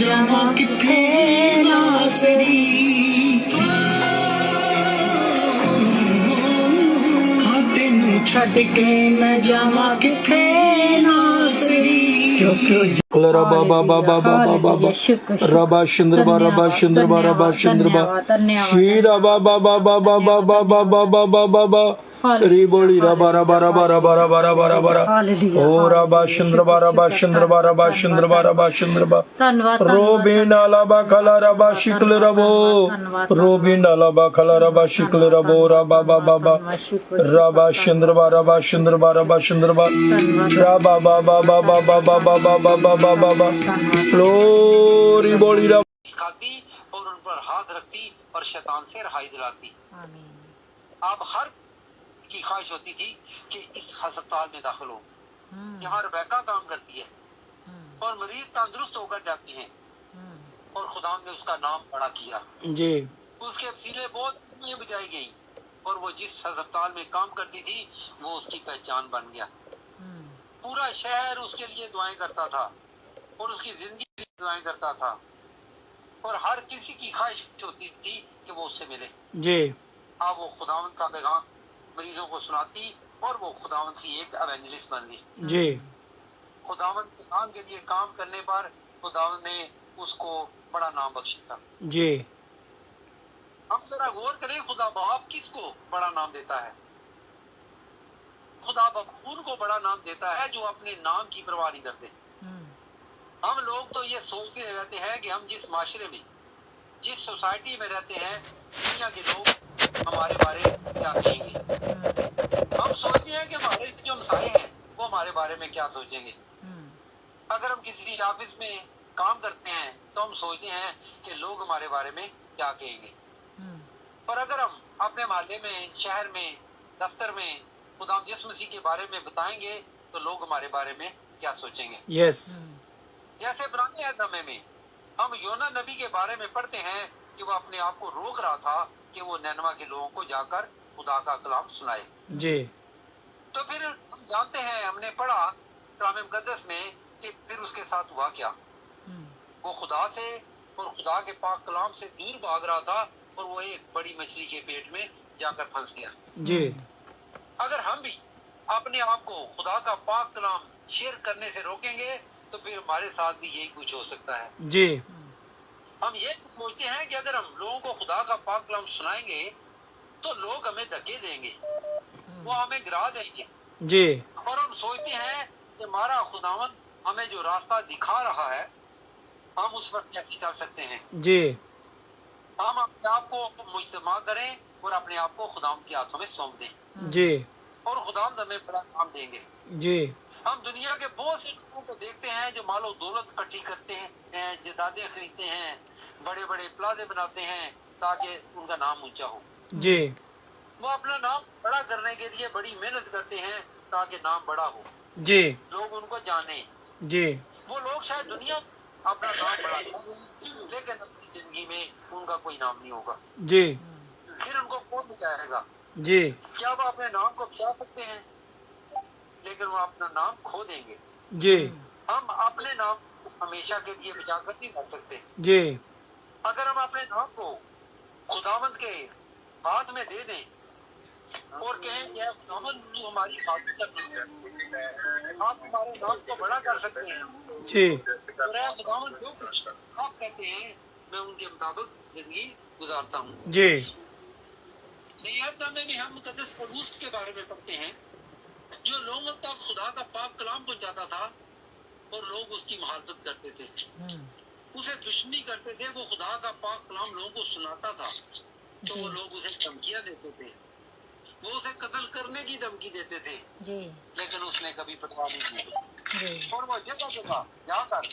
जावा किथे नासरी हाँ तेनू छड़ के मैं जावा किथे नासरी रबा बाबा बाबा बाबा रबा चंद्रबा रबा चंद्रबा रबा चंद्रबा श्री रबा बाबा बाबा बाबा बाबा बाबा री बोली रबा रबा रबा रबा रबा रबा रबा ओ रबा चंद्रबा रबा चंद्रबा रबा चंद्रबा रबा चंद्रबा रोबी नाला बा खला रबा शिकल रबो रोबी नाला बा खला रबा शिकल रबो रबा बाबा रबा चंद्रबा रबा चंद्रबा रबा चंद्रबा रबा बाबा बाबा बाबा बाबा बाबा बाबा लोरी बोली रबा खाती और उन पर हाथ रखती और शैतान से रहाई दिलाती। अब हर की ख्वाहिश होती थी कि इस अस्पताल में दाखिल हो, यहाँ रबैका काम करती है और मरीज तंदुरुस्त होकर जाती हैं और खुदा ने उसका नाम बड़ा किया जी। उसके वसीले बहुत दुनिया बचाई गई और वो जिस अस्पताल में काम करती थी वो उसकी पहचान बन गया। पूरा शहर उसके लिए दुआएं करता था और उसकी जिंदगी के लिए दुआएं करता था और हर किसी की ख्वाहिश होती थी कि वो उससे मिले जी। अब वो खुदावंद का पैगाम मरीजों को सुनाती और वो खुदावंद की एक एवेंजलिस्ट बन गई जी। खुदावंद के नाम के लिए काम करने पर खुदावंद ने उसको बड़ा नाम बख्शा जी। हम जरा गौर करें, खुदा बाप किसको बड़ा नाम देता है? खुदा बाप उनको बड़ा नाम देता है जो अपने नाम की परवाह नहीं करते। हम लोग तो ये सोचते रहते हैं कि हम जिस माशरे में जिस सोसाइटी में रहते हैं दुनिया के लोग हमारे बारे में क्या कहेंगे। हम सोचते हैं कि हमारे जो मसाले हैं वो हमारे बारे में क्या सोचेंगे। अगर हम किसी ऑफिस में काम करते हैं तो हम सोचते हैं कि लोग हमारे बारे में क्या कहेंगे। पर अगर हम अपने मोहल्ले में, शहर में, दफ्तर में खुदा यीशु मसीह के बारे में बताएंगे तो लोग हमारे बारे में क्या सोचेंगे। यस। जैसे पुराने अहद में हम योना नबी के बारे में पढ़ते हैं कि वो अपने आप को रोक रहा था कि वो नैनवा के लोगों को जाकर खुदा का कलाम सुनाए जी। तो फिर हम जानते हैं, हमने पढ़ा कलाम मुकद्दस में कि फिर उसके साथ हुआ क्या। वो खुदा से और खुदा के पाक कलाम से दूर भाग रहा था और वो एक बड़ी मछली के पेट में जाकर फंस गया जी। अगर हम भी अपने आप को खुदा का पाक कलाम शेयर करने से रोकेंगे तो फिर हमारे साथ भी यही कुछ हो सकता है जी। हम ये सोचते हैं कि अगर हम लोगों को खुदा का पाक कलाम सुनाएंगे तो लोग हमें धक्के देंगे, वो हमें गिरा देंगे जी। और हम सोचते हैं कि हमारा खुदावंद हमें जो रास्ता दिखा रहा है हम उस पर कैसे चल सकते हैं। जी। हम अपने आप को मुजतमा करें और अपने आप को खुदावंद के हाथों में सौंप दें जी। और खुदावंद हमें बड़ा काम देंगे। जी। हम दुनिया के बहुत से लोगों को देखते हैं जो मालो दौलत इकट्ठी करते हैं, जायदादें खरीदते हैं, बड़े बड़े प्लाजे बनाते हैं ताकि उनका नाम ऊंचा हो जी। वो अपना नाम बड़ा करने के लिए बड़ी मेहनत करते हैं ताकि नाम बड़ा हो, जी। लोग उनको जाने। जी। वो लोग शायद दुनिया में अपना नाम बड़ा करें लेकिन अपनी जिंदगी में उनका कोई नाम नहीं होगा। जी। फिर उनको कौन बचाएगा? जी। क्या वो अपने नाम को बचा सकते हैं? लेकिन वो अपना नाम खो देंगे। जी। हम अपने नाम हमेशा के लिए बचा कर नहीं रख सकते। जी। अगर हम अपने नाम को खुदावंद के हाथ में दे दें और कहें कि खुदावंद तू हमारी हिफाजत कर, आप हमारे नाम को बड़ा कर सकते हैं जी। और ऐ खुदावंद जो कुछ आप कहते हैं मैं उनके मुताबिक जिंदगी गुजारता हूँ। जी। नई अहद में भी हम मुकद्दस पौलुस के बारे में पढ़ते हैं जो लोगों तक खुदा का पाक कलाम पहुंचाता था और लोग उसकी मुखालफत करते थे, उसे दुश्मनी करते थे। वो खुदा का पाक कलाम लोगों को सुनाता था तो वो लोग उसे धमकियां देते थे, वो उसे कत्ल करने की धमकी देते थे लेकिन उसने कभी परवाह नहीं की और वो जगह जगह जाकर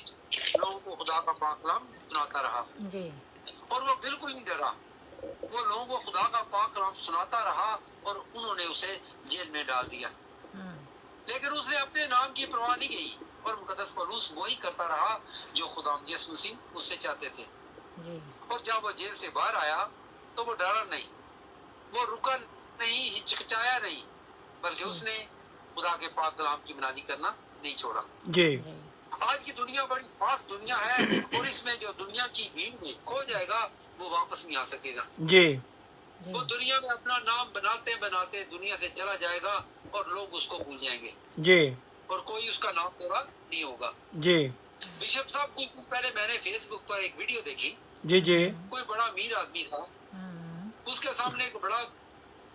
लोगों को खुदा का पाक कलाम सुनाता रहा और वो बिल्कुल नहीं डरा। वो लोगों को खुदा का पाक कलाम सुनाता रहा और उन्होंने उसे जेल में डाल दिया लेकिन उसने अपने नाम की परवाह नहीं की और मुकद्दस पौलुस वही करता रहा जो खुदा यीशु मसीह उससे चाहते थे। और जब वो जेल से बाहर आया तो वो डरा नहीं, वो रुका नहीं, हिचकिचाया नहीं, बल्कि उसने खुदा के पाक कलाम की मनादी करना नहीं छोड़ा। जी। آج کی دنیا بڑی فاسٹ دنیا ہے اور اس میں جو دنیا کی بھیڑ میں کھو جائے گا وہ واپس نہیں آ سکے گا. جی وہ دنیا میں اپنا نام بناتے بناتے دنیا سے چلا جائے گا اور لوگ اس کو بھول جائیں گے جی اور کوئی اس کا نام پورا نہیں ہوگا. جی بشپ صاحب کچھ دن پہلے میں نے فیس بک پر ایک ویڈیو دیکھی. جی جی کوئی بڑا امیر آدمی تھا, اس کے سامنے ایک بڑا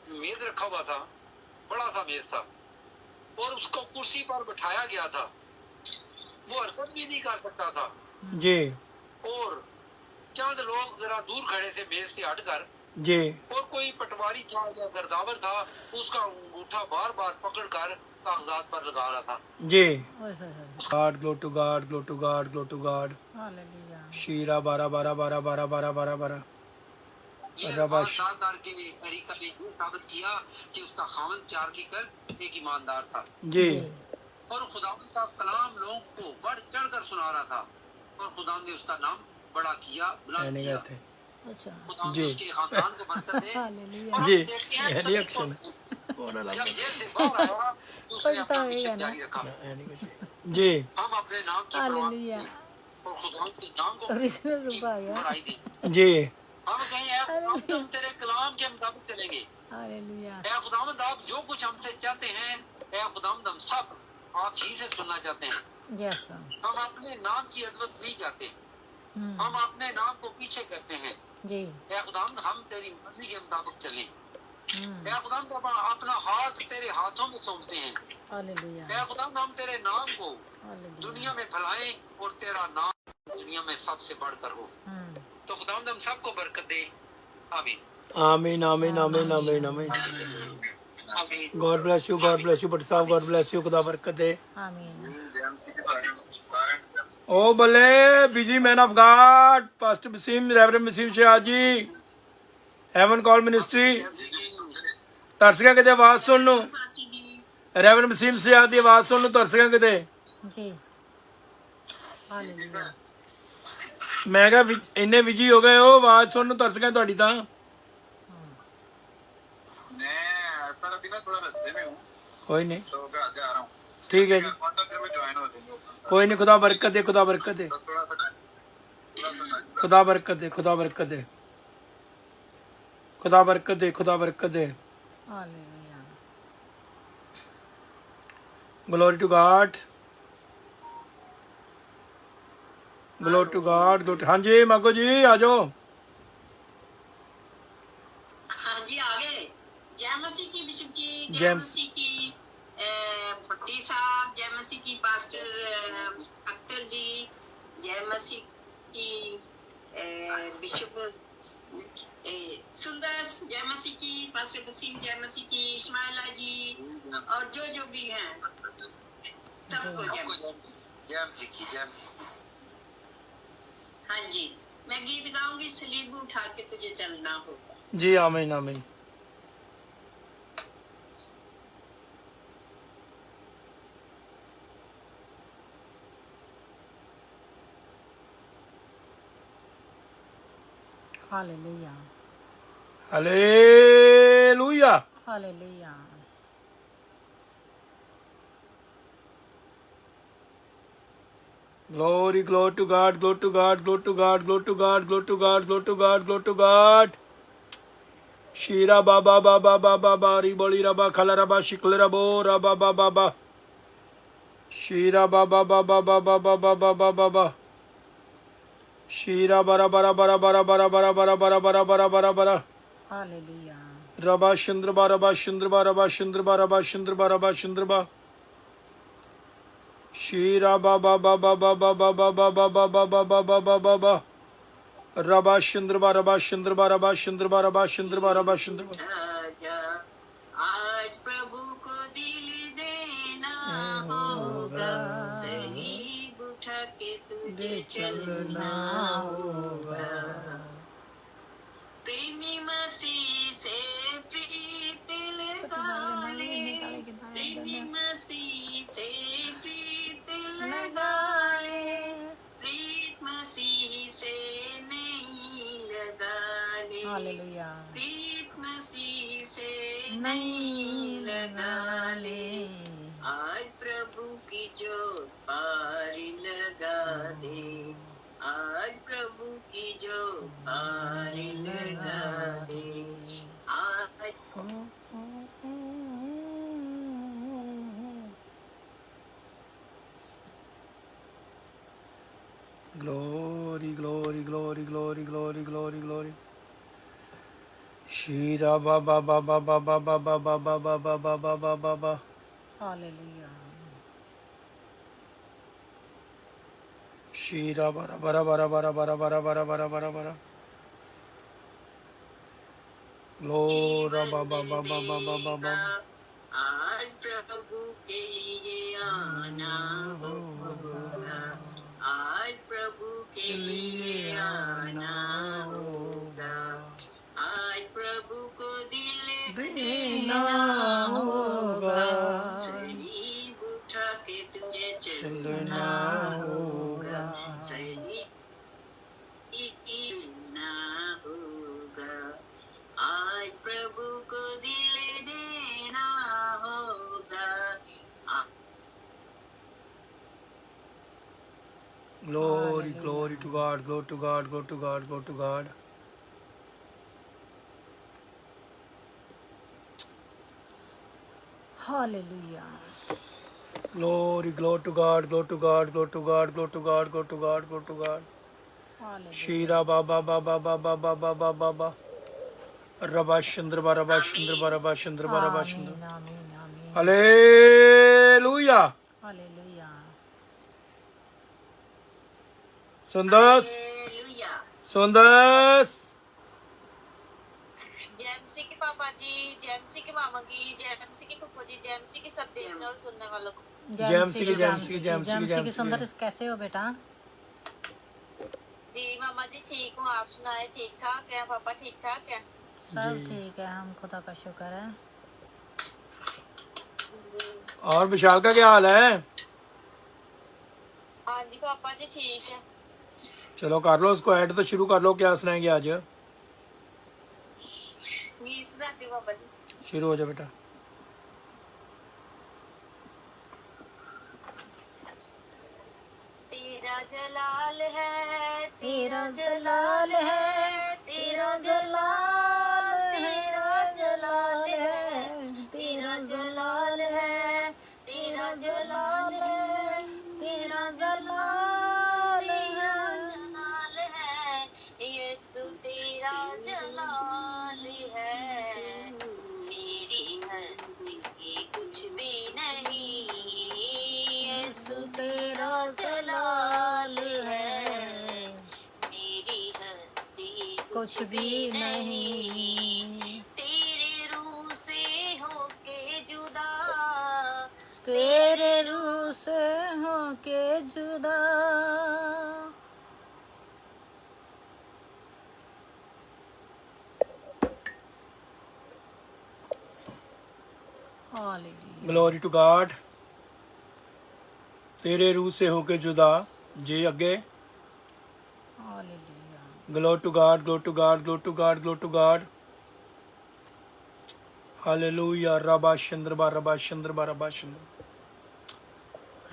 میز رکھا ہوا تھا, بڑا سا میز تھا اور اس کو کرسی پر بٹھایا گیا تھا. وہ حرکت بھی نہیں کر سکتا تھا جی اور چند لوگ ذرا دور کھڑے تھے میز سے ہٹ کر, جی اور کوئی پٹواری تھا یا گرداور تھا, اس کا انگوٹھا بار بار پکڑ کر کاغذات پر لگا رہا تھا. جی God glory to God glory to God glory to God شیرا بارہ بارہ بارہ بارہ بارہ بارہ بارہ یہ ربا بات کر کے اریکا نے یہ ثابت کیا کہ اس کا خاوند چارلی کر ایک ایماندار تھا جی اور خداوند کا کلام لوگوں کو بڑھ چڑھ کر سنا رہا تھا اور خداوند نے اس کا نام بڑا کیا, بلند کیا. خداوند جی اس کے خاندان کو برکت دے. اور جی ہم دیکھتے ہیں ری ایکشن جب جیل سے باہر آیا تو اس نے اپنا مشن جاری رکھا. جی ہم اپنے نام کی پرواہ نہیں کی اور خداوند کے نام کو بڑھائی دی. جی ہم کہیں اے خداوند ہم تیرے کلام کے مطابق چلیں گے. اے خداوند آپ جو کچھ ہم سے چاہتے ہیں, اے خداوند ہم سب آپ ہی سے سننا چاہتے ہیں. ہم اپنے نام کی عظمت نہیں چاہتے, ہم اپنے نام کو پیچھے کرتے ہیں. اے خداوند ہم تیری مرضی کے مطابق چلیں. اے خداوند ہم اپنا ہاتھ تیرے ہاتھوں میں سونپتے ہیں. اے خداوند ہم تیرے نام کو دنیا میں پھیلائیں اور تیرا نام دنیا میں سب سے بڑھ کر ہو. تو خداوند ہم سب کو برکت دے. آمین آمین آمین آمین آمین آمین. God bless you, God bless you Butt صاحب, گاڈ بلیس یو, خدا برکت دے. او بلے busy man of God pastor Waseem, reverend Waseem Shah ji, heaven call ministry. ترسیاں کتے آواز سن لو, ریورنڈ وسیم شاہ دی آواز سن لو ترسیاں کتے. میں کہا اینے وجی ہو گئے ہو, آواز سن لو ترسیاں تہاڈی تاں. کوئی نہیں ٹھیک ہے جی, کوئی نہیں. خدا برکت دے, خدا برکت دے, خدا برکت دے, خدا برکت دے, خدا برکت دے, خدا برکت دے. Glory to God, glory to God. ہاں جی ماگو جی آ جاؤ. ہاں جی آ گئے. جے مسیح کی بشپ جی, جے جیمس. مسیح کی بھٹی صاحب, جے مسیح کی پاسٹر اختر جی, جے مسیح کی بشپ سندس, جے مسیح کی پاسٹر وسیم, جے مسیح کی اسماعیلہ جی, اور جو بھی ہیں سب کو جے مسیح. ہاں جی میں گیت گاؤں گی, سلیب اٹھا کے تجھے چلنا ہوگا. جی آمین آمین. Hallelujah. ہلیلویا. Hallelujah. Glory, glory to God, glory to God, glory to God, glory to God, glory to God, glory to God, glory to God. Shira ba ba ba ba ba ba ba ri boli ra ba khala ra ba shikle ra bo ra ba ba ba ba. Shira ba ba ba ba ba ba ba ba ba ba ba ba. Shira bara bara bara bara bara bara bara bara bara bara bara bara. Hallelujah. Rabba Shindra ba rabba Shindra ba rabba Shindra ba rabba Shindra ba rabba Shindra ba. Shira ba ba ba ba ba ba ba ba ba ba ba ba ba ba ba ba ba ba. Rabba Shindra ba rabba Shindra ba rabba Shindra ba rabba Shindra ba rabba Shindra ba. آج پربھو کو دل دینا ہوگا, صلیب اٹھا کے تجھے چلنا ہوگا. پریمی مسیح سے پریت لگا لے, پریمی مسیح سے پریت لگا لے, پریت مسیح سے نہیں لگا لے. Hallelujah. پریت مسیح سے نہیں لگا لے. آج پربھو کی जो पार लगा दे, आज प्रभु की जो पार लगा दे, आज Glory, glory, glory, glory, glory, glory, glory. Shira ba ba ba ba ba ba ba ba ba ba ba ba ba ba ba ba ba. Hallelujah. Shira bara bara bara bara bara bara bara bara bara bara. Glory ba ba ba ba ba ba ba ba. आज प्रभु के लिए आना होगा, आज प्रभु के लिए आना होगा, आज प्रभु को दिल देना होगा, शरीर उठा के तुझे चलना होगा, शरीर ना होगा, आज प्रभु को दिल देना होगा। Glory, glory to God, glory to God, glory to God, glory to God. Hallelujah. Glory, glory to God, glory to God, glory to God, glory to God, glory to God, glory to God. Hallelujah. Shira ba ba ba ba ba ba ba ba ba ba ba. Rabba Chandra ba Rabba Chandra ba Rabba Chandra ba Rabba Chandra. Amen, amen, amen. Hallelujah. Hallelujah. Sundas, hallelujah. Sundas. JMC के पापा जी, JMC के मामा जी, JMC के फूफा जी, JMC के सब देखने और सुनने वालों को जेएमसी की सुंदर कैसे हो बेटा? जी मामा जी ठीक हूँ, आप सुनाए ठीक ठाक है? पापा ठीक ठाक है? सब ठीक है, हम खुदा का शुक्र है। और विशाल का क्या हाल है? हाँ जी पापा जी ठीक है। चलो कर लो उसको ऐड तो शुरू कर लो। क्या सुनाएंगे आज? गीत सुनाती हूँ पापा जी। शुरू हो जाओ बेटा। तेरा जलाल है, तेरा जलाल है, तेरा जलाल, तेरा जलाल है, तेरा जलाल है, तेरा जलाल है, तेरा जलाल है, यीशु तेरा जलाल है, मेरी हस्ती की कुछ भी नहीं, यीशु तेरा जलाल है, मेरी हस्ती कुछ भी नहीं। तेरे रूह से होके जुदा, तेरे रूह से होके जुदा। Hallelujah. Glory to God. तेरे रूह से होके जुदा। जी आगे। Hallelujah. Glory to God, glory to God, glory to God, glory to God. Hallelujah. रबा चंद्रबा रबा चंद्रबा रबा चंद्र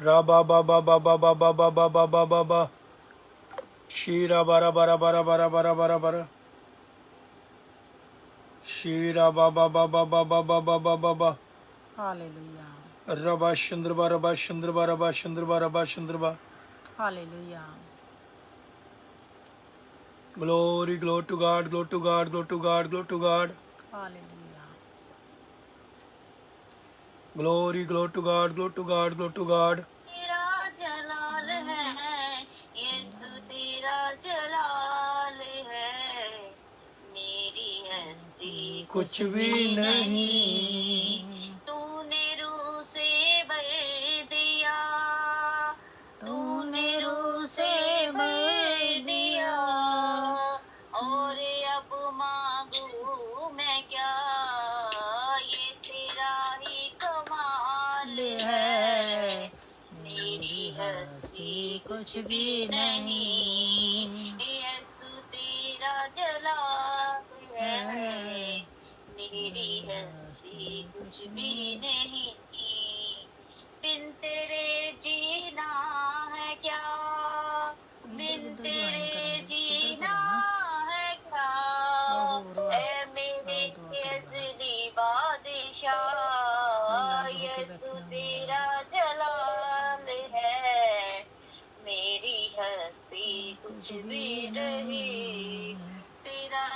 रबा बा बा बा बा बा बा बा बा बा बा बा बा शीरा बारा बारा बारा बारा बारा बारा बारा शीरा बा बा बा बा बा बा बा बा बा बा बा Hallelujah. रबा चंद्रबा रबा चंद्रबा रबा चंद्रबा रबा चंद्रबा। Hallelujah. Glory glory to God, glory to God, glory to God, glory to God. Hallelujah. Glory glory to God, glory to God, glory to God. तेरा जलाल है, यीशु तेरा जलाल है, मेरी हस्ती कुछ भी नहीं। तूने रूह से भर दिया, तूने रूह से भर दिया, और अब मांगू मैं क्या, ये तेरा ही कमाल है, मेरी हस्ती कुछ भी नहीं, यीशु तेरा जलाल है, मेरी हस्ती कुछ भी नहीं, बिन तेरे जी भी कुछ भी नहीं, तेरा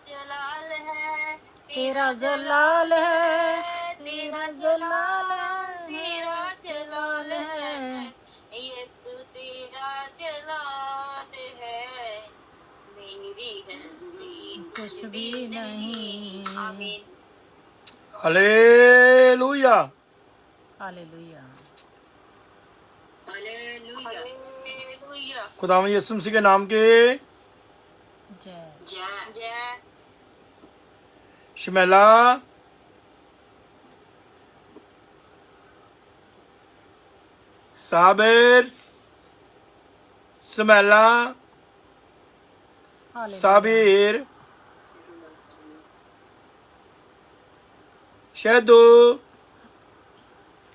जलाल है, तेरा जलाल है, तेरा जलाल है, तेरा जलाल है, यीशु तेरा जलाल है, मेरी हस्ती कुछ भी नहीं। आमीन। हालेलुया। हालेलुया। हालेलुया। खुदावंद यीशु मसीह के नाम के जय। जय जय Shamaila Sabir Shamaila hallelujah. Sabir Shahdu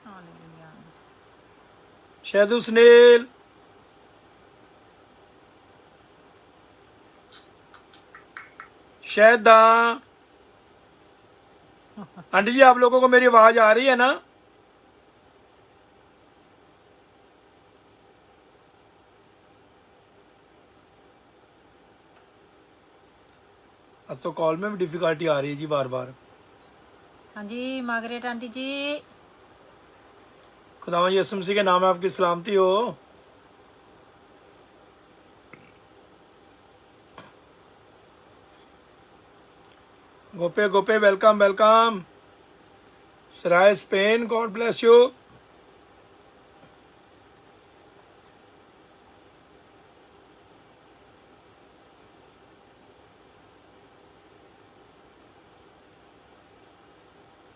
hallelujah. Shahdu Sunil Shahda. Aunty ji आप लोगों को मेरी आवाज आ रही है ना? आज तो कॉल में भी डिफिकल्टी आ रही है जी बार बार। हाँ जी मार्गरेट आंटी जी। खुदावंद यीशु मसीह के नाम में आपकी सलामती हो। Gope Gope welcome welcome. Sarai Spain God bless you.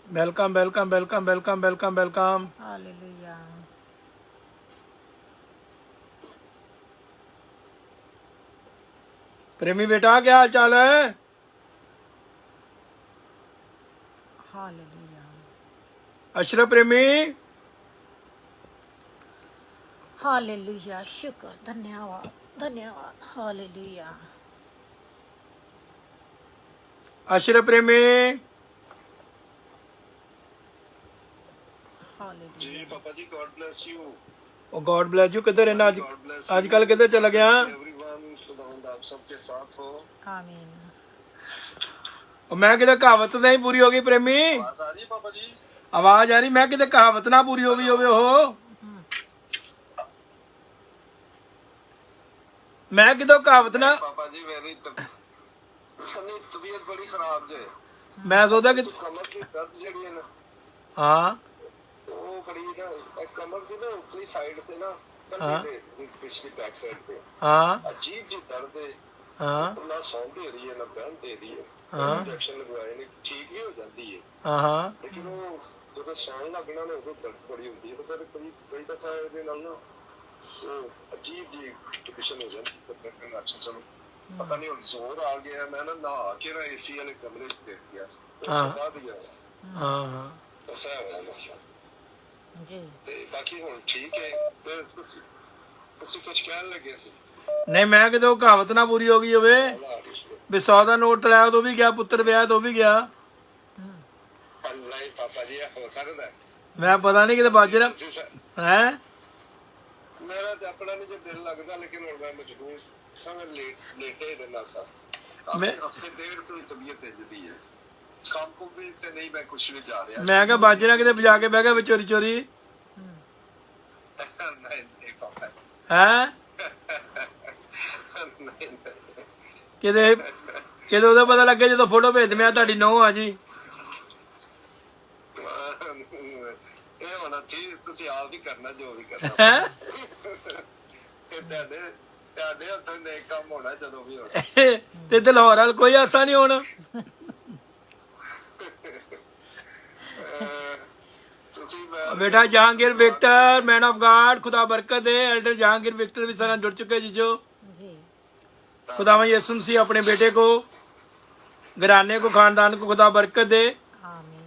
Welcome welcome welcome welcome welcome welcome. Hallelujah. प्रेमी बेटा क्या हाल चाल है? हालेलुया। अशरफ प्रेमी हालेलुया। शुक्र धन्यवाद धन्यवाद। हालेलुया। अशरफ प्रेमी हालेलुया। जी पापा जी God bless you. Oh God bless you. किधर रहना आज गॉड ब्लेस आजकल किधर चला गया? एवरीवन खुदावंद आप सबके साथ हो। आमीन। और मैं किधर कहावत नहीं पूरी होगी प्रेमी? आवाज आ रही है पापा जी? आवाज आ रही। मैं किधर कहावत ना पूरी होगी हो। मैं किधर कहावत ना। पापा जी मेरी तबीयत बड़ी खराब जे। मैं सोचा कि कमर की दर्द जड़ी है ना हाँ वो बड़ी ना कमर की ना ऊपरी साइड पे ना हाँ। पिछली बैक साइड पे हाँ अजीब जी दर्द है। हाँ ना सौं दे रही है ना बहन दे रही है। हाँ। इंजेक्शन लगवाए ने ठीक ही हो जाती है हाँ हाँ लेकिन वो ਜਦੋਂ ਸੌਣ ਲੱਗਣਾ ਨਾ ਉਦੋਂ ਦਰਦ ਬੜੀ ਹੁੰਦੀ ਹੈ ਤੇ ਫਿਰ ਕਈ ਦਫਾ ਇਹਦੇ ਨਾਲ ਨਾ ਅਜੀਬ ਜੀ ਕੰਡੀਸ਼ਨ ਹੋ ਜਾਂਦੀ ਹੈ। ਫਿਰ ਕਹਿੰਦਾ ਅੱਛਾ ਚਲੋ ਪਤਾ ਨਹੀਂ ਹੁਣ ਜ਼ੋਰ ਆ ਗਿਆ। ਮੈਂ ਨਾ ਨਹਾ ਕੇ ਨਾ ਏਸੀ ਵਾਲੇ ਕਮਰੇ 'ਚ ਬੈਠ ਗਿਆ ਸੀ। ਹਾਂ। ਬਾਅਦ ਹੀ हाँ हाँ ਬਸ ਇਹ ਹੋਇਆ ਮਸਲਾ। जी। ਤੇ ਬਾਕੀ ਹੁਣ ਠੀਕ ਹੈ। ਫਿਰ ਤੁਸੀਂ ਕੁਝ ਕਹਿਣ ਲੱਗੇ ਸੀ? नहीं मैं किधर कहावत ना पूरी होगी होवे भी 100 का नोट तलाया तो भी गया पुत्र ब्याह तो भी गया। ਨਹੀਂ ਪਾਪਾ ਜੀ ਇਹ ਹੋ ਸਕਦਾ ਹੈ? मैं पता नहीं किधर बाजरा है। ਮੇਰਾ ਤੇ ਆਪਣਾ ਨਹੀਂ ਜੇ ਦਿਲ ਲੱਗਦਾ ਲੇਕਿਨ ਹੁਣ ਮੈਂ ਮਜਬੂਰ ਸਮਝ ਲੇਟੇ ਹੀ ਰਹਿਣਾ ਸਾ। ਮੈਂ- ਹਫਤੇ ਡੇਢ ਤੋਂ ਹੀ ਤਬੀਅਤ ਇੰਜਦੀ ਹੈ। ਕੰਮ ਕੋ ਵੀ ਤੇ ਨਹੀਂ ਮੈਂ ਕੁਛ ਵੀ ਜਾ ਰਿਹਾ। मैं क्या बाजरा किधर बजा के बह गया चोरी चोरी ਨਹੀਂ ਨਹੀਂ ਪਾਪਾ है ਨਹੀਂ ਕਿਤੇ ਕਿਤੇ ਉਹਦਾ ਪਤਾ ਲੱਗੇ ਜਦੋਂ ਫੋਟੋ ਭੇਜ ਮੈਂ ਤੁਹਾਡੀ ਨੌਂ ਆ ਜੀ। ਇਹ ਹੋਣਾ ਠੀਕ। ਤੁਸੀਂ ਆਪ ਹੀ ਕਰਨਾ ਜੋ ਵੀ ਕਰਨਾ। ਹੈ ਇਹ ਤੁਹਾਡੇ ਹੱਥੋਂ ਨੇ ਕੰਮ ਹੋਣਾ ਜਦੋਂ ਵੀ ਹੋਣਾ। ਤੇ ਤੇ ਲਾਹੌਰ ਵਾਲ ਕੋਈ ਆਸਾ ਨਹੀਂ ਹੋਣਾ। ਤੁਸੀਂ बेटा Jahangir Victor man of God खुदा बरकत दे। एल्डर जहांगीर विक्टर भी सारा जुड़ चुके जीजो। जी। खुदावंद यीशु मसीह अपने बेटे को घराने को खानदान को खुदा बरकत दे। आमीन।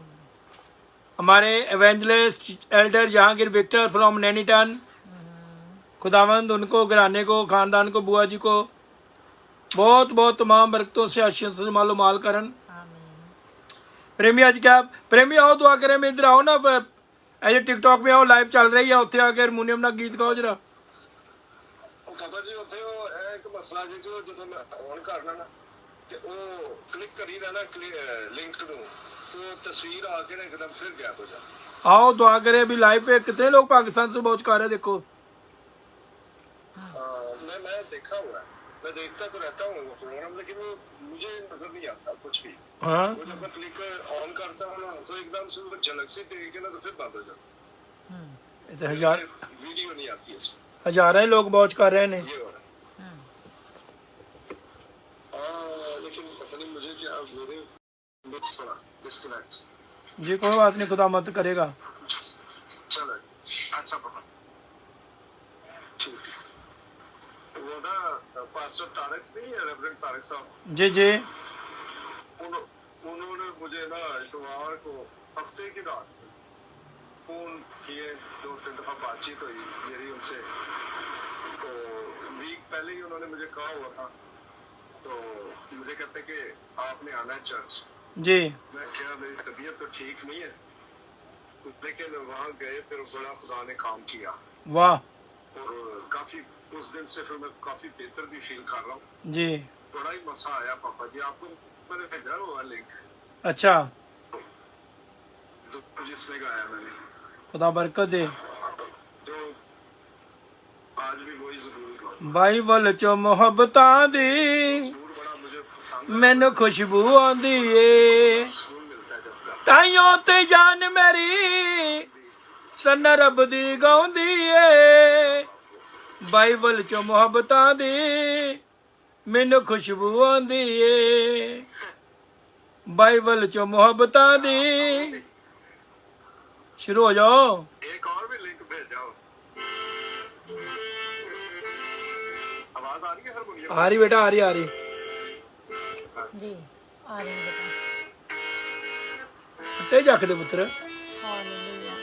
हमारे evangelist elder Jahangir Victor from नैनीटन खुदावंद उनको घराने को खानदान को बुआ जी को बहुत बहुत तमाम बरकतों से आशीष से मालो माल करन। आमीन। प्रेमी आज क्या प्रेमी आओ दुआ करें। मैं इधर आओ ना ऐसे टिकटॉक में आओ लाइव चल रही है उत्थे आके हारमोनियम ना गीत गाओ जरा। ਪਾਪਾ ਜੀ ਉੱਥੇ ਉਹ ਇਹ ਇੱਕ ਮਸਲਾ ਜੀ ਜੋ ਜਦੋਂ ਮੈਂ ਔਨ ਕਰਨਾ ਨਾ ਤੇ ਉਹ ਕਲਿੱਕ ਕਰੀ ਦਾ ਨਾ ਲਿੰਕ ਨੂੰ ਤੇ ਉਹ ਤਸਵੀਰ ਆ ਕੇ ਨਾ ਇੱਕਦਮ ਫਿਰ ਗੈਪ ਹੋ ਜਾਂਦੀ। आओ दुआ करे अभी लाइव पे कितने लोग पाकिस्तान से वॉच कर रहे हैं देखो। मैं देखा हुआ है, मैं देखता तो रहता हूँ प्रोग्राम, लेकिन वो मुझे नजर नहीं आता कुछ भी। हाँ वो जब मैं क्लिक ऑन करता हूँ ना तो एकदम से वो झलक से देख के ना तो फिर बंद हो जाता ये तो हजार वीडियो नहीं आती है इसमें। हजारों ही लोग वॉच कर रहे हैं ये हो रहा है। लेकिन पता नहीं मुझे क्या मेरे थोड़ा डिस्कनेक्ट। जी कोई बात नहीं, खुदा मत करेगा। चलो अच्छा पापा ठीक है। वो ना पास्टर तारक नहीं है, रेवरेंड तारक साहब, जी जी उन्होंने मुझे ना इतवार को हफ्ते की रात फोन किए, 2-3 दफा बातचीत हुई मेरी उनसे। तो वीक पहले ही उन्होंने मुझे कहा हुआ था, तो मुझे कहते कि आपने आना है चर्च। जी मैं क्या मेरी तबीयत तो ठीक नहीं है, लेकिन वहाँ गए फिर बड़ा खुदा ने काम किया वाह और काफी उस दिन से फिर मैं काफी बेहतर भी फील कर रहा हूँ। जी बड़ा ही मजा आया पापा जी, आपको मैंने भेजा हुआ लिंक अच्छा जिसमें गाया मैंने, खुदा बरकत दे। तो आज भी वही जरूर गाऊं। बाइबल चो मुहब्बतां दी जरूर बड़ा मुझे पसंद है, मैनू खुशबू आंदी ए सुकून मिलता है जब तक। ताइयों ते जान मेरी सन रब दी गाउंदी ए बाइबल चो मुहब्बतां दी मैनू खुशबू आंदी ए बाइबल चो मुहब्बतां दी। शुरू हो जाओ। एक और भी लिंक भेज जाओ। आवाज आ रही है हारमोनियम? आ रही बेटा, आ रही आ रही। जी आ रही है बेटा। हटे जख दे पुत्र। हालेलुया।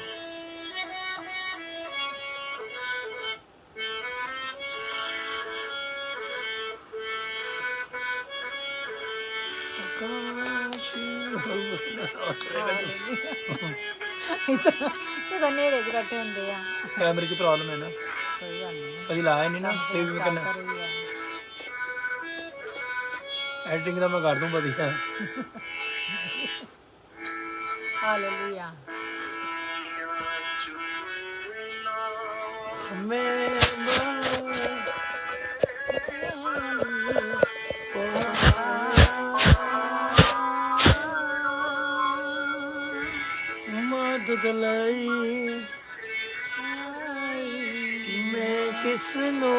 ਇਹ ਤਾਂ ਨੇੜੇ ਚ ਬੈਠੇ ਹੁੰਦੇ ਆ। कैमरे च प्रॉब्लम है ना, ਕੋਈ ਗੱਲ ਨਹੀਂ। कभी लाया नहीं ना सेव भी करना। ਕਰ ਰਹੀ ਆ। एडिटिंग तो मैं कर दूं बढ़िया। हालेलुया। मदद लाई मैं किसनो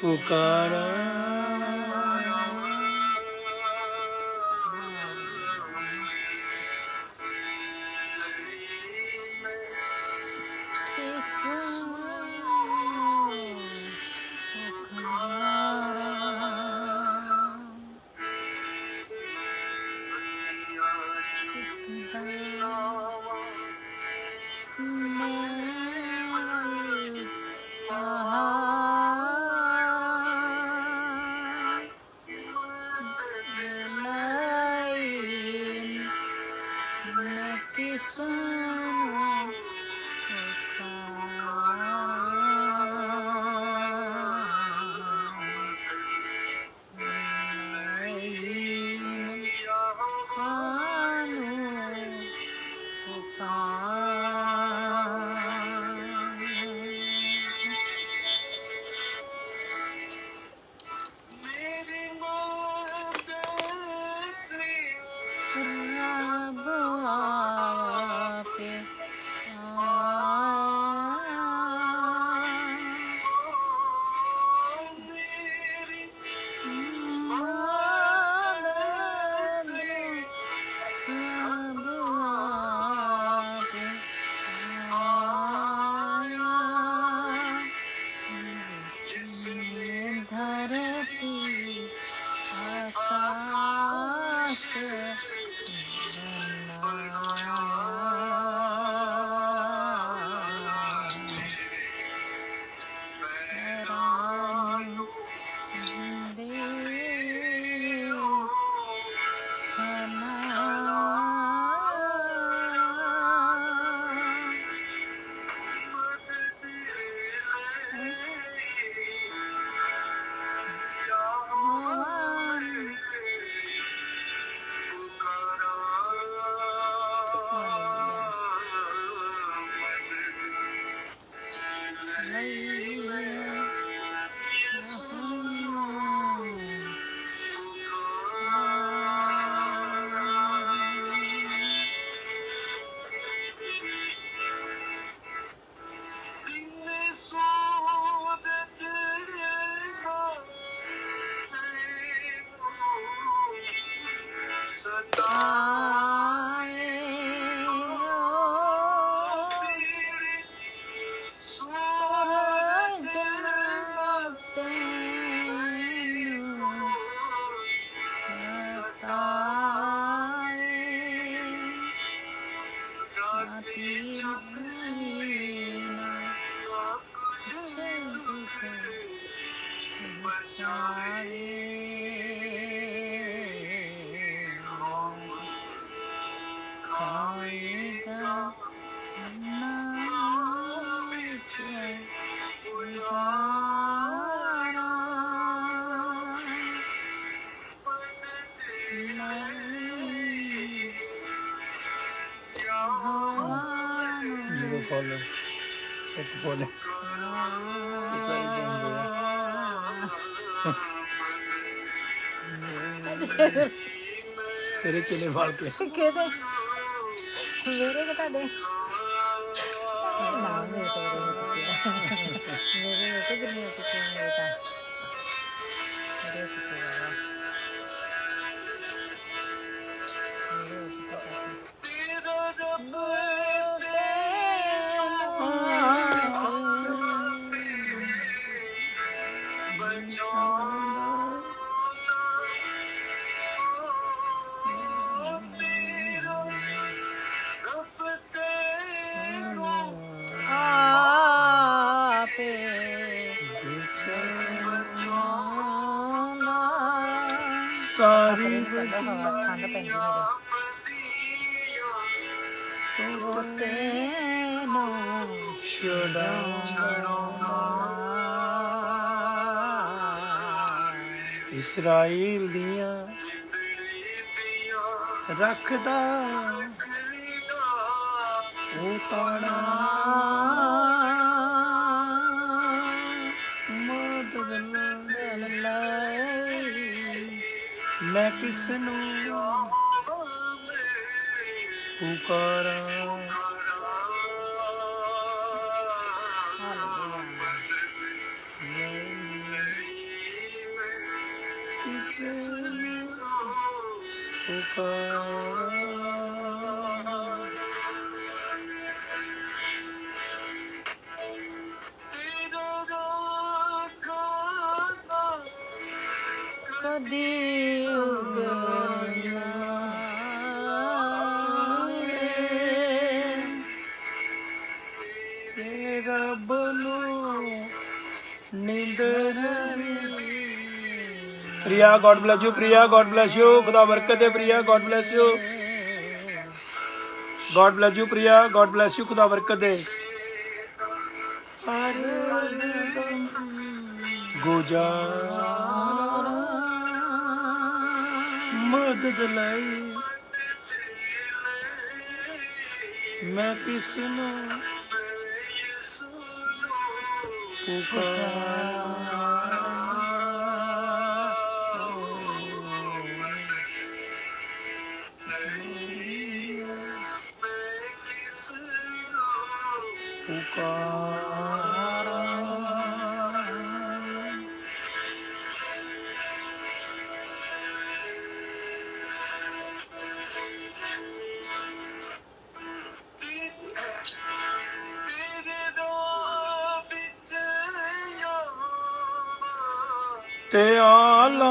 पुकारा जीरो फुल एक फुल सारी देंगे तेरे चले फाल के ਕਿਹਦੇ ਮੇਰੇ ਕਿ ਤੁਹਾਡੇ ਨਾ ਮੇਰੇ ਤੋਂ ਬੜੇ ਹੋ ਚੁੱਕੇ ਆ ਮੇਰੇ ਹੋ ਕੇ ਕਿੰਨੇ ਹੋ ਚੁੱਕੇ ਆ ਮੇਰੇ ਤਾਂ ਬੜੇ ਹੋ ਚੁੱਕੇ ਆ ਮੇਰੇ ਹੋ ਚੁੱਕੇ ਆ सारी ਠੰਡ ਪੈਂਦੀ ਮੇਰੇ ਤੈਨੂੰ इस्राइल दियां रखदा ओ ताड़ा मदद मैं किसनू पुकारा किसनू पुकारा ਕਦੀ ਉਗਲਿਆ रब नू निंदर Priya God bless you Priya God bless you खुदा बरकत दे Priya God bless you God bless you Priya God bless you खुदा बरकत दे हर दम गुजारा मदद लाई मैं किसनू ते आला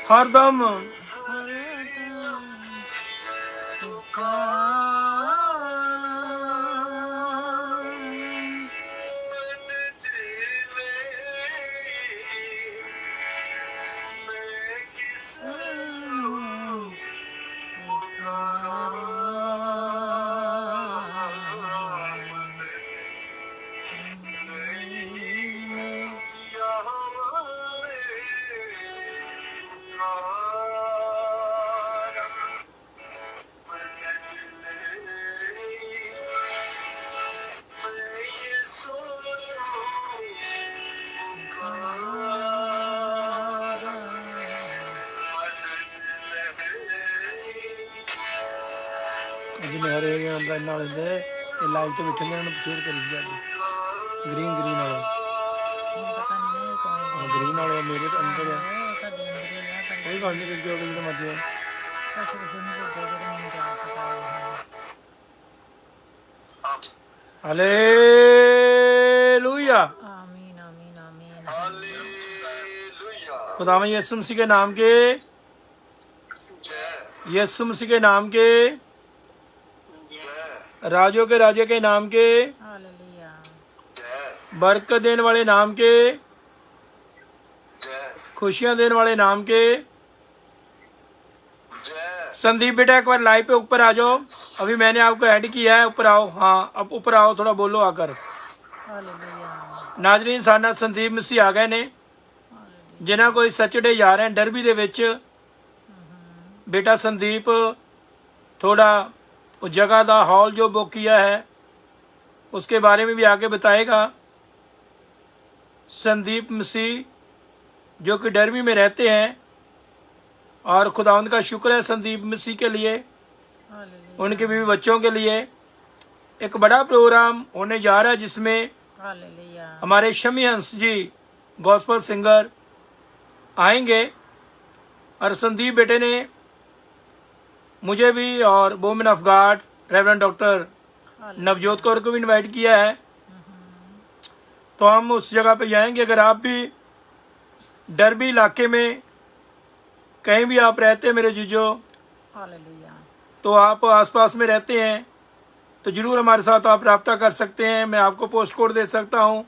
हरदम जिन्हें हरे लाइव तो बैठे शेयर करी जाए ਗ੍ਰੀਨ ਵਾਲੇ ਹੁਣ ਪਤਾ ਨਹੀਂ ਇਹ ਕੌਣ ਹੈ। ਗ੍ਰੀਨ ਵਾਲੇ ਮੇਰੇ ਤਾਂ ਅੰਦਰ ਆ। ਉਹ ਤੁਹਾਡੇ ਅੰਦਰ ਹੀ ਆ ਤੁਹਾਡੇ ਕੋਈ ਗੱਲ ਨਹੀਂ, ਕਿਉਂਕਿ ਜਿਹੜਾ ਮਰਜ਼ੀ ਹੈ। ਕੁਛ ਨਹੀਂ ਭੇਜਿਆ ਜਦੋਂ ਮੈਨੂੰ ਜਾ ਪਤਾ ਹੈ। हालेलुया। आमीन आमीन आमीन। हालेलुया। खुदावन यीशु मसीह के नाम के, जय यीशु मसीह के नाम के, जय राजों के राजे के नाम के, हालेलुया। जय बरकत देने वाले नाम के, जय खुशियां देने वाले नाम के। जय संदीप बेटा एक बार लाइव पे ऊपर आ जाओ, अभी मैंने आपको ऐड किया है, ऊपर आओ। हाँ अब ऊपर आओ, थोड़ा बोलो आकर। हालेलुया। नाजरीन साडा संदीप मसीह आ गए ने, जिन्हें कोई सचड़े जा रहे हैं डरबी दे विच। बेटा संदीप थोड़ा उस जगह का हॉल जो बुक किया है उसके बारे में भी आगे बताएगा। संदीप मसीह जो कि डरबी में रहते हैं, और खुदावंद का शुक्र है संदीप मसीह के लिए, हालेलुया। उनके बीवी बच्चों के लिए एक बड़ा प्रोग्राम होने जा रहा है, जिसमें हालेलुया। हमारे शमी हंस जी गॉस्पल सिंगर आएंगे। और संदीप बेटे ने मुझे भी और women of God reverend doctor Navjot Kaur को भी इनवाइट किया है। तो हम उस जगह पे जाएंगे। अगर आप भी डरबी इलाके में कहीं भी आप रहते हैं मेरे जीजो, हालेलुया। तो आप आसपास में रहते हैं तो ज़रूर हमारे साथ आप रब्ता कर सकते हैं। मैं आपको पोस्ट कोड दे सकता हूं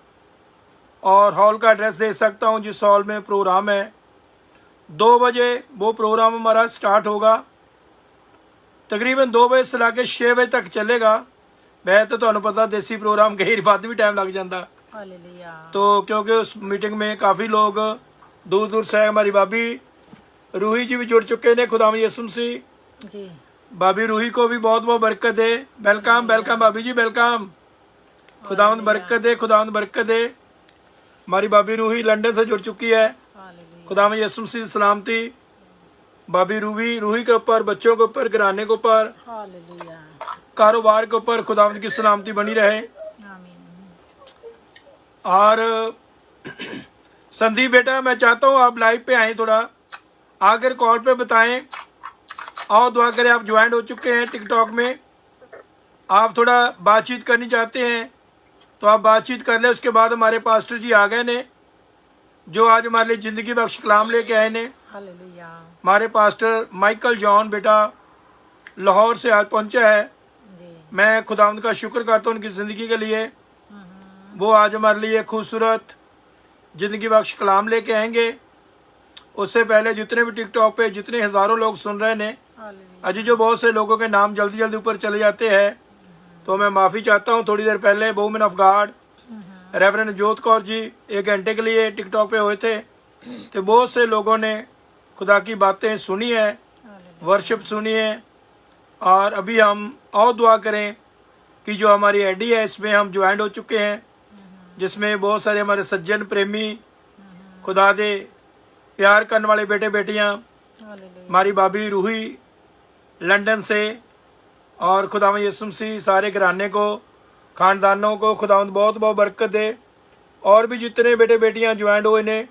और हॉल का एड्रेस दे सकता हूं जिस हॉल में प्रोग्राम है। 2 बजे वो प्रोग्राम हमारा स्टार्ट होगा, तकरीबन 2 बजे से लाके 6 बजे तक चलेगा। वह तो तुहानू पता देसी प्रोग्राम कई बार भी टाइम लग जाता, हालेलुया। तो क्योंकि उस मीटिंग में काफ़ी लोग दूर दूर से, हमारी भाभी रूही जी भी जुड़ चुके हैं। खुदावंद यीशु मसीह जी भाभी रूही को भी बहुत बहुत बरकत दे। वेलकम वेलकम भाभी जी, वेलकम। खुदावंद बरकत दे, खुदावंद बरकत दे। हमारी भाभी रूही लंदन से जुड़ चुकी है। हालेलुया। खुदावंद यीशु मसीह सलामती भाभी रूही के ऊपर, बच्चों के ऊपर, घराने के ऊपर, हालेलुया। कारोबार के ऊपर खुदावंद की सलामती बनी रहे। आमीन। और संदीप बेटा मैं चाहता हूँ आप लाइव पे आए, थोड़ा आकर कॉल पे बताएं। आओ दुआ करें। आप ज्वाइन हो चुके हैं टिकटॉक में, आप थोड़ा बातचीत करनी चाहते हैं तो आप बातचीत कर लें। उसके बाद हमारे पास्टर जी आ गए ने, जो आज हमारे लिए ज़िंदगी बख्श कलाम लेके आए ने। हालेलुया। हमारे पास्टर माइकल जॉन बेटा लाहौर से आज पहुंचा है। जी मैं खुदावंद का शुक्र करता हूँ उनकी ज़िंदगी के लिए। वो आज हमारे लिए खूबसूरत ज़िंदगी बख्श कलाम लेके आएंगे। उससे पहले जितने भी टिकटॉक पे जितने हज़ारों लोग सुन रहे हैं, हालेलुया। अजी जो बहुत से लोगों के नाम जल्दी जल्दी ऊपर चले जाते हैं, तो मैं माफ़ी चाहता हूँ। थोड़ी देर पहले वुमेन ऑफ गॉड रेवरेंड जोत कौर जी 1 घंटे के लिए टिकटॉक पे हुए थे, तो बहुत से लोगों ने खुदा की बातें सुनी है, वर्शिप सुनी है। और अभी हम और दुआ करें कि जो हमारी आईडी है इसमें हम ज्वाइन हो चुके हैं, जिसमें बहुत सारे हमारे सज्जन प्रेमी, खुदा दे प्यार करने वाले बेटे बेटियां, हालेलुया। हमारी भाभी रूही लंदन से, और खुदावंद यीशु मसीह सारे घराने को, खानदानों को खुदावंद बहुत बहुत बरकत दे। और भी जितने बेटे बेटियां ज्वाइन हुए ने,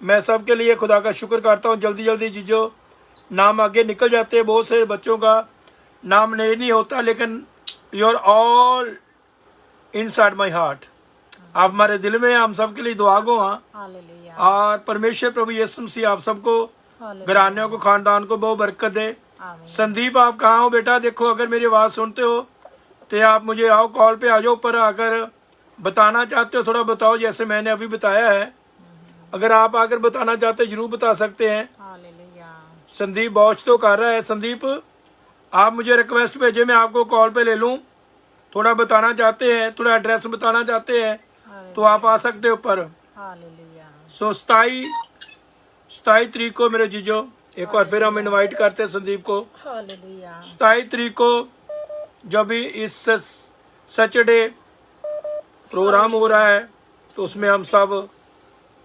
मैं सब के लिए खुदा का शुक्र करता हूं। जल्दी जल्दी जीजो नाम आगे निकल जाते हैं। बहुत से बच्चों का नाम नहीं होता, लेकिन you are all inside my heart. आप हमारे दिल में, हम सब के लिए दुआ गो। हाँ, हालेलुया। और परमेश्वर प्रभु यीशु मसीह आप सबको, हालेलुया। घरानों को, खानदान को बहुत बरकत दे। आमीन। संदीप आप कहाँ हो बेटा? देखो अगर मेरी आवाज़ सुनते हो तो आप मुझे आओ, कॉल पे आ जाओ। ऊपर आकर बताना चाहते हो थोड़ा बताओ, जैसे मैंने अभी बताया है। अगर आप आकर बताना चाहते जरूर बता सकते हैं। हालेलुया। संदीप वॉच तो कर रहा है। संदीप आप मुझे रिक्वेस्ट भेजे, मैं आपको कॉल पे ले लूँ। थोड़ा बताना चाहते हैं, थोड़ा एड्रेस बताना चाहते हैं तो आप आ सकते हो ऊपर। हालेलुया। सो 27 तारीख को मेरे जीजो, एक बार फिर हम इनवाइट करते हैं संदीप को। हालेलुया। 27 तारीख को जब भी इस सैटरडे प्रोग्राम हो रहा है, तो उसमें हम सब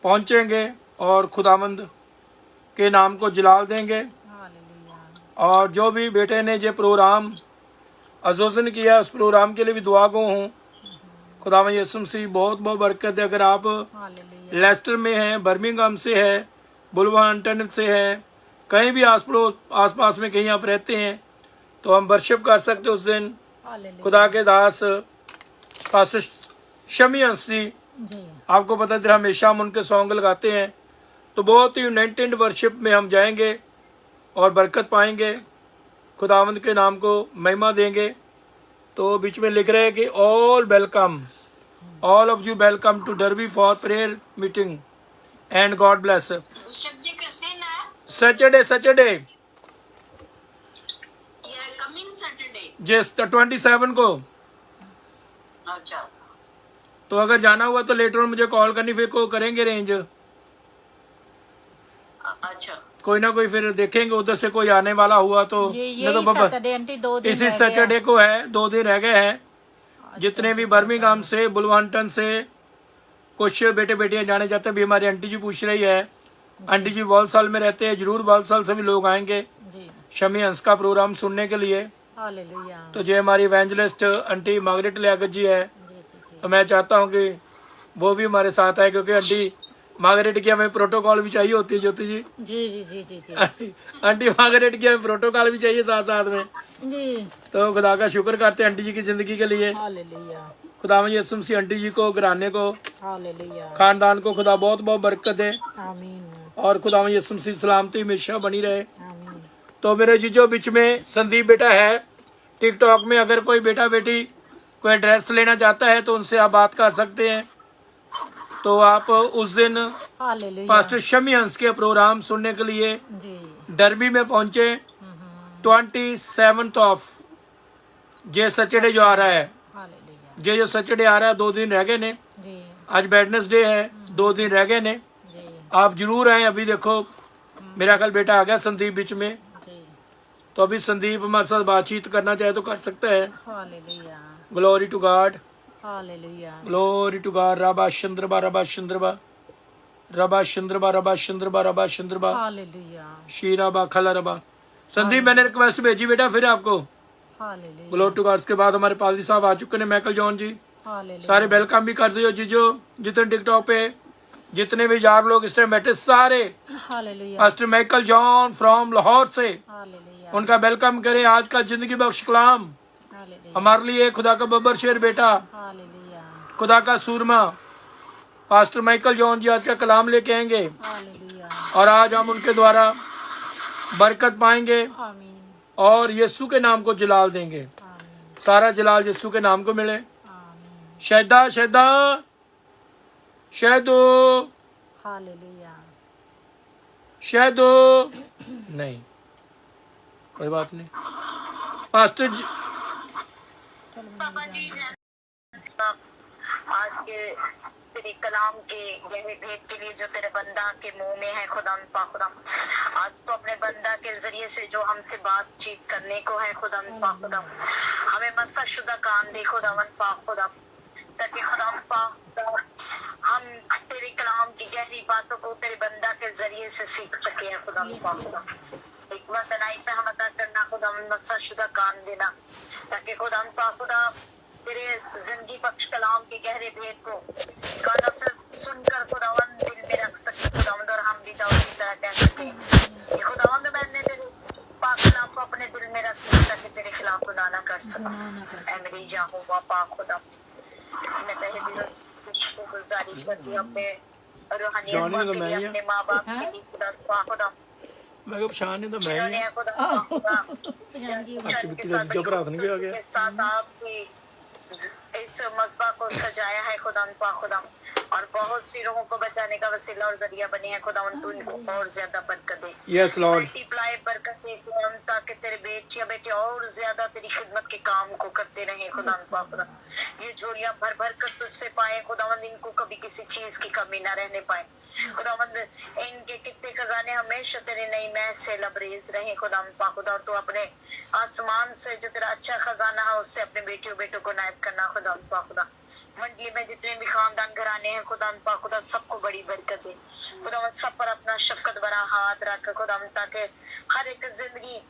पहुंचेंगे और खुदावंद के नाम को जलाल देंगे। हालेलुया। और जो भी बेटे ने ये प्रोग्राम आयोजन किया, उस प्रोग्राम के लिए भी दुआ गो हूँ। खुदावंद यीशु मसीह बहुत बहुत बरकत है। अगर आप हालेलुया लेस्टर में हैं, बर्मिंघम से है, बुलवर्हम्पटन से है, कहीं भी आस पास में कहीं आप रहते हैं तो हम वर्शिप कर सकते हैं उस दिन। हालेलुया खुदा के दास पास्टर शमी हंसी, जी आपको पता है हमेशा हम उनके सॉन्ग लगाते हैं, तो बहुत ही यूनाइटेड वर्शिप में हम जाएंगे और बरकत पाएंगे, खुदावंद के नाम को महिमा देंगे। तो बीच में लिख रहे हैं कि all welcome, all of you welcome to Derby for prayer meeting and God bless. Bishop ji किस दिन है? सैटरडे ये कमिंग सैटरडे। जिस 27 को। अच्छा तो अगर जाना हुआ तो लेटर मुझे कॉल करनी, फिर को करेंगे अरेंज, अच्छा कोई ना कोई फिर देखेंगे उधर से कोई आने वाला हुआ तो। ये नहीं तो बाबा सैटरडे आंटी 2 दिन इसी रह गए सैटरडे को है, 2 दिन रह गए हैं। जितने भी बर्मिंघम से, बुलवर्हम्पटन से कुछ बेटे बेटियां जाने जाते हैं। भी हमारी आंटी जी पूछ रही है, आंटी जी वालसाल में रहते हैं, जरूर वालसाल से भी लोग आएंगे जी शमी हंस का प्रोग्राम सुनने के लिए। हालेलुया तो जो हमारी इवेंजलिस्ट आंटी मार्गरेट लियाकत जी है, जी जी तो मैं चाहता हूँ कि वो भी हमारे साथ आए, क्योंकि आंटी मार्गरेट की हमें प्रोटोकॉल भी चाहिए होती है। ज्योति जी, जी जी जी जी जी आंटी मार्गरेट की हमें प्रोटोकॉल भी चाहिए साथ साथ में। जी तो खुदा का शुक्र करते हैं आंटी जी की जिंदगी के लिए। हालेलुया खुदावंद यीशु मसीह आंटी जी को, घराने को, हालेलुया खानदान को खुदा बहुत बहुत बरकत दे, आमीन और खुदावंद यीशु मसीह सलामती हमेशा बनी रहे। आमीन तो मेरे जीजो बीच में संदीप बेटा है टिकटॉक में, अगर कोई बेटा बेटी कोई एड्रेस लेना चाहता है तो उनसे आप बात कर सकते हैं। तो आप उस दिन हालेलुया पास्टर शमी हंस के प्रोग्राम सुनने के लिए जी डरबी में पहुंचे। 27 ऑफ जे सैटरडे जो आ रहा है, हालेलुया जो सैटरडे आ रहा है, 2 दिन रह गए ने। जी आज वेडनेसडे है, 2 दिन रह गए ने। जी आप जरूर आए। अभी देखो मेरा कल बेटा आ गया संदीप बीच में, जी तो अभी संदीप हमारे साथ बातचीत करना चाहे तो कर सकता है। Hallelujah glory to God, hallelujah glory to God. रबा चंद्रबा रबा चंद्रबा रबा चंद्रबा रबा चंद्रबा रबा चंद्रबा हालेलुया शीरा बा खला रबा। संदीप मैंने रिक्वेस्ट भेजी बेटा फिर आपको। Hallelujah glory to God. उसके बाद हमारे पादरी साहब आ चुके हैं, माइकल जॉन जी। हालेलुया सारे वेलकम भी कर दियो जीजो, जितने टिकटॉक पे जितने भी 4 लोग इस टाइम बैठे सारे hallelujah pastor Michael John from Lahore से, हालेलुया उनका वेलकम करें। आज का जिंदगी बख्श कलाम हालेलुया हमारे लिए खुदा का बब्बर शेर बेटा, हालेलुया खुदा का सूरमा पास्टर माइकल जॉन जी आज का कलाम लेके आएंगे, हालेलुया और आज हम उनके द्वारा बरकत पाएंगे आमीन और यीशु के नाम को जलाल देंगे। आमीन सारा जलाल यीशु के नाम को मिले। आमीन शहदा शहदा शहदो हालेलुया शहदो नहीं, कोई बात नहीं। पास्टर जी आज के तेरे कलाम के गहरे भेद के लिए जो तेरे बंदा के मुंह में है खुदा पाखुदा, आज तो अपने बंदा के जरिए से जो हमसे बातचीत करने को है खुदा पाखुदा, हमें मसा शुदा कान दे खुदावन पाखुदा, ताकि खुदा पाखुदा हम तेरे कलाम की गहरी बातों को तेरे बंदा के जरिए से सीख सके हैं खुदा पाखुदा। एक बार तनाई पे हम अदा करना खुदा मसा शुदा कान देना, ताकि खुदा पाखुदा तेरे जिंदगी बख्श कलाम के गहरे भेद को कानों से सुनकर खुदावन दिल में रख सके खुदावंद, और हम भी दाऊद की तरह कह सके कि खुदावंद मैंने तेरे पाक कलाम को अपने दिल में रख लिया ताकि तेरे खिलाफ खुदा ना कर सका। ऐ मेरी यहोवा पाक खुदा, मैं तहे दिल को गुजारिश करती हूँ अपने रूहानियत के लिए, अपने माँ बाप के लिए खुदा पाक खुदा, मैं कहा पछान नहीं तो मैं जिन्होंने ही खुदा पाक खुदा आज की बिक्की का भरा नहीं आ गया। के साथ आपकी इस मस्बा को सजाया है खुदा पाक खुदा, और बहुत सी रूहों को बचाने का वसीला और जरिया बने हैं खुदा, तू इनको और ज्यादा बरकत दे। Yes Lord. मल्टीप्लाई बरकत दे खुदा, ताकि तेरे बेटियां बेटे और ज्यादा तेरी खिदमत के काम को करते रहे खुदा पाक खुदा। ये झोलियां भर भर कर तुझसे पाए खुदावंद, इनको कभी किसी चीज की कमी ना रहने पाए खुदावंद। इनके कितने खजाने हमेशा तेरे नई मह से लबरेज रहे खुदा पाक खुदा, और तू अपने आसमान से जो तेरा अच्छा खजाना है उससे अपने बेटियों बेटों को नायब करना खुदा पाक खुदा। मंडली में जितने भी खानदान घराने हैं खुदा पाक खुदा, सबको बड़ी बरकत दे खुदा, सब पर अपना शफकत भरा हाथ रख खुदा, ताकि हर एक जिंदगी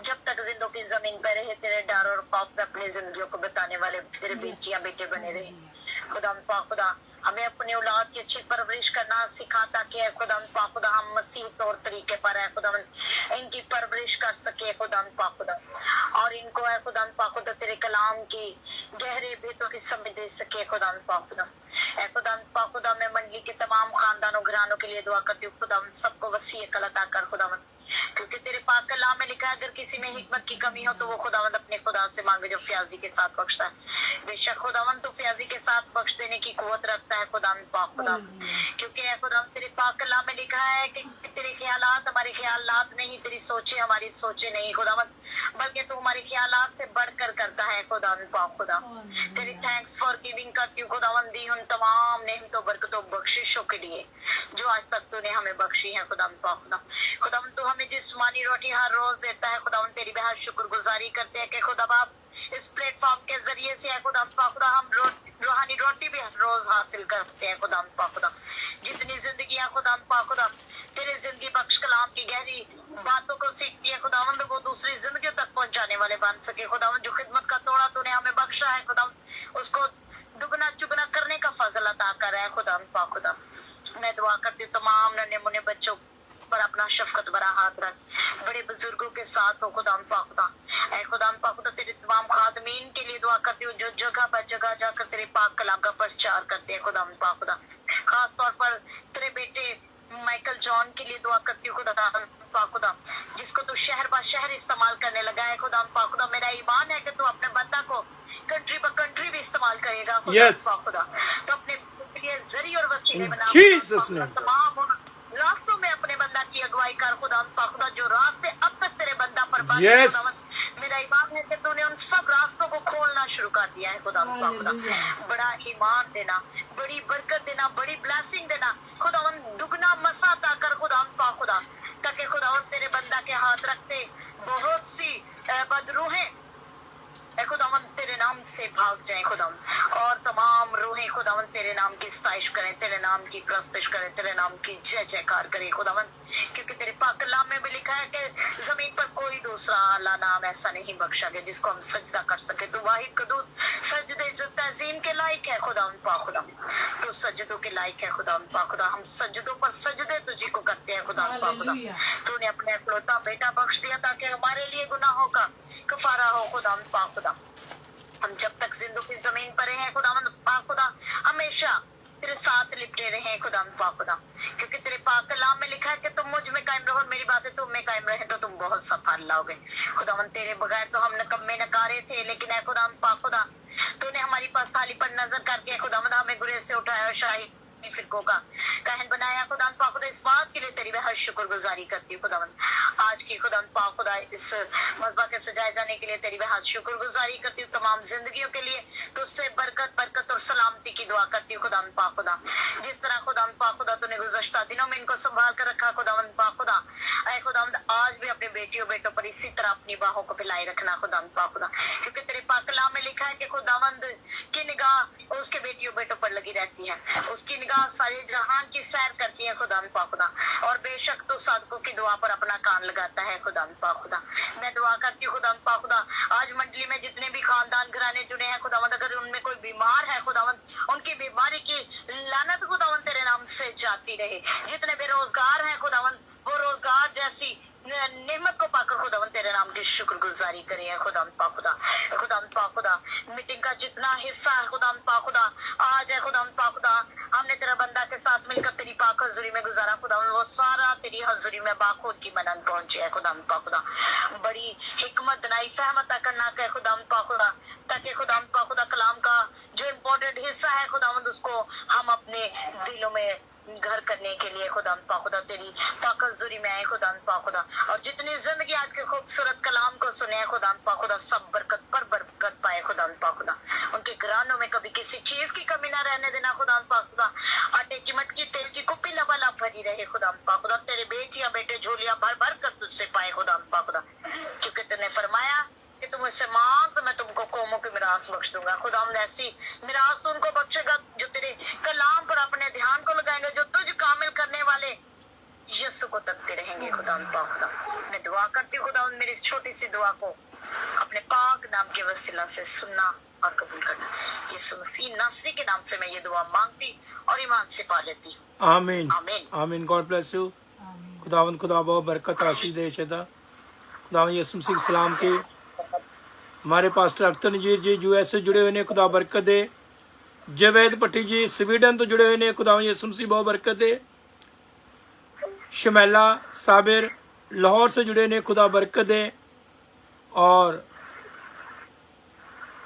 जब तक जिंदों की जमीन पर रहे तेरे डर और खौफ में अपनी जिंदगियों को बताने वाले तेरे बेटियां बेटे बने रहे। खुदा पाक खुदा हमें अपनी औलाद की अच्छी परवरिश करना सिखा ताकि खुदा पाक खुदा हम मसीह तौर तरीके पर है खुदा इनकी परवरिश कर सके खुदा पाक खुदा, और इनको है खुदा पाक खुदा तेरे कलाम की गहरे भेदों की समझ दे सके खुदा पाक खुदा। खुदा पाक खुदा मैं मंडली के तमाम खानदानों घरानों के लिए दुआ करती हूँ खुदा सबको वसी अकल अता कर खुदा, क्योंकि तेरे पाक कलाम में लिखा है अगर किसी में हिकमत की कमी हो तो वो खुदावंद अपने खुदा से मांगे जो फ्याजी के साथ बख्शता है। बेशक खुदावंद तो फ्याजी के साथ बख्श देने की कुव्वत रखता है खुदा पाक खुदा, क्योंकि खुदा तेरे पाक कलाम में लिखा है कि तेरे ख्यालात हमारे ख्यालात नहीं, तेरी सोचे हमारी सोचे नहीं खुदावंद, बल्कि तू हमारे ख्यालात से बढ़कर करता है खुदा पाक खुदा। तेरी थैंक्स फॉर गिविंग करती हूँ खुदावंद दी उन तमाम नेमतों बरकतों बख्शिशों के लिए जो आज तक तूने हमें बख्शी है खुदा पाक खुदा। खुदावंद तू हमें जिस्मानी रोटी हर रोज देता है खुदावंद तेरी बेहद शुक्रगुजारी करते हैं कि खुदा बाप इस प्लेटफॉर्म के जरिए से खुदा पाक खुदा हम रूहानी रोटी भी हर रोज हासिल करते हैं खुदा पाक खुदा। जितनी जिंदगियां खुदा पाक खुदा तेरे जिंदगी बख्श कलाम की गहरी बातों को सीखती है खुदावंद वो दूसरी जिंदगियों तक पहुंचाने वाले बन सके खुदावंद। जो खिदमत का तोड़ा तूने हमें बख्शा है खुदावंद उसको दुगना चुगना करने का फजल अता कर है खुदा पाक खुदा। मैं दुआ करती हूँ तमाम नन्हे मुन्ने बच्चों पर अपना शफकत भरा हाथ रख, बड़े बुजुर्गों के साथ हो खुदा पाक खुदा। ऐ खुदा पाक खुदा तेरे तमाम खादमीन के लिए दुआ करती हूँ जो जगह पर जगह जाकर तेरे पाक कलाम का प्रचार करते हैं खुदा पाक खुदा। खास तौर पर तेरे बेटे माइकल जॉन के लिए दुआ करती हूँ खुदा पाक खुदा, जिसको तू शहर ब शहर इस्तेमाल करने लगा है खुदा पाक खुदा। मेरा ईमान है कि तू अपने बंदा को कंट्री ब कंट्री भी इस्तेमाल करेगा खुदा पाक खुदा। तो अपने लिए जरिए और वसीले बना तमाम रास्तों में अपने बंदा की अगुवाई कर खुदा पाक खुदा। जो रास्ते अब तक तेरे बंदा पर बंद मेरा ईमान है कि तूने उन सब रास्तों को खोलना शुरू कर दिया है खुदा पाक खुदा। बड़ा ईमान देना, बड़ी बरकत देना, बड़ी ब्लेसिंग देना खुदा दुगना मसा अता कर खुदा पाक खुदा, ताकि खुदा तेरे बंदा के हाथ रखते बहुत सी बदरूहें खुदावन तेरे नाम से भाग जाएं खुदावन, और तमाम रूहें खुदावन तेरे नाम की सताइश करें, तेरे नाम की प्रस्तुत करें, तेरे नाम की जय जयकार करें खुदावन। क्योंकि तेरे पाक कलाम में भी लिखा है कि जमीन पर कोई दूसरा आला नाम ऐसा नहीं बख्शा गया जिसको हम सजदा कर सके। तू वाहिद कदूस सजदे इज्जत तज़ीम के लायक है खुदावन पाक खुदा, तू सजदों के लायक है खुदावन पाक खुदा। हम सजदों पर सजदे तुझी को करते हैं खुदावन पाक खुदा। तूने अपने इकलौता बेटा बख्श दिया ताकि हमारे लिए गुनाहों का कफारा हो खुदावन पाक खुदा। हम जब तक जिंदों की जमीन पर हैं खुदावंद पाक खुदा हमेशा तेरे साथ लिपटे रहे खुदा पाक खुदा, क्योंकि तेरे पाक कलाम में लिखा है कि तुम मुझ में कायम रहो, मेरी बातें तुम में कायम रहे तो तुम बहुत सफल लाओगे खुदावंद। तेरे बगैर तो हम नकम्मे नकारे थे, लेकिन है खुदा पाक खुदा तूने हमारी पासथाली पर नजर करके खुदावंद हमें गुरेज से उठाया, शाही फिरकों का कहन बनाया खुदा पाक खुदा। इस बात के लिए तेरी बेहद शुक्रगुजारी करती हूँ खुदावंद। आज की खुदा पाक खुदा इस मज़बा के सजाए जाने के लिए तेरी बेहद शुक्रगुजारी करती हूँ। तमाम जिंदगियों के लिए तुझसे बरकत बरकत और सलामती की दुआ करती हूँ खुदा पाक खुदा। जिस तरह खुदा पाक खुदा तूने गुज़श्ता दिनों में इनको संभाल कर रखा खुदावंद पाक खुदा, ऐ खुदावंद आज भी अपने बेटियों बेटों पर इसी तरह अपनी बाहों को फैलाए रखना खुदा पाक खुदा, क्योंकि तेरे पाक कलाम में लिखा है कि खुदावंद की निगाह उसके बेटियों बेटों पर लगी रहती है, उसकी निगाह सारे जहां की सैर करती है खुदा पाक खुदा। और बेशक तो साधकों की दुआ पर अपना कान लगाता है खुदा पाक खुदा। मैं दुआ करती हूँ खुदा पाक खुदा आज मंडली में जितने भी खानदान घराने जुड़े हैं खुदावंद, अगर उनमें कोई बीमार है खुदावंद उनकी बीमारी की लानत खुदावंद तेरे नाम से जाती रहे। जितने बेरोजगार हैं खुदावंद वो रोजगार जैसी नेमत को पाकर खुदावन तेरे नाम की शुक्रगुजारी करें खुदा पाक खुदा। खुदा पाक खुदा मीटिंग का जितना हिस्सा है खुदा पाक खुदा आज है खुदा पाक खुदा हमने तेरा बंदा के साथ मिलकर तेरी पाक हजूरी में गुजारा खुदा, वो सारा तेरी हजूरी में बाखूर की मनन पहुंचे है खुदा पाक खुदा। बड़ी हिकमत नई फहमत करना है खुदा पाक खुदा, ताकि खुदा पाक खुदा कलाम का जो इम्पोर्टेंट हिस्सा है खुदावंद उसको हम अपने दिलों में घर करने के लिए खुदा पाक खुदा तेरी पाक हजूरी में आए खुदा पाक खुदा। और जितनी जिंदगी आज के खूबसूरत कलाम को सुने खुदा पाक खुदा सब बरकत पर बरकत पाए खुदा पाक खुदा। उनके घरानों में कभी किसी चीज की कमी ना रहने देना खुदा पाक खुदा। आटे की मटकी तेल की कुप्पी लबालब भरी रहे खुदा पाक खुदा। तेरे बेटियां बेटे झोलियां भर भर कर तुझसे पाए खुदा पाक खुदा, क्योंकि तूने फरमाया कि तुम मुझसे मांग तो मैं तुमको कौमों की मिरास बख्श दूंगा खुदा। ऐसी मिरास तो उनको बख्शेगा जो तेरे कलाम पर अपने ध्यान को लगाएंगे, जो तुझ कामिल करने वाले यीशु को तकते रहेंगे खुदा पाक खुदा। मैं दुआ करती हूँ खुदा मेरी इस छोटी सी दुआ को अपने पाक नाम के वसीला से सुनना और कबूल करना। यीशु मसीह नासरी के नाम से मैं ये दुआ मांगती और ईमान से पा लेती हूँ। आमीन आमीन। आमीन। God bless you. खुदावंद खुदा बहुत बरकत आशीष दे शेदा। खुदावंद यीशु मसीह सलाम के। हमारे पास्टर अख्तर नजीर जी यूएस से जुड़े हुए ने, खुदा बरकत दे। जवेद भट्टी जी स्वीडन तो जुड़े हुए ने, खुदावंद यीशु मसीह बहुत बरकत दे। शमैला साबिर लाहौर से जुड़े ने, खुदा बरकत दे। और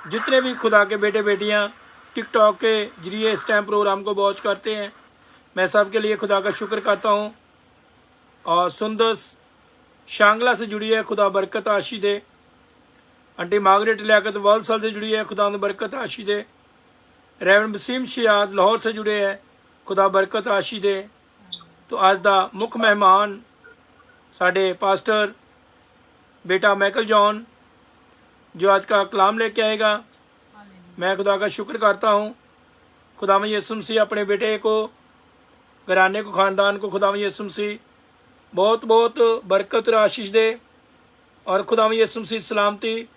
जितने भी खुदा के बेटे बेटियां टिकटॉक के जरिए इस टाइम प्रोग्राम को वॉच करते हैं, मैं सब के लिए खुदा का शुक्र करता हूं। और सुंदस शांगला से जुड़ी है, खुदा बरकत आशी दे। आंटी मार्गरेट लियाकत वालसल से जुड़ी है, खुदा बरकत आशी दे। रेवन वसीम शियाद लाहौर से जुड़े हैं, खुदा बरकत आशी दे। तो आज का मुख्य मेहमान साढ़े पास्टर बेटा माइकल जॉन जो आज का कलाम लेके आएगा। मैं खुदा का शुक्र करता हूँ। खुदा यीशु मसीह अपने बेटे को, घराने को, ख़ानदान को खुदा यीशु मसीह बहुत बहुत बरकत और आशीष दे। और खुदा यीशु मसीह सलामती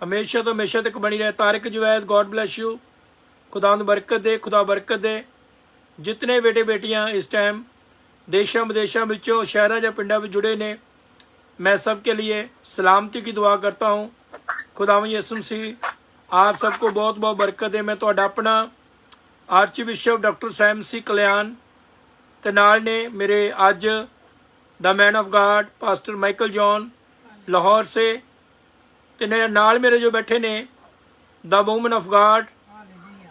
हमेशा तो हमेशा तक बनी रहे। Tariq Javed God bless you. खुदा बरकत दे, खुदा बरकत दे। जितने बेटे बेटियां इस टाइम देशों विदेशों विचों शहरों या पिंडों में जुड़े ने, मैं सब के लिए सलामती की दुआ करता हूँ। खुदा यीशु मसीह आप सबको बहुत बहुत बरकत दे। मैं तो अपना archbishop doctor Sam C Kalyan ते नाल ने मेरे अज the man of God pastor Michael John Lahore से, ते नाल मेरे जो बैठे ने the woman of God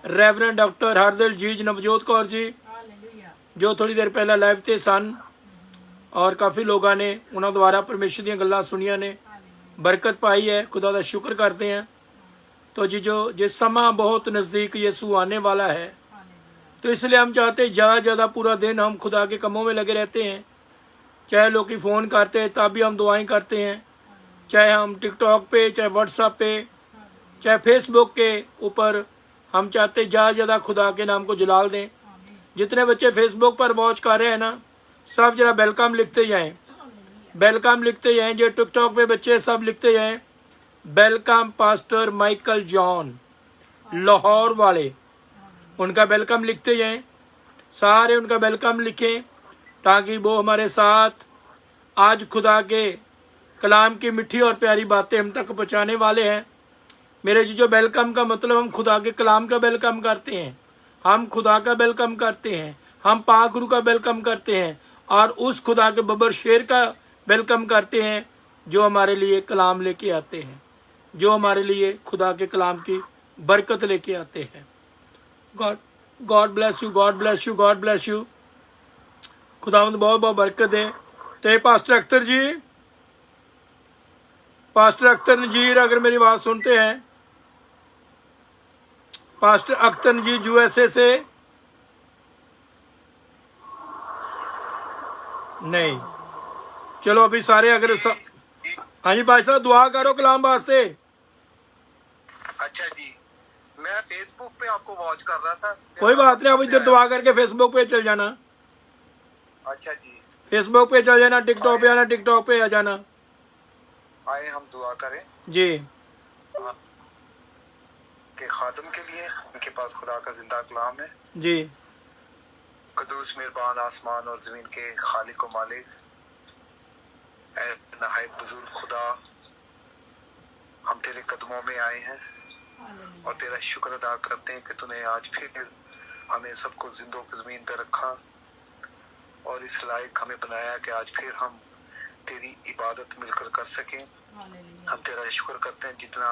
reverend doctor Hardil जीज नवजोत कौर जी जो थोड़ी देर पहले लाइव ते सन। और काफ़ी लोगों ने उन्होंने द्वारा परमेश्वर दी गल्लां सुनिया ने, बरकत पाई है। खुदा का शुक्र करते हैं। तो जी जो जिस समा बहुत नज़दीक यीशु आने वाला है, तो इसलिए हम चाहते हैं ज़्यादा ज़्यादा पूरा दिन हम खुदा के कामों में लगे रहते हैं। चाहे लोग की फ़ोन करते हैं तब भी हम दुआएं करते हैं, चाहे हम टिकटॉक पे, चाहे व्हाट्सएप पे, चाहे फेसबुक के ऊपर हम चाहते हैं ज़्यादा ज़्यादा खुदा के नाम को जलाल दें। जितने बच्चे फेसबुक पर वॉच कर रहे हैं ना, सब जरा वेलकम लिखते जाएं, वेलकम लिखते जाएं। जो टिकटॉक पे बच्चे सब लिखते जाएं welcome pastor Michael John Lahore वाले, उनका वेलकम लिखते जाएं। सारे उनका वेलकम लिखें ताकि वो हमारे साथ आज खुदा के कलाम की मीठी और प्यारी बातें हम तक पहुँचाने वाले हैं। मेरे जी जो वेलकम का मतलब हम खुदा के कलाम का वेलकम करते हैं, हम खुदा का वेलकम करते हैं, हम पाक गुरु का वेलकम करते हैं और उस खुदा के बबर शेर का वेलकम करते हैं जो हमारे लिए कलाम लेके आते हैं, जो हमारे लिए खुदा के कलाम की बरकत लेके आते हैं। God bless you, God bless you, God bless you. खुदावंद बहुत बहुत बरकत दे। ते पास्टर अख्तर जी, पास्टर अख्तर नजीर अगर मेरी बात सुनते हैं, पास्टर अख्तर नजीर यूएसए से नहीं। चलो अभी सारे अगर हाँ जी भाई साहब दुआ करो कलाम वास्ते। अच्छा जी, मैं फेसबुक पे आपको वॉच कर रहा था। कोई बात नहीं, अब इधर दुआ करके फेसबुक पे चल जाना। अच्छा जी, फेसबुक पे चल जाना, टिकटॉक पे आना, टिकटॉक पे आ जाना। आए हम दुआ करें जी के खादम के लिए, उनके पास खुदा का जिंदा कलाम है। जी कदूस मेहरबान आसमान और जमीन के खालिक व मालिक, ऐ नहायत बुजुर्ग खुदा, हम तेरे कदमों में आए हैं और तेरा शुक्र अदा करते हैं कि तूने आज फिर हमें सबको जिंदों की जमीन पर रखा और इस लायक हमें बनाया कि आज फिर हम तेरी इबादत मिलकर कर सकें। हम तेरा शुक्र करते हैं जितना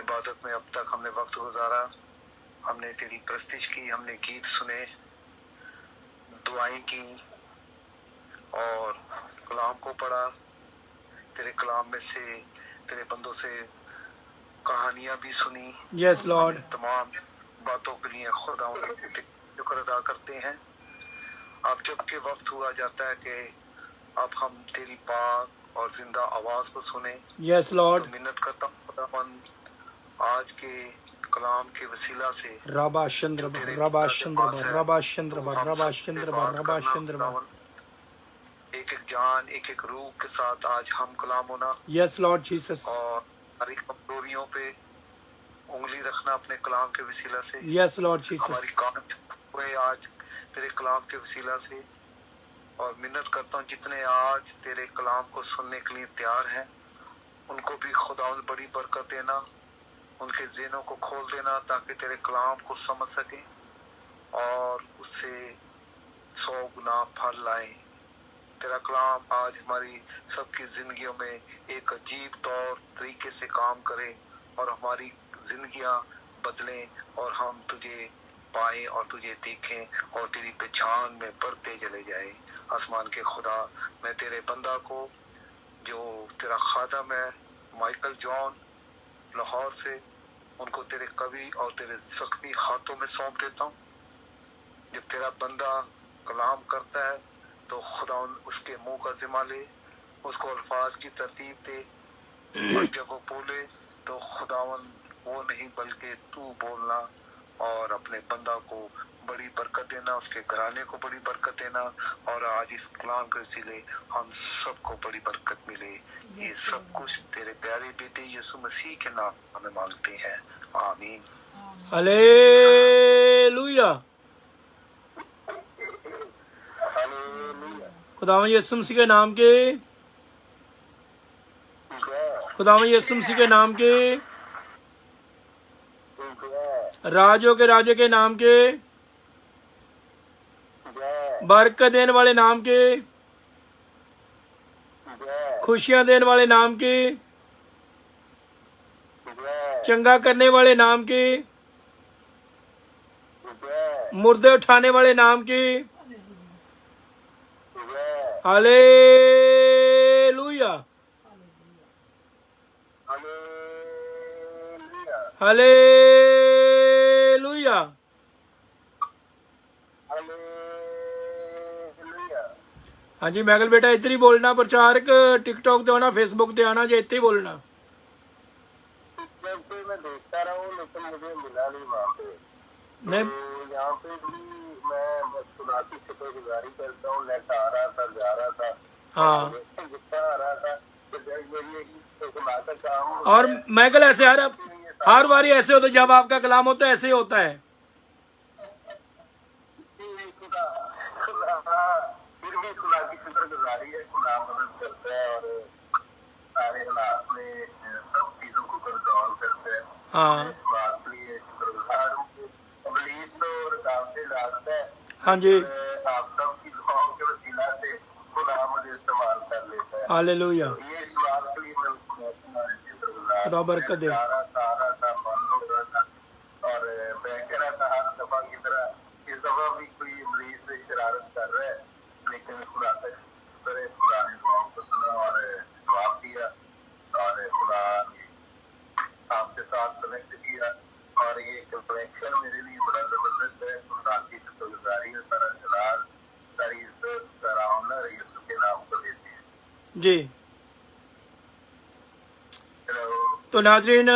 इबादत में अब तक हमने वक्त गुजारा, हमने तेरी प्रस्तिश की, हमने गीत सुने, दुआएं की और कलाम को पढ़ा। तेरे कलाम में से तेरे बंदों से कहानियां भी सुनी। Yes Lord. तमाम बातों के लिए खुदा शुक्र अदा करते हैं। अब जबकि वक्त हुआ जाता है कि अब हम तेरी पाक और जिंदा आवाज को सुने। Yes Lord. तो मिन्नत करता हूं खुदावन, आज के कलाम के वसीला से रबा चंद्र रबा चंद्र रबा चंद्र रबा चंद्र रबा चंद्र। एक एक जान, एक एक रूह के साथ आज हम कलाम होना, यस लॉर्ड जीसस, और हमारी कमजोरियों पे उंगली रखना अपने कलाम के वसीला से, यस लॉर्ड हमारी जीसस, कान हुए आज तेरे कलाम के वसीला से। और मिन्नत करता हूँ जितने आज तेरे कलाम को सुनने के लिए तैयार हैं, उनको भी खुदा बड़ी बरकत देना, उनके ज़हनों को खोल देना ताकि तेरे कलाम को समझ सकें और उससे 100 गुना फल लाएं। तेरा कलाम आज हमारी सबकी जिंदगियों में एक अजीब तौर तरीके से काम करे और हमारी जिंदगियां बदलें और हम तुझे पाएं और तुझे देखें और तेरी पहचान में बढ़ते चले जाए। आसमान के खुदा, मैं तेरे बंदा को जो तेरा खादम है माइकल जॉन लाहौर से, उनको तेरे कवि और तेरे जख्मी हाथों में सौंप देता हूँ। जब तेरा बंदा कलाम करता है तो खुदा उसके मुंह का जिम्मा ले, उसको अल्फाज की तरतीब दे, और जब वो बोले तो खुदावन वो नहीं बल्कि तू बोलना और अपने बंदा को बड़ी बरकत देना, उसके घराने को बड़ी बरकत देना, और आज इस कलाम के वसीले हम सबको बड़ी बरकत मिले। ये सब कुछ तेरे प्यारे बेटे यीशु मसीह के नाम में मांगते हैं, आमीन। हालेलुया। खुदावंद यीशु मसीह के नाम के, खुदावंद यीशु मसीह के नाम के, राजों के राजे के नाम के, बरकत देने वाले नाम के, खुशियां देने वाले नाम के, चंगा करने वाले नाम के, मुर्दे उठाने वाले नाम के, हालेलुया, हालेलुया। हाँ जी मैगल बेटा इतनी बोलना, प्रचारक टिकटॉक ते आना, फेसबुक ते आना, जे इतनी बोलना। मैं देखता रहा हूँ लेकिन मुझे मिला नहीं वहाँ पे। नहीं तो यहाँ पे भी मैं खुदा की शुक्रगुजारी करता हूँ। नेट आ रहा था, जा रहा था, हाँ, जितना आ रहा था तो मेरी खुदा का काम। और मैगल ऐसे हर बारी ऐसे होता है, जब आपका कलाम होता है ऐसे ही होता है। फिर भी खुदा की शुक्रगुजारी है, खुदा मदद करता है और सारे हालात में सब चीजों को कंट्रोल करता है। हाँ इस बात के लिए शुक्रगुजार हूँ। अबलीस तो रुकावटें डालता है, हाँ जी, आप सब की दुआओं के वसीला से खुदा मुझे इस्तेमाल कर लेता है। हालेलुया। ये इस बात के लिए मैं शुक्रगुजार खुदा बरकत दे। सारा था बंद हो रहा था और मैं कह रहा था हर दफा की तरह इस दफा भी कोई मरीज से शरारत कर रहा है, लेकिन खुदा तक खुदा ने दुआओं को सुना और जवाब दिया और खुदा ने आपके साथ कनेक्ट किया और ये कनेक्शन मेरे लिए बड़ा जबरदस्त है। खुदा की शुक्रगुजारी है, सारा जलाल, सारी इज्जत, सारा ऑनर यीशु के नाम को देते हैं। जी तो नाजरीन,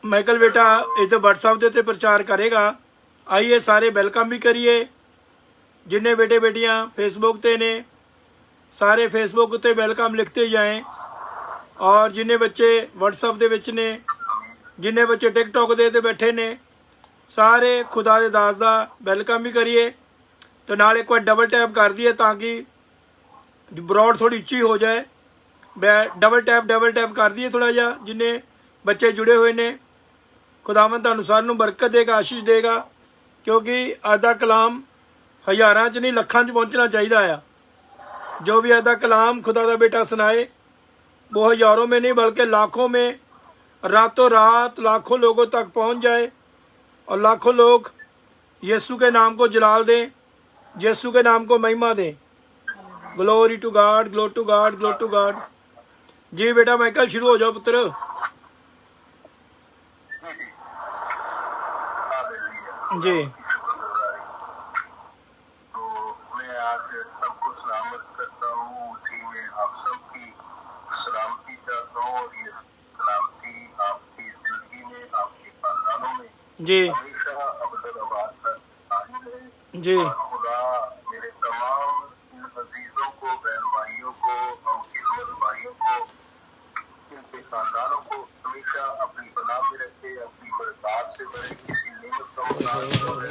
माइकल बेटा इधर व्हाट्सएप दे ते प्रचार करेगा। आइए सारे वेलकम भी करिए। जिन्ने बेटे बेटियां फेसबुक ते ने सारे फेसबुक ते वेलकम लिखते जाएं, और जिन्ने बच्चे व्हाट्सएप दे विच ने, जिन्ने बच्चे टिकटॉक दे बैठे ने, सारे खुदा दे दास दा वेलकम भी करिए। तो नाल एक बार डबल टैप कर दिए ताकि ब्रॉड थोड़ी उच्ची हो जाए। डबल टैप कर दिए थोड़ा जा। जिन्ने बच्चे जुड़े हुए ने, खुदावंद तुहानू सारिਆਂ ਨੂੰ बरकत देगा, आशीष देगा, क्योंकि अज दा कलाम हज़ारां च नहीं लखां च पहुंचना चाहिए आ। जो भी अज दा कलाम खुदा दा बेटा सुनाए वो हज़ारों में नहीं बल्कि लाखों में, रातों रात लाखों लोगों तक पहुंच जाए और लाखों लोग यीशु के नाम को जलाल दें, यीशु के नाम को महिमा दें। Glory to God, glory to God, glory to God. जी बेटा माइकल शुरू हो जाओ पुत्र। जी तो मैं आज सबको सलामत करता हूँ, उसी में आप सबकी सलामती चाहता हूँ और ये सलामती आपकी जिंदगी में, आपके खानदानों में जी हमेशा अब्दुल-आबाद तक आई रहे। जी और खुदा मेरे तमाम इन अजीजों को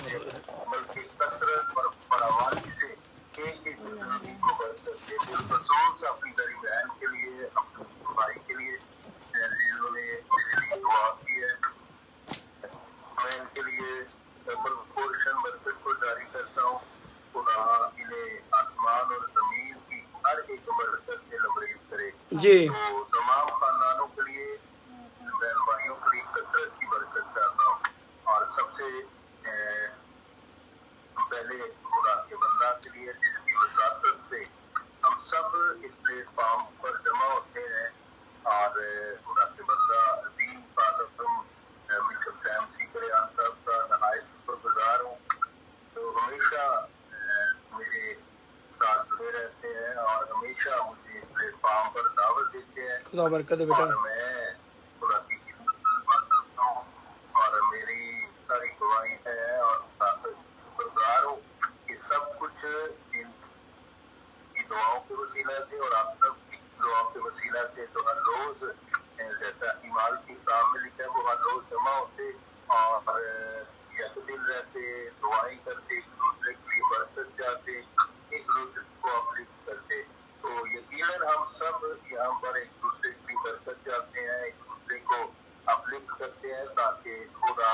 बल्कि कसरत और फरावानी से एक एक जिंदगी को बरकत दे। बिलखसूस अपनी बड़ी बहन के लिए, अपने भाई के लिए जिन्होंने मेरे लिए दुआ की है, मैं इनके लिए डबल पोर्शन बरकत को जारी करता हूँ। खुदा इन्हें आसमान और जमीन की हर एक बरकत से लबरेज करे। जी तो तमाम खानदानों के लिए, बहन भाइयों के लिए कसरत की बरकत चाहता हूँ। और सबसे पहले खुदा के बंदा के लिए जिसकी वसात से हम सब इस प्लेटफॉर्म पर जमा होते हैं, और खुदा के बंदा अजीम फादर मिस्टर सैम सीकरियान साहब का नहायत शुक्रगुजार हूँ। तो हमेशा मेरे साथ जुड़े रहते हैं और हमेशा मुझे इस प्लेटफॉर्म पर दावत देते हैं। खुदा बरकत दे बेटा। और मैं खुदा की खिदमत में बात करता हूँ और मेरी सारी गवाही है और शुक्रगुजार हूँ कि सब कुछ इनकी दुआओं के वसीला से और आप सब की दुआओं के वसीला से तो हर रोज जैसा ईमाल की काम में लिखा है वो हर रोज जमा होते और यकदिल रहते, दुआएं करते, एक दूसरे के लिए बरकत जाते, एक दूसरे को अपलिफ्ट करते। तो यकीनन हम सब यहाँ पर एक दूसरे की बरकत जाते हैं, एक दूसरे को अपलिफ्ट करते हैं ताकि खुदा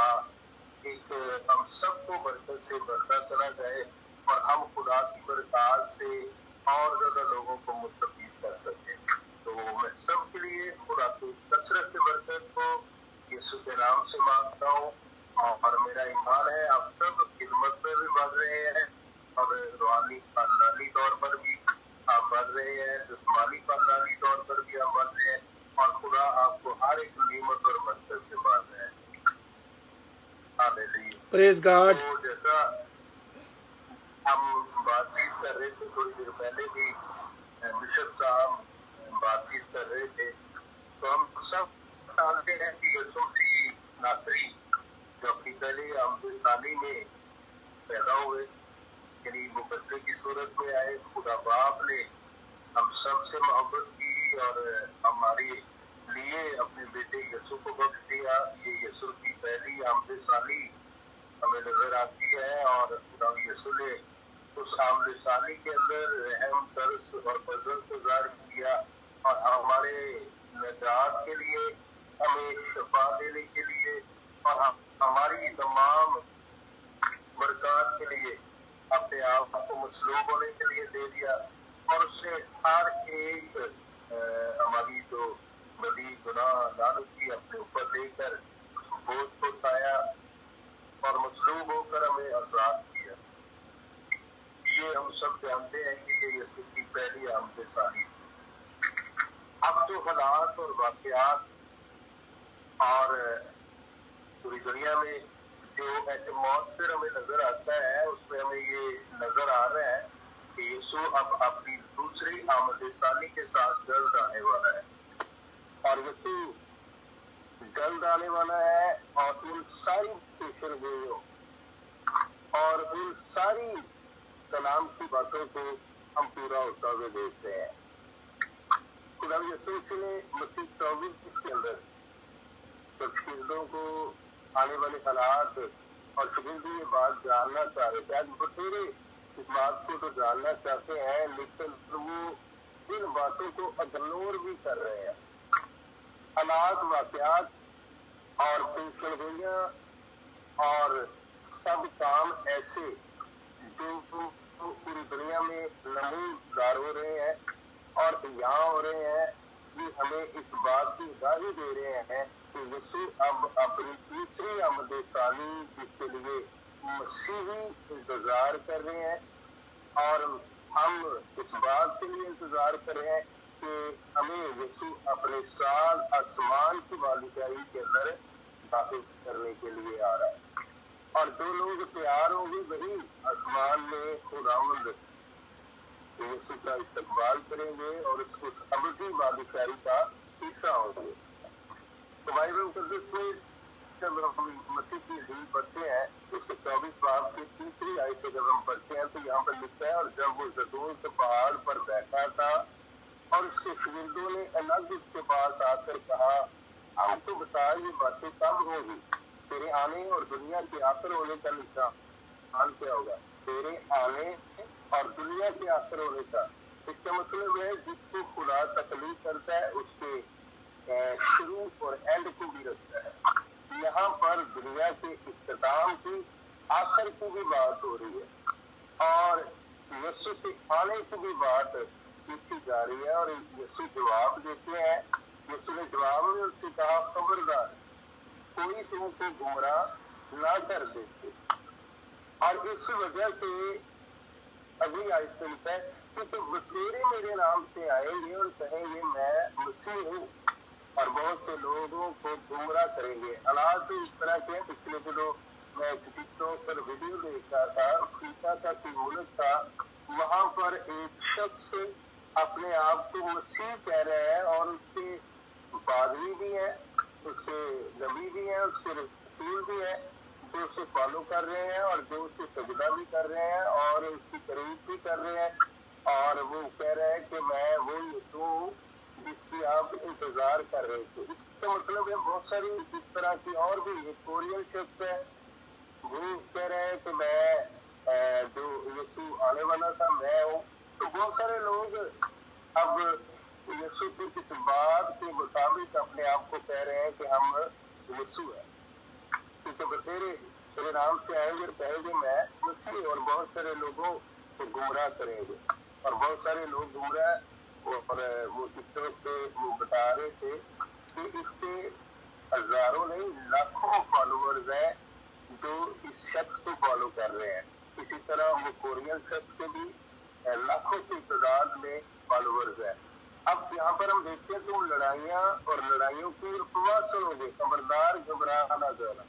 एक हम सबको बरकत से भरता चला जाए और हम खुदा की बरकत से और ज्यादा लोगों को मुस्तफीद कर सकें। तो मैं सबके लिए खुदा की कसरत से बरकत को यीशु के नाम से मांगता हूँ और मेरा ईमान है आप सब खिदमत में भी बढ़ रहे हैं और रूहानी खानदानी तौर पर भी आप बढ़ रहे हैं, जिस्मानी खानदानी तौर पर भी आप बढ़ रहे हैं और खुदा आपको हर एक नीमत और बरकत से बढ़ रहे हैं। हालेलुया। Praise God. तो जैसा हम बातचीत कर रहे थे थोड़ी देर पहले भी बिशप साहब बातचीत कर रहे थे, तो हम सब जानते हैं कि यीशु मसीह नासरी जो कि पहले अमदानी में पैदा हुए, यानी वो बच्चे की सूरत में आए। खुदा बाप ने हम सब से मोहब्बत की और हमारे लिए अपने बेटे यीशु को बख्श दिया। ये यीशु की पहली आमदसानी हमें नजर आती है और खुदा यीशु ने उस आमदसानी के अंदर रहम, तरस और फजल गुजार किया और हमारे निजात के लिए, हमें शफा देने के लिए और हमारी तमाम बरकत के लिए अपने आप को मसलूब होने के लिए दे दिया और उससे हर एक हमारी जो बड़ी गुनाह लानत की अपने ऊपर लेकर बोझ को उठाया और मसलूब होकर हमें आजाद किया। ये हम सब जानते हैं कि ये यीशु की पहली आमदसानी। अब जो हालात और वाकयात और पूरी दुनिया में जो एटमॉस्फेयर हमें नजर आता है उसमें हमें ये नजर आ रहा है कि यीशु अब अपनी दूसरी आमदसानी के साथ जल्द आने वाला है और यीशु जल्द आने वाला है और उन सारी पेशन गोइयों और उन सारी कलाम की बातों को हम पूरा होता हुए देखते हैं। खुदा यीशु ने मसीह 24 के अंदर शहीदों को आने वाले हालात और शहीद ये बात जानना चाह रहे थे। आज बतेरे इस बात को तो जानना चाहते हैं लेकिन वो इन बातों को इग्नोर भी कर रहे हैं। हालात, वाकयात और पेशगोइयां और सब काम ऐसे जो पूरी दुनिया में नमूदार हो रहे हैं और यहाँ हो रहे हैं, ये हमें इस बात की गाही दे रहे हैं कि यीशु अब अपनी तीसरी आमदसानी जिसके लिए मसीही इंतजार कर रहे हैं और हम इस बात के लिए इंतजार कर रहे हैं कि हमें यीशु अपने साल आसमान की बादशाही के अंदर दाखिल करने के लिए आ रहा है और जो लोग तैयार होंगे वही आसमान में खुदावंद यीशु का इस्तकबाल करेंगे और उसको अबदी बादशाही का हिस्सा होंगे। तो बाइबल मुकद्दस में जब हम मसीह की इंजील पढ़ते हैं उसके 24 बाब की तीसरी आयत से जब हम पढ़ते हैं तो यहाँ पर लिखता है और जब वो जैतून के पहाड़ पर बैठा था और उसके शागिर्दों ने अलग उसके पास आकर कहा, हम तो बता ये बातें कब होगी, तेरे आने और दुनिया के आखिर होने का निशान हाल क्या होगा तेरे आने और दुनिया के आखिर होने का। इसका मतलब है जिसको खुदा तकलीफ करता है उसके शुरू और एंड को भी रखता है। यहाँ पर दुनिया के इख्तिताम की आखिर की भी बात हो रही है और यीशु के आने की भी बात की जा रही है। और यीशु जवाब देते हैं, यीशु ने जवाब में उससे कहा खबरदार कोई तुमको गुमराह ना कर देते। और इस वजह से अभी आयत लिखा है कि तो बसेरे मेरे नाम से आएंगे और कहेंगे मैं मसीह हूँ और बहुत से लोगों को गुमराह करेंगे। हालात इस तरह के पिछले दिनों मैं टिकटॉक पर वीडियो देख रहा था, सीता का मुल्क था, वहाँ पर एक शख्स अपने आप को मसीह कह रहे हैं और उसके पादरी भी है, उसके नबी भी है, उसके रसूल भी है जो उसे फॉलो कर रहे हैं और जो उसे सजदा भी कर रहे हैं और उसकी तारीफ भी कर रहे हैं। और वो कह रहे हैं कि मैं वो यीशु हूँ जिसकी आप इंतजार कर रहे थे। इसका मतलब है बहुत सारी इस तरह की और भी एक कोरियन शख्स है, वो कह रहे हैं कि मैं जो यीशु आने वाला था मैं हूँ। तो बहुत सारे लोग अब यीशु की किस बात के मुताबिक अपने आप को कह रहे हैं कि हम यीशु है, क्योंकि बसेरे तेरे नाम से आएंगे और कहेंगे मैं मसीह, और बहुत सारे लोगों को गुमराह करेंगे। और बहुत सारे लोग गुमराह और वो इस तरह से वो बता रहे थे कि इसके हजारों नहीं लाखों फॉलोअर्स हैं जो इस शख्स को फॉलो कर रहे हैं। इसी तरह वो कोरियन शख्स के भी लाखों की तादाद में फॉलोअर्स हैं। अब यहाँ पर हम देखते हैं तो लड़ाइयाँ और लड़ाइयों की अफवाह सुनोगे, खबरदार घबरा ना जाना,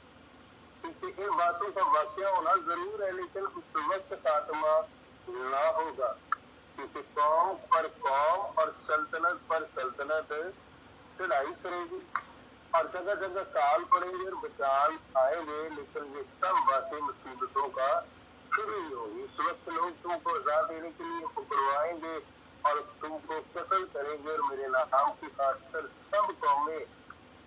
क्योंकि इन बातों का वाकया होना जरूर है लेकिन उस वक्त खात्मा ना होगा, क्योंकि कौम पर कौम और सल्तनत पर सल्तनत चढ़ाई करेगी और जगह जगह काल पड़ेंगे और बचाल आएंगे। लेकिन ये सब बातें मुसीबतों का शुरू ही होगी। इस वक्त लोग तुमको आजाद देने के लिए पकड़वाएंगे और तुमको कत्ल करेंगे और मेरे नाम की खातिर सब कौमें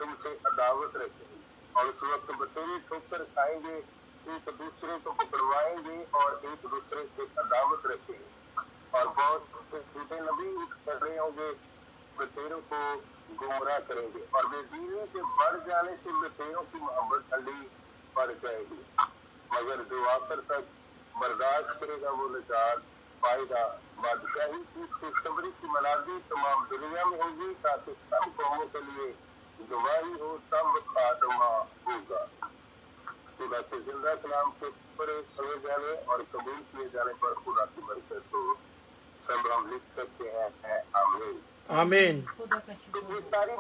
तुमसे अदावत रखेंगी। और उस वक्त बसेरे ठोकर खाएंगे, एक दूसरे को पकड़वाएंगे और एक दूसरे से अदावत रखेंगे। और बहुत से झूठे नबी उठ खड़े होंगे, बसेरों को गुमराह करेंगे और बेदीनी के बढ़ जाने से बसेरों की मोहब्बत ठंडी पड़ जाएगी। मगर जो आखिर तक बर्दाश्त करेगा वो निजात पाएगा। बादशाही की खुशखबरी की मनादी तमाम दुनिया में होगी ताकि सब कौमों के लिए गवाही हो, तब खात्मा होगा। खुदा के जिंदा कलाम के ऊपर समझ जाने और कबूल किए जाने पर खुदा की बरकत को सब हम लिख सकते हैं। आमीन आमीन। तो ये सारी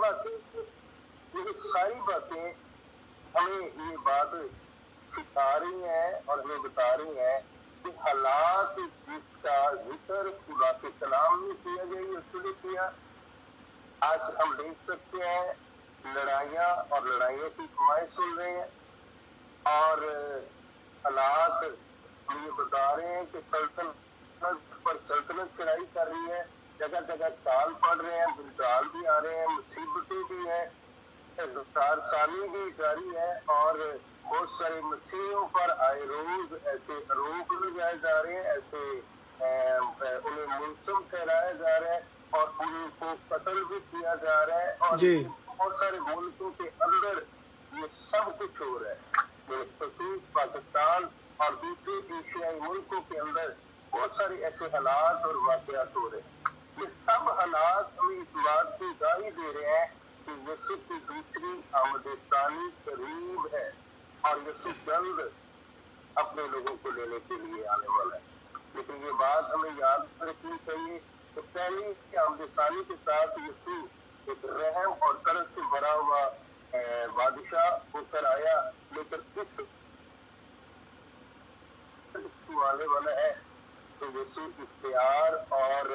बातें हमें ये बात सिखा रही हैं और हमें बता रही हैं कि हालात जिसका जिक्र खुदा के कलाम में किया गया उसने किया। आज हम देख सकते हैं लड़ाइयाँ और लड़ाइयों की कमाई सुन रहे हैं और हालात हम ये बता रहे हैं कि सल्तनत पर सल्तनत चढ़ाई कर रही है, जगह जगह काल पड़ रहे हैं, बुलचाल भी आ रहे हैं, मुसीबतें भी हैं, सारसानी भी जारी है और बहुत सारे मसीहों पर आए रोज ऐसे आरोप लगाए जा रहे हैं, ऐसे उन्हें मुल्ज़िम ठहराया जा रहा है और उनको कत्ल भी किया जा रहा है। और बहुत सारे मुल्कों के अंदर ये सब कुछ हो रहा है। पाकिस्तान और दूसरे एशियाई मुल्कों के अंदर बहुत सारे ऐसे हालात और वाकयात हो रहे हैं। ये सब हालात हमें इस बात की गाही दे रहे हैं कि यीशु की दूसरी आमदस्तानी करीब है और यीशु जल्द अपने लोगों को लेने के लिए आने वाला है। लेकिन ये बात हमें याद रखनी चाहिए तो पहली आमदस्तानी के साथ यीशु एक रहम और तरस से भरा हुआ बादशाह होकर आया, लेकिन इस आने वाला है तो यीशु इख्तियार और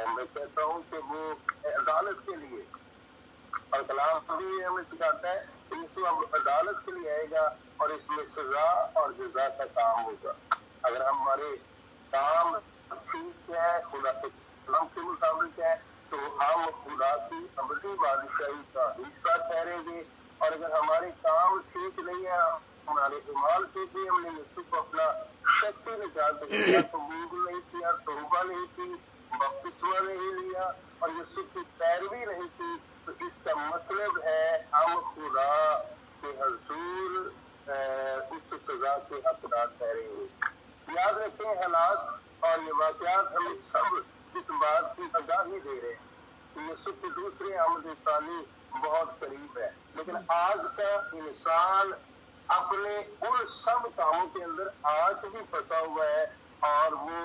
मैं कहता हूँ कि वो अदालत के लिए और कलाम भी हमें सिखाता है कि यीशु अब अदालत के लिए आएगा और इसमें सजा और जजा का काम होगा। अगर हमारे काम ठीक है, खुदा के कलाम के मुताबिक है, तो हम खुदा की अबदी बादशाही का हिस्सा ठहरेंगे। और अगर हमारे काम ठीक नहीं है, हमारे ईमान ठीक है, हमने यीशु को अपना किया, कबूल नहीं किया, तौबा नहीं की, बपतिस्मा नहीं लिया और यूसुफ की पैरवी नहीं की, तो इसका मतलब है हम खुदा के हजूर उस सजा के हकदार ठहरेंगे। याद रखें, हालात और ये वाकयात हमें सब इस बात की आगाही दे रहे हैं कि यूसुफ की दूसरी आमद साली बहुत करीब है, लेकिन आज का इंसान अपने उन सब कामों के अंदर आज भी फंसा हुआ है और वो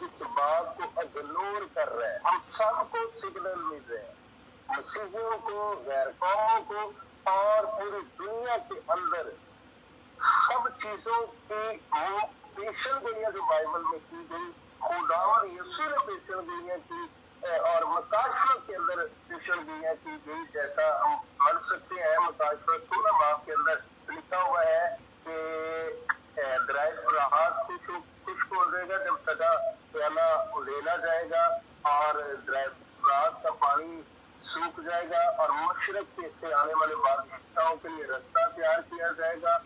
इस बात को इग्नोर कर रहा है। हम सबको सिग्नल मिल रहे हैं, मसीहियों को, गैर कौमों को और पूरी दुनिया के अंदर सब चीजों की वो पेशन गोइयां जो बाइबल में की गई, खुदावन यीशु ने पेशन गोइयां की और मकाशरों के अंदर पेशन गोइयां की गई, जैसा हम पढ़ सकते हैं। मकाशरों 16 बाब के अंदर लिखा हुआ है कि दराइज पर हाथ खुश्क हो जाएगा जब सदा प्याला उड़ेला जाएगा और दराइज का पानी सूख जाएगा और मशरक के से आने वाले बादशाहों के लिए रास्ता तैयार किया जाएगा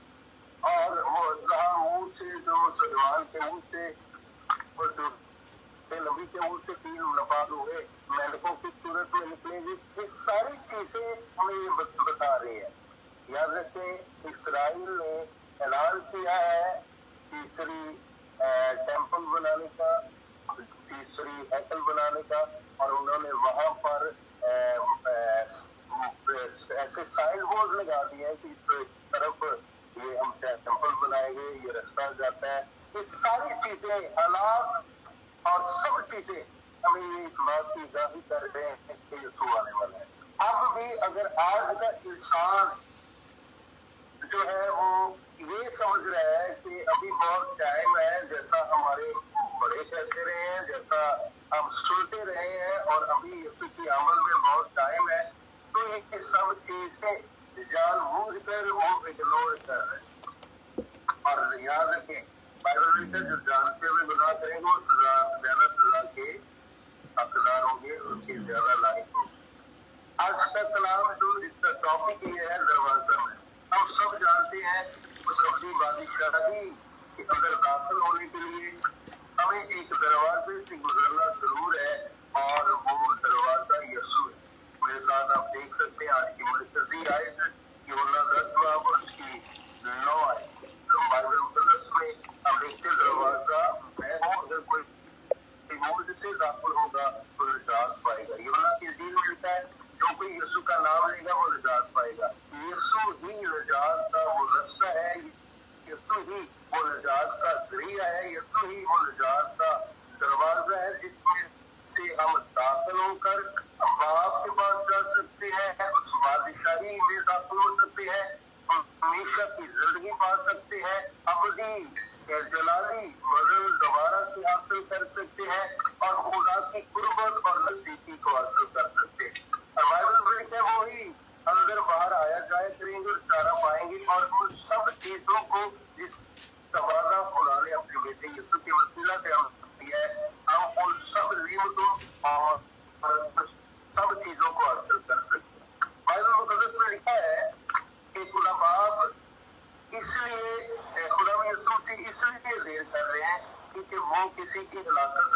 और वो जहाँ मुंह से जो सजवान के मुंह से नबी के मुंह से 3 नफाद हुए मेंढकों की सूरत में निकलेगी। ये सारी चीजें हमें ये बता रही है। याद रखें, इस्राइल ने ऐलान किया है तीसरी टेम्पल बनाने का, तीसरी हैकल बनाने का, और उन्होंने वहां पर ऐसे साइन बोर्ड लगा दिए हैं कि इस तरफ ये हम टेम्पल बनाएंगे, ये रास्ता जाता है। ये सारी चीजें, हालात और सब चीजें हमें ये इस बात की आगाही कर रहे हैं कि यीशु आने वाला है। अब भी अगर आज का इंसान जो है वो ये समझ रहा है कि अभी बहुत टाइम है, जैसा हमारे बड़े कहते रहे हैं, जैसा हम सुनते रहे हैं, और अभी यीशु की अमल में बहुत टाइम है, तो ये सब चीजें जानबूझकर वो इग्नोर कर रहे हैं। और याद रखें, बाइबल में जो जानते हुए गुनाह करेंगे वो ज्यादा सजा के हकदार होंगे, उसकी ज्यादा लायक होंगे। आज का कलाम जो इसका टॉपिक ये है दरवाजा में, हम सब जानते हैं उस अपनी बादशाही के अंदर दाखिल होने के लिए हमें एक दरवाजे से गुजरना जरूर है और वो दरवाजा यीशु है। मेरे साथ आप देख सकते हैं आज की मुर्तजी आयत यूहन्ना 10 बाब और उसकी 9 आयत। बाइबल मुकद्दस में हम देखते दरवाजा मैं हूँ, अगर कोई मुझ से दाखिल होगा तो निजात पाएगा। यूहन्ना की इंजील में लिखा है जो कोई यीशु का नाम लेगा वो निजात पाएगा। यीशु ही निजात का वो रास्ता है, यीशु ही वो निजात का जरिया है, यीशु ही वो निजात का दरवाजा है जिसमें से हम दाखिल होकर बाप के पास जा सकते हैं, उस बादशाही में दाखिल हो सकते हैं, हमेशा की जिंदगी पा सकते हैं, अपनी जलाली वजन दोबारा से हासिल कर सकते हैं और खुदा की कुर्बत और नजदीकी को हासिल कर सकते हैं। और बाइबल में लिखा है वही अंदर बाहर आया जाया करेंगे और चारा पाएंगे और उन सब चीजों को जिस तवाज़ा खुदा ने अपने बेटे यीशु के वसीला से हम दिया है, हम उन सब नियमों और सब चीजों को हासिल कर सकते हैं। बाइबल मुकद्दस में लिखा है कि खुदा बाप इसलिए खुदा यीशु से इसलिए देर कर रहे हैं क्योंकि वो किसी की हलाकत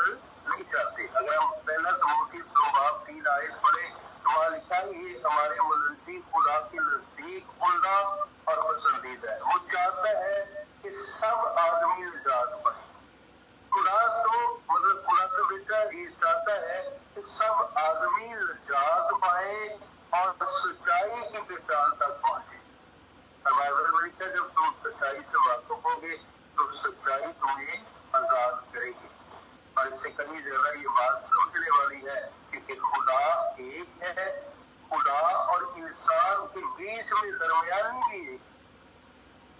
नहीं चाहते। अगर हम पहला तमोथी 2 बाब 3 आयत पढ़े तो वहाँ लिखा है ये हमारे नजदीक खुदा के नजदीक उम्दा और पसंदीदा है। वो चाहता है कि सब आदमी निजात पाए। खुदा तो मतलब खुदा का बेटा ये चाहता है कि सब आदमी निजात पाए और सच्चाई की पहचान तक पहुंचे। जब तुम सच्चाई से वाकिफ होगे तो सच्चाई तुम्हें आजाद करेगी। और इससे कहीं ज्यादा ये बात समझने वाली है कि खुदा एक है, खुदा और इंसान के बीच में दरमियानी भी एक,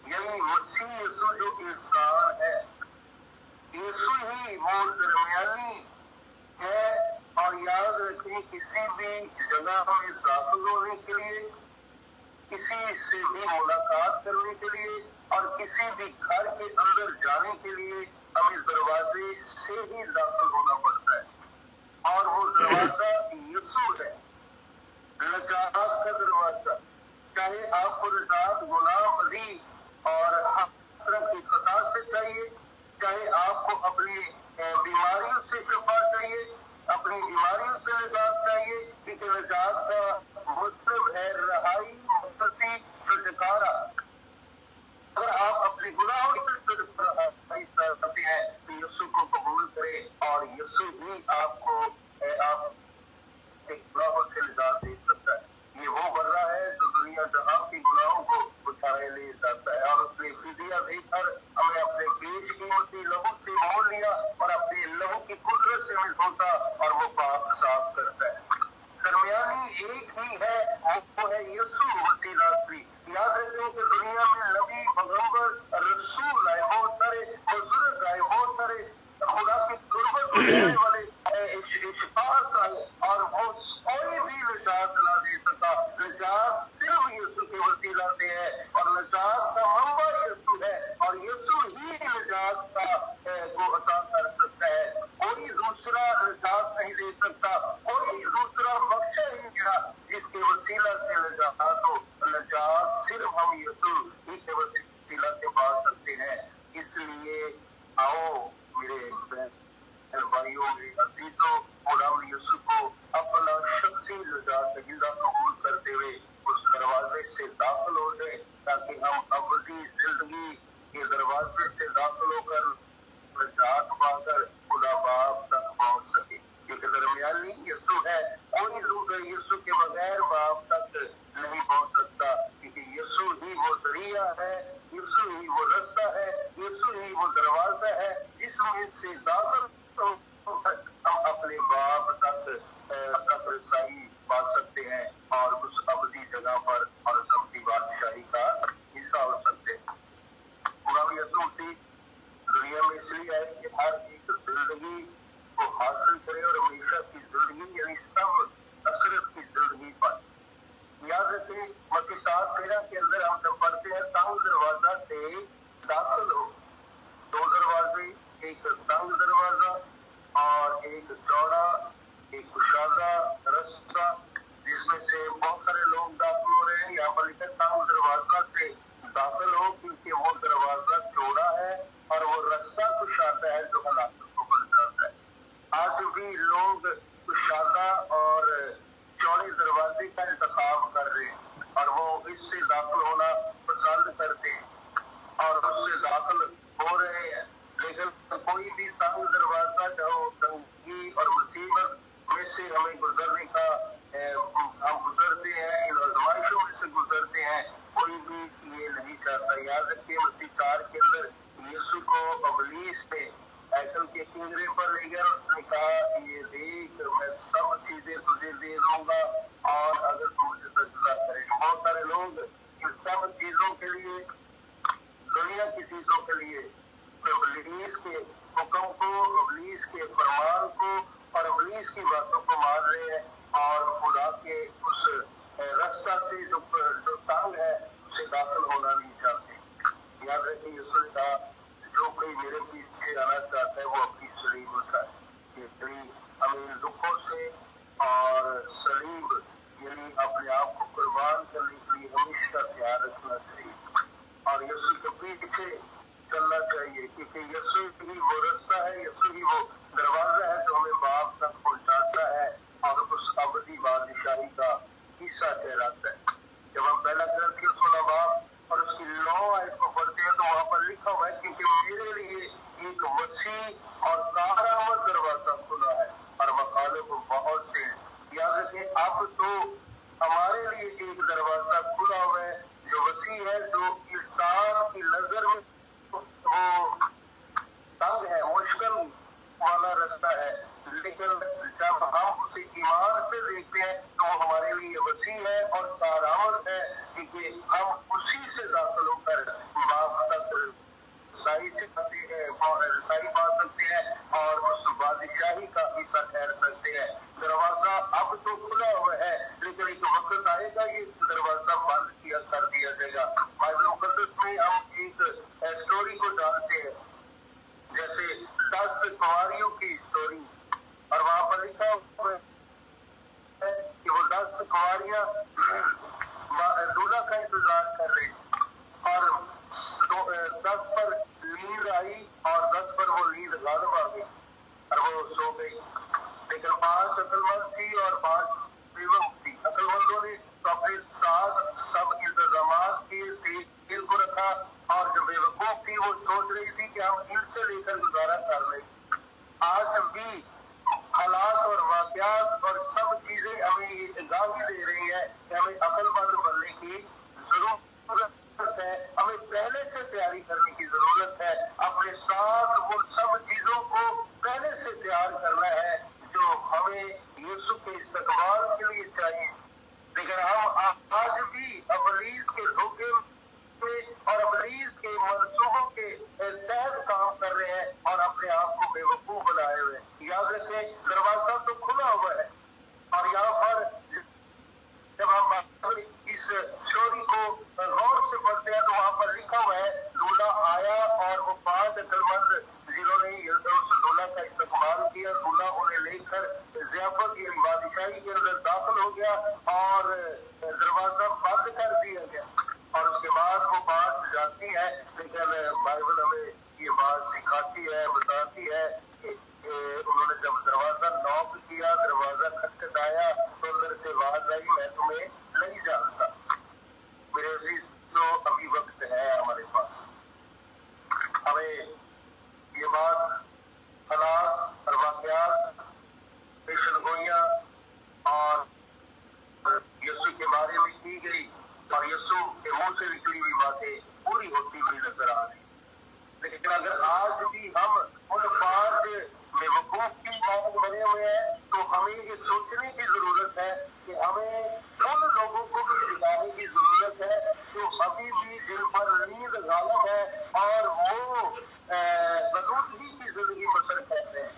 यानी मसीह यीशु जो इंसान है, यीशु ही वो दरमियानी है। और याद रखें, किसी भी जगह में दाखिल होने के लिए, किसी से भी मुलाकात करने के लिए और किसी भी घर के अंदर जाने के लिए हमें दरवाजे से ही दाखिल होना पड़ता है और वो दरवाजा यीशु है, निजात का दरवाजा। चाहे आपको निजात गुनाह बदी और हसरत की खता से चाहिए, चाहे आपको अपनी बीमारियों से शिफा चाहिए, अपनी बीमारियों से निजात चाहिए, क्योंकि निजात का मतलब है रहाई, मुक्ति, छुटकारा। अगर आप अपने गुनाहों से रहाई चाहते हैं तो यीशु को कबूल करें और यीशु भी आपको गुनाहों से निजात दे सकता है। ये वो बर्रा है जो दुनिया जहां के गुनाहों को उठाए ले जाता है, और उसने फिदिया देकर हमें अपने पेश कीमती लहू से मोल लिया और अपने लहू की कुदरत से हमें धोता और वो पाप साफ करता है। दरमियानी एक ही है, वो है यीशु मसीह नासरी। याद रखें कि दुनिया में नबी, पैगंबर, रसूल आए, बहुत सारे बुजुर्ग आए, बहुत सारे खुदा की गुरबत करने वाले इश्तिफाक आए, और वो कोई भी निजात ना दे सका। निजात सिर्फ यीशु के वसीला से है, और निजात का मंबा यीशु है, और यीशु ही निजात का को अता कर सकता है। कोई दूसरा निजात नहीं दे सकता, कोई दूसरा बख्शा ही गया जिसके वसीला से निजात हो। निजात सिर्फ हम यीशु ही के वसीला से पा सकते हैं। इसलिए आओ मेरे भाइयों, मेरे अजीजों, गुलाम यीशु को अपना शख्सी निजात दहिंदा कबूल करते हुए उस दरवाजे से दाखिल हो जाए, ताकि हम अबदी जिंदगी के दरवाजे से दाखिल होकर निजात पाकर खुदा बाप तक पहुंच सके। क्योंकि दरमियानी यीशु है, कोई दूसरे यीशु के बगैर बाप तक नहीं पहुंच सकता, क्योंकि यीशु ही वो जरिया है, यीशु ही वो रास्ता है, यीशु ही वो दरवाजा है जिसमें से दाखिल हम अपने बाप तक रसाई पा सकते हैं और उस अबदी जगह पर और सबकी बादशाही का हिस्सा हो सकते हैं। खुदा यीशु मसीह दुनिया में इसलिए आए कि हर एक जिंदगी को हासिल करे और हमेशा की जिंदगी यानी सब असरत की जिंदगी पाए। याद रखें मत्ती 7:13 के अंदर हम जब पढ़ते हैं तंग दरवाजा से दाखिल हो। दो दरवाजे, एक तंग दरवाजा और एक चौड़ा, एक कुशादा रास्ता जिसमें से बहुत सारे लोग दाखिल हो रहे हैं। यहाँ पर लिखा तंग दरवाजा से दाखिल हो, क्योंकि वो दरवाजा चौड़ा है और वो रास्ता कुशादा है जो हलाकत को बन जाता है। आज भी लोग कुशादा और चौड़े दरवाजे का इंतखाब कर रहे हैं और वो इससे दाखिल होना पसंद करते हैं और उससे दाखिल हो रहे हैं। लेकिन कोई भी तंग दरवाजा जो तंगी और मुसीबत में से हमें गुजरने का हम गुजरते हैं, इन आजमाइशों में से गुजरते हैं, कोई भी ये नहीं चाहता। याद रखिए मत्ती 4 के अंदर यीशु को अबलीस ने हैकल के किनारे पर ले गया, उसने कहा ये देख मैं सब चीजें तुझे दे दूंगा और अगर तू मुझे सजदा करेगा। बहुत सारे लोग इन सब चीजों के लिए, दुनिया की चीजों के लिए अबलीस के हुक्म को, अबलीस के फरमान को और अबलीस की बातों को मान रहे हैं और खुदा के उस रास्ता से जो तंग है उसे दाखिल होना नहीं चाहते। याद रखिए यीशु ने कहा जो कोई मेरे पीछे आना चाहता है वो अपनी सलीब उठाए। इसलिए हमें दुखों से और सलीब यानी अपने आप को कुर्बान करने के लिए हमेशा ध्यान रखना चाहिए और यीशु के पीछे चलना चाहिए, क्योंकि यीशु ही वो रास्ता है, यीशु ही वो दरवाजा है जो हमें बाप तक पहुंचाता है और उस अबदी बादशाही का हिस्सा ठहराता है। जब हम पहला ग्रंथियों 16 बाब और उसकी 9 आयत को पढ़ते हैं तो वहां पर लिखा हुआ है क्योंकि मेरे लिए एक वसी और कारामद दरवाजा खुला है और मकालों को बहुत से। याद रखें अब तो हमारे लिए एक दरवाजा खुला हुआ है जो वसी है, जो इंसान की नजर में वो तंग है, मुश्किल वाला रास्ता है, लेकिन जब हम उसे ईमान से देखते हैं तो वो हमारे लिए वसी है और कारामद है, क्योंकि हम उसी से दाखिल होकर बाप तक रसाई पा सकते हैं और उस बादशाही का हिस्सा ठहर सकते हैं। दरवाजा अब तो खुला हुआ है, लेकिन एक वक्त आएगा ये दरवाजा बंद कर दिया जाएगा। बाइबल मुकद्दस में हम एक स्टोरी को जानते हैं, जैसे 10 कुंवारियों की स्टोरी, और वहां पर लिखा हुआ है कि वो 10 कुंवारियां दूल्हा का इंतजार कर रही और 10 पर नींद आई और 10 वो नींद गालिब आ गई और वो सो गई। लेकिन 5 अक्लमंद थी और 5 बेवकूफ थी। अक्लमंदों ने तो अपने साथ सब इंतजामात किए थे, दिल को रखा, और जो बेवकूफ थी वो सोच रही थी कि हम इनसे लेकर गुजारा कर लें। आज भी हालात और वाकयात और सब चीजें हमें ये आगाही दे रही है कि हमें अक्लमंद बनने की जरूरत है। हमें पहले से तैयारी करने की जरूरत है। अपने साथ वो सब चीजों को पहले से तैयार करना है जो हमें यीशु के इस्तकबाल के लिए चाहिए। लेकिन हम आज भी अबलीस के धोखे में और अबलीस के मंसूबों के तहत काम कर रहे हैं और अपने आप को बेवकूफ बनाए हुए हैं। याद रखें, दरवाजा तो खुला हुआ है। और यहाँ पर जब हम इस स्टोरी को गौर से पढ़ते हैं तो वहाँ पर लिखा हुआ है, दूल्हा आया और वो 5 अक्लमंद जिन्होंने उस दूल्हा का इस्तेमाल किया, दूल्हा उन्हें लेकर ज़ियाफत की बादशाही के अंदर दाखिल हो गया और दरवाजा बंद कर दिया गया। और उसके बाद वो बात जाती है, लेकिन बाइबल हमें ये बात सिखाती है, बताती है कि उन्होंने जब दरवाजा नॉक किया, दरवाजा खटखटाया तो अंदर से आवाज आई, मैं तुम्हें नहीं जानता। मेरे अजीज, तो अभी वक्त है हमारे पास। हमें ये बात हालात और वाकयात, पेशनगोइयाँ और यीशु के बारे में की गई और यीशु के मुंह से निकली हुई बातें पूरी होती हुई नजर आ रही। लेकिन अगर आज भी हम उन 5 बेवकूफ की बात बने हुए हैं तो हमें ये सोचने की जरूरत है कि हमें उन लोगों को भी सिखाने की जरूरत है जो अभी भी जिन पर नींद गालिब है और वो बदूदगी की जिंदगी बसर करते हैं।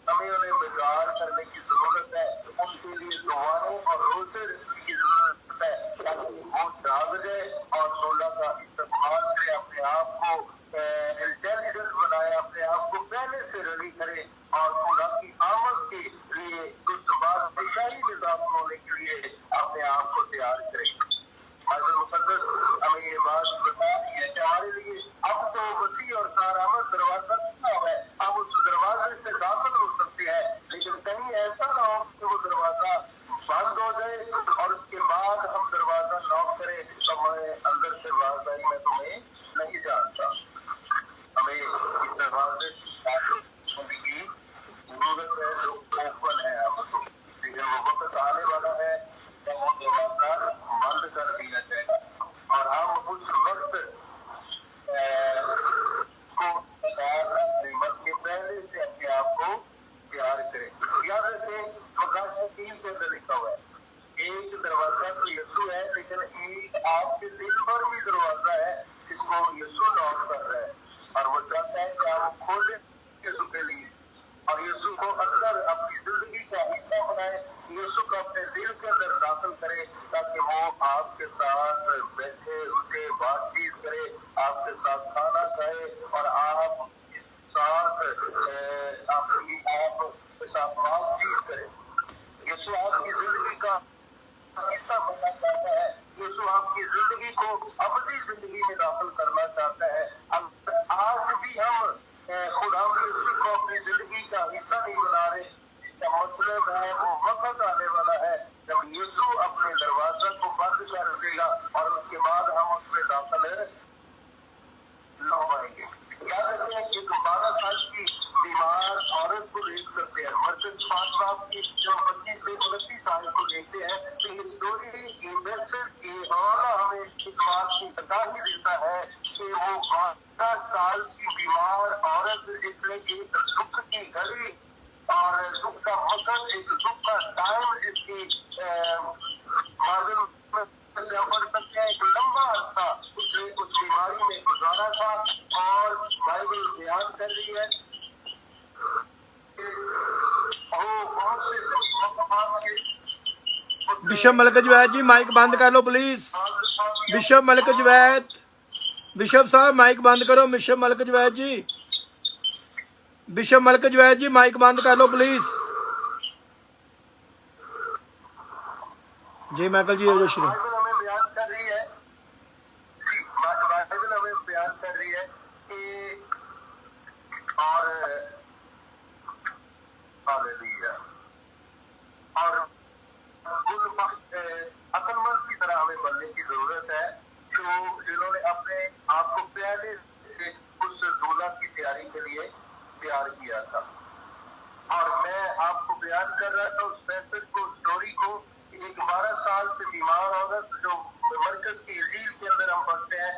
हमें उन्हें बेकार करने की जरूरत है, उनके लिए दुआएं और रोजे रखने की जरूरत है ताकि वो जाग जाए और 16 का इस्तेमाल करे, अपने आप को इंटेलिजेंट बनाए, अपने आप को पहले से रेडी करे और खुदा की आमद के लिए कुछ बादशाही में दाखिल होने के लिए अपने आप को तैयार करे। बाइबल मुकद्दस हमें ये बात बताती है कि हमारे लिए अब तो मसीह और कारामद दरवाजा खुला हुआ है, हम उस दरवाजे से दाखिल हो सकते हैं। लेकिन कहीं ऐसा ना हो कि वो दरवाजा बंद हो जाए और उसके बाद हम दरवाजा लॉक करें तो हमें अंदर से आवाज आई, मैं तुम्हें नहीं जानता। हमें इस दरवाजे की जरूरत है जो ओपन है हमको। लेकिन वो वक्त आने वाला है जब वो दरवाजा बंद कर दिया जाएगा और हम उस वक्त को के पहले से अपने आप को तैयार करें। याद रखें, प्रकाश 3 के अंदर लिखा हुआ है, एक दरवाजा तो यीशु है, लेकिन एक आपके दिल पर भी दरवाजा है जिसको यीशु नॉक कर रहा है और वो चाहता है कि आप खोलें यीशु के लिए और यीशु को अंदर अपनी जिंदगी का हिस्सा बनाए, यीशु को अपने दिल के अंदर दाखिल करे ताकि वो आपके साथ बैठे, उसे बातचीत करे, आपके साथ खाना खाए और आप साथ बातचीत करे। यीशु आपकी जिंदगी का हिस्सा बनना चाहता है। यीशु आपकी जिंदगी को अपनी जिंदगी में दाखिल करना चाहता है। आज भी हम खुदा यीशु को अपनी जिंदगी का हिस्सा नहीं बना रहे, इसका मतलब है वो वक्त आने वाला है जब यीशु अपने दरवाजा को बंद कर देगा और उसके बाद हम उसमें दाखिल न होंगे। याद रखें, एक 12 साल की बीमार औरत को देख सकते हैं, मरकज 5 बाप की जो 25 से 29 साल को देखते हैं, तो ये स्टोरी की मैसेज की और हमें इस बात की बताही देता है कि वो 12 साल की बीमार औरत जिसने की दुख की घड़ी और दुख का वक्त, एक दुख का टाइम जिसकी पढ़ सकते हैं, एक लंबा अर्सा उसने उस बीमारी में गुजारा था और बाइबल बयान कर रही है बिशप मलिक जवैद जी माइक बंद कर लो प्लीज। बिशप मलिक जवैद, बिशप साहब माइक बंद करो। बिशप मलिक जवैद जी, बिशप मलिक जवैद जी माइक बंद कर लो प्लीज। जी माइकल जी, हो शुरू। बाइबल हमें बयान कर रही है, बाइबल हमें बयान कर रही है कि और प्यार किया था। और मैं आपको बयान कर रहा था उस मैसेज को, स्टोरी को। एक 12 साल से बीमार औरत जो मरकज की झील के अंदर हम पढ़ते हैं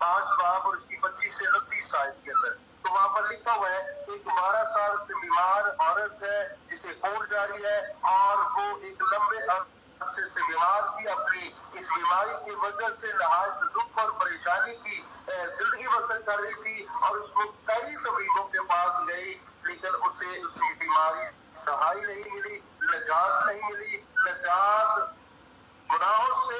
5 बाब और उसकी 25 से 29 आयत के अंदर, तो वहाँ पर लिखा हुआ है एक 12 साल से बीमार औरत है जिसे खून जारी है और वो एक लंबे अरसे से बीमार थी। अपनी इस बीमारी की वजह से नहायत दुख और परेशानी की जिंदगी बसर कर रही थी और उसको कई तबीबों के पास गई, लेकिन उसे उसकी बीमारी सहाय नहीं मिली, निजात नहीं मिली। निजात गुनाहों से,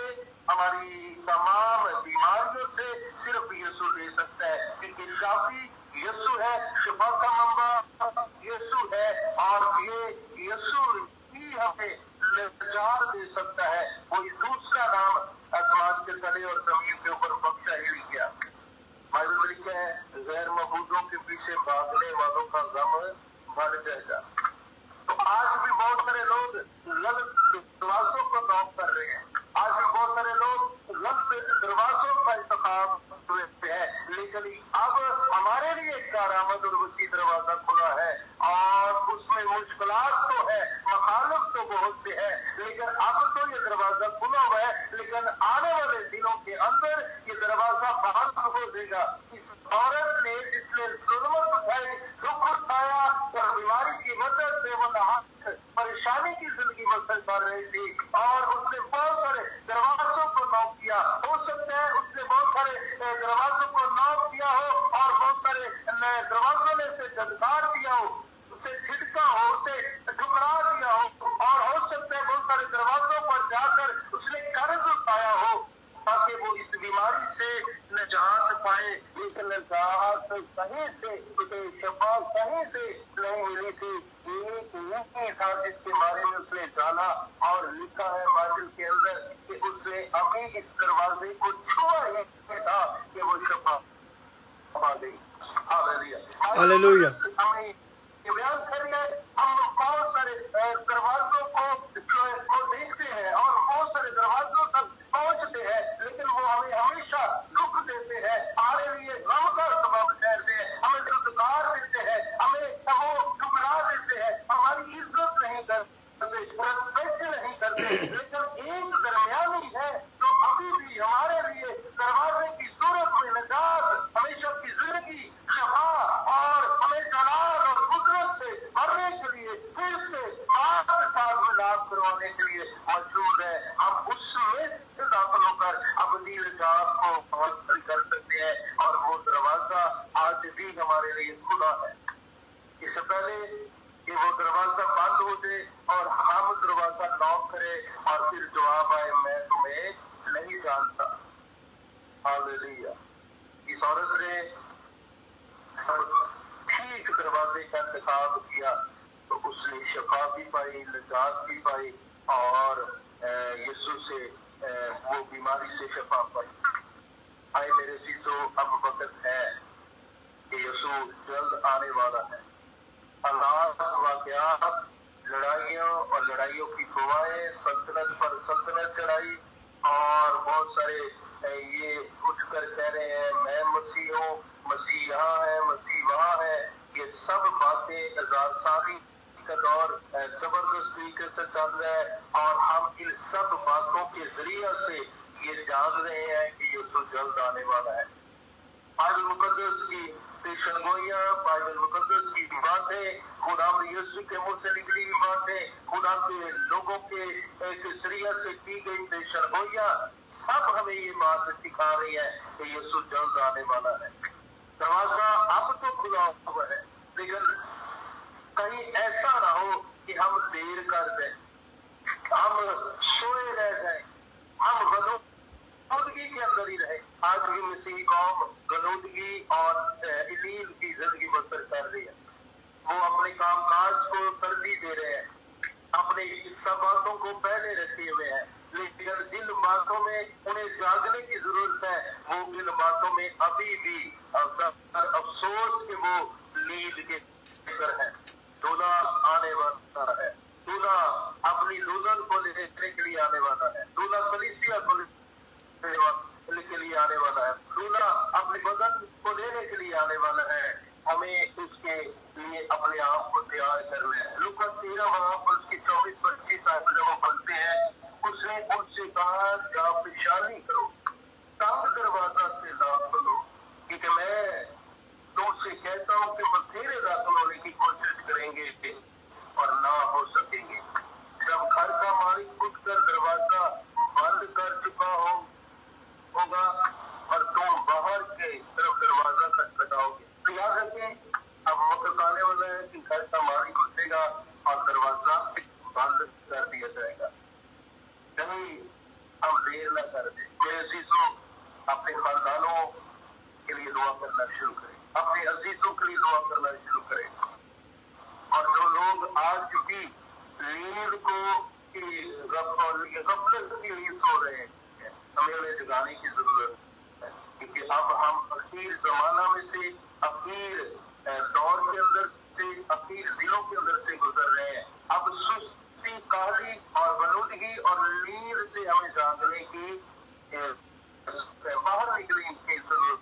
हमारी तमाम बीमारियों से सिर्फ यीशु दे सकता है, क्योंकि शाफी यीशु है, शिफा का मंबा यीशु है और ये यीशु ही हमें निजात दे सकता है। कोई दूसरा नाम आसमान के तले और जमीन के ऊपर बख्शा ही नहीं गया। बाइबल में लिखा है गैर मबूदों के पीछे भागने वालों का गम बढ़ जाएगा। तो आज भी बहुत सारे लोग गलत दरवाजों को नॉक कर रहे हैं, आज भी बहुत सारे लोग गलत दरवाजों का इंतखाब करते हैं, लेकिन अब हमारे लिए एक कारामद और वसी दरवाजा खुला है और उसमें मुश्किलात तो है, मखालफ तो बहुत से है, लेकिन अब तो ये दरवाजा खुला हुआ है। लेकिन आने वाले दिनों के अंदर ये दरवाजा बंद हो जाएगा। इस औरत ने जिसने जुल्मत उठाई, दुख उठाया और बीमारी की वजह से वो परेशानी की जिंदगी बसर कर रही थी और उसने बहुत सारे दरवाजों को नॉक किया। हो सकता है उसने बहुत सारे दरवाजों को नॉक किया हो और बहुत सारे दरवाजों ने उसे धनकार दिया हो, उसे झिटका हो, उसे ठुकरा दिया हो और हो सकता है बहुत सारे दरवाजों पर जाकर उसने कर्ज उठाया हो ताकि वो इस बीमारी से निजात पाए। लेकिन निजात सही से उसे शफा सही से नहीं मिली थी। यही था जिसके बारे में उसने जाना और लिखा है बाइबल के अंदर कि उसने अभी इस दरवाजे को छुआ ही था कि वो शफा पा गई। हालेलुया। हमें ये बयान करिए, हम बहुत सारे दरवाजों को देखते हैं और बहुत सारे दरवाजों तक पहुंचते हैं, लेकिन वो हमें हमेशा दुख देते हैं, हमारे लिए गम का सबब ठहरते हैं, हमें दुखकार देते हैं, हमें वो ठुकरा देते हैं, हमारी इज्जत नहीं करते, रेस्पेक्ट नहीं करते। लेकिन एक दरमियानी है जो अभी भी हमारे लिए दरवाजे की सूरत में निजात, हमेशा की जिंदगी, शफा और हमें जलाल और कुदरत से भरने के लिए, फिर से साथ मिलाप करवाने के लिए मौजूद है। हम उसमें से दाखिल होकर अपनी निजात को हासिल कर सकते हैं और वो दरवाजा आज भी हमारे लिए खुला है। इससे पहले कि वो दरवाजा बंद हो जाए और हम दरवाजा नॉक करें और फिर जवाब आए मैं तुम्हें नहीं जानता। हालेलुया। इस औरत ने ठीक दरवाजे का इंतखाब किया तो उसने शफा भी पाई, निजात भी पाई और यीशु से वो बीमारी से शफा पाई। आए मेरे सीसो, अब वक्त है कि यीशु जल्द आने वाला है। हालात, वाक़यात, लड़ाइयों और लड़ाइयों की गवाहें, सल्तनत पर सल्तनत चढ़ाई और बहुत सारे ये उठकर कह रहे हैं मैं मसीह हूँ, मसीह यहाँ है, मसीह वहाँ है। ये सब बातें हजार साली का दौर जबरदस्त तरीके से चल रहा है और हम इन सब बातों के जरिए से ये जान रहे हैं कि यीशु जल्द आने वाला है। बाइबल मुकद्दस की पेशनगोइयां, बाइबल मुकद्दस की बातें, खुदा यीशु के मुंह से निकली हुई बातें, खुदा के लोगों के एक जरिए से की गई पेशनगोइयां, सब हमें ये बात सिखा रही है कि यीशु जल्द आने वाला है। दरवाजा अब तो खुला हुआ है, लेकिन कहीं ऐसा ना हो कि हम देर कर दें, हम सोए रह जाएं, हम गलूदगी के अंदर ही रहे। आज भी मसीह कौम गलूदगी और इलील की जिंदगी बसर कर रही है। वो अपने काम काज को तरजीह दे रहे हैं, अपने सब बातों को पहले रखे हुए हैं, लेकिन जिन बातों में उन्हें जागने की जरूरत है वो इन बातों में अभी भी अफसोस के वो नींद के अंदर है। दूल्हा आने वाला है, दूल्हा अपनी दुल्हन को लेने के लिए आने वाला है, दूल्हा कलीसिया को लेने के लिए आने वाला है, दूल्हा अपनी बदन को लेने के लिए आने वाला है। हमें उसके लिए लिए अपने आप को तैयार कर लें। लुका 13 महापुरुष की 24-25 आयत जब हम पढ़ते हैं, उसने उनसे कहा जा पेशानी करो, तंग दरवाजा से दाखिल हो, क्योंकि मैं तुमसे कहता हूँ कि बथेरे दाखिल होने की कोशिश करेंगे और ना हो सकेंगे। जब घर का मालिक उठकर दरवाजा बंद कर चुका होगा और तुम बाहर के तरफ दरवाजा खटखटाओगे, तो याद रखें अब वक्त आने वाला है कि घर का मालिक उठेगा और दरवाजा बंद कर दिया जाएगा। कहीं हम देर न कर दें। मेरे अजीजों, अपने खानदानों के लिए दुआ करना शुरू करें, अपने अजीजों के लिए दुआ करना शुरू करें। और जो लोग आज भी नींद को गफलत की नींद सो रहे हैं, हमें उन्हें जगाने की जरूरत है, क्योंकि अब हम अखीर जमाना में से, अखीर दौर के अंदर से, अखीर दिनों के अंदर से गुजर रहे हैं। अब सुस्ती, काहली और बलूदगी और नींद से हमें जागने की, बाहर निकलने की जरूरत।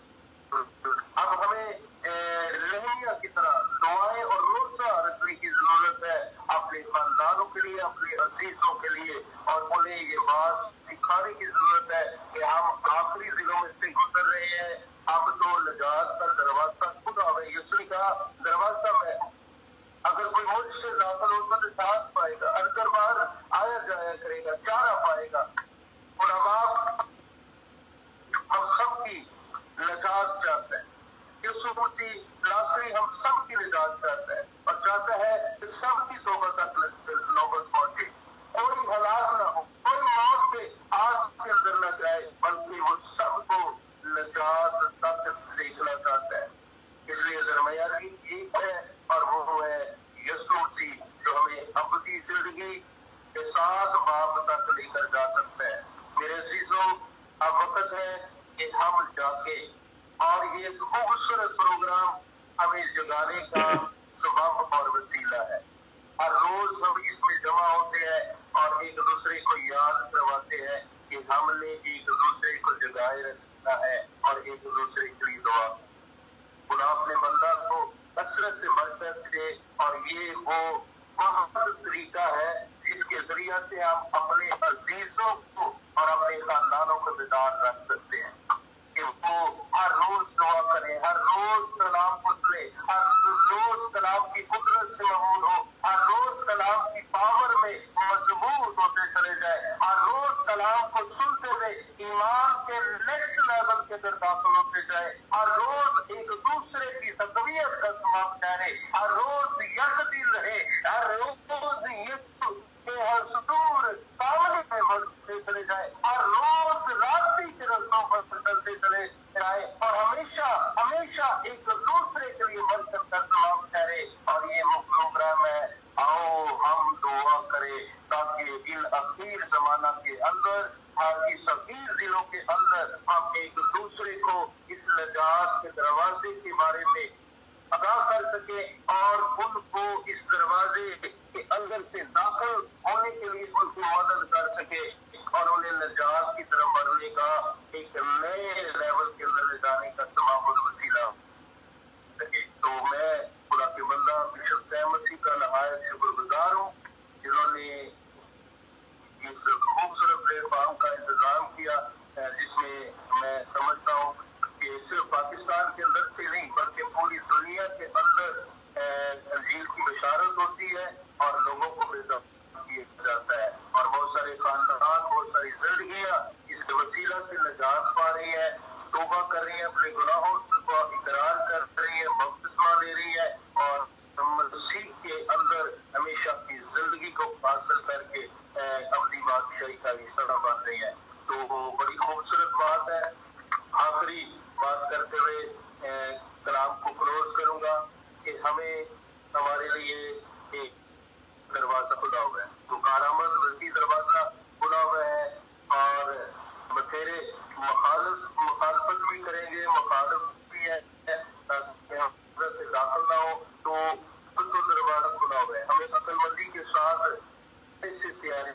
अब हमें रहनिया की तरह दुआएं और रोजा रखने की जरूरत है अपने खानदानों के लिए, अपने अजीजों के लिए, और उन्हें ये बात सिखाने की जरूरत है कि हम आखिरी दिनों में से गुजर रहे हैं। अब तो नजात का दरवाजा खुदा है, यीशु का दरवाजा है। अगर कोई मुझसे दाखिल होगा तो साथ पाएगा, अंदर बाहर आया जाया करेगा, चारा पाएगा। और अब हम सबकी निजात चाहते हैं। यीशु मसीह लाखरी हम सबकी निजात चाहता है और चाहता है कि सबकी सोबत तक नौबत पहुंचे, कोई हलाक ना हो, कोई मौत के आग के अंदर न जाए, बल्कि वो सबको निजात तक देखना चाहता है। इसलिए दरमियानी एक है और वो है यीशु मसीह, जो हमें अपनी जिंदगी के साथ बाप तक लेकर जा सकता है। मेरे अजीजों, अब वक्त है कि हम जाके, और ये खूबसूरत प्रोग्राम हमें जगाने का सबब और वसीला है। हर रोज हम इसमें जमा होते हैं और एक दूसरे को याद करवाते हैं कि हमने एक दूसरे को जगाए रखना है और एक दूसरे के लिए दुआ। खुदा अपने बंदा को कसरत से बरकत दे, और ये वो महत्वपूर्ण तरीका है जिसके जरिए से हम अपने अजीजों को और अपने खानदानों को बेदार रख सकते हैं कि वो हर रोज दुआ करें, हर रोज कलाम को सुने, हर रोज कलाम की कुदरत से मामूल हो, हर रोज कलाम की पावर में मजबूत होते चले जाए, हर रोज कलाम को सुनते हुए ईमान के नेक्स्ट लेवल के अंदर दाखिल होते जाए, हर रोज एक दूसरे की तकवीयत का समाप्त करे, हर रोज यकदीन रहे, हर रोज यीशु के हर सुदूर सामने में बढ़ते चले जाए, हर रोज रास्ते के रस्तों पर चलते चले जाए, और हमेशा हमेशा एक दूसरे के लिए बरकत का समाप्त करे। और ये प्रोग्राम है, आओ हम दुआ करें ताकि इन अखीर जमाना के अंदर, हर इस अखीर दिनों के अंदर हम एक दूसरे को इस नजात के दरवाजे के बारे में अदा कर सके और उनको इस दरवाजे के अंदर से दाखिल होने के लिए उनकी मदद कर सके और उन्हें नजात की तरफ बढ़ने का एक नए लेवल के अंदर ले जाने का तमाम वसीला सके। तो मैं खुदा के बंदा बिशप सैम मसीह का नहायत शुक्रगुजार हूँ, जिन्होंने इस खूबसूरत प्लेटफॉर्म का इंतजाम किया, जिसमें मैं समझता हूँ कि सिर्फ पाकिस्तान के अंदर से नहीं बल्कि पूरी दुनिया के अंदर अंजील की बशारत होती है और लोगों को बेदार किया जाता है, और बहुत सारे खानदान, बहुत सारी जिंदगियां इसके वसीला से निजात पा रही है, तौबा कर रही है, अपने गुनाहों को इकरार कर रही है, बपतिस्मा ले रही है और मसीह के अंदर हमेशा की जिंदगी को हासिल करके अपनी बादशाही का हिस्सा बन रही है। तो बड़ी खूबसूरत बात है। आखिरी बात करते हुए कलाम को क्लोज करूंगा कि हमें हमारे लिए एक दरवाजा खुला हुआ है, तो कारामद वसी दरवाजा खुला हुआ है, और बथेरे मुखालफत भी करेंगे, मुखालफ भी है, से दाखिल ना हो, तो दरवाजा खुला हुआ है। हमें अक्लमंदी के साथ इससे तैयारी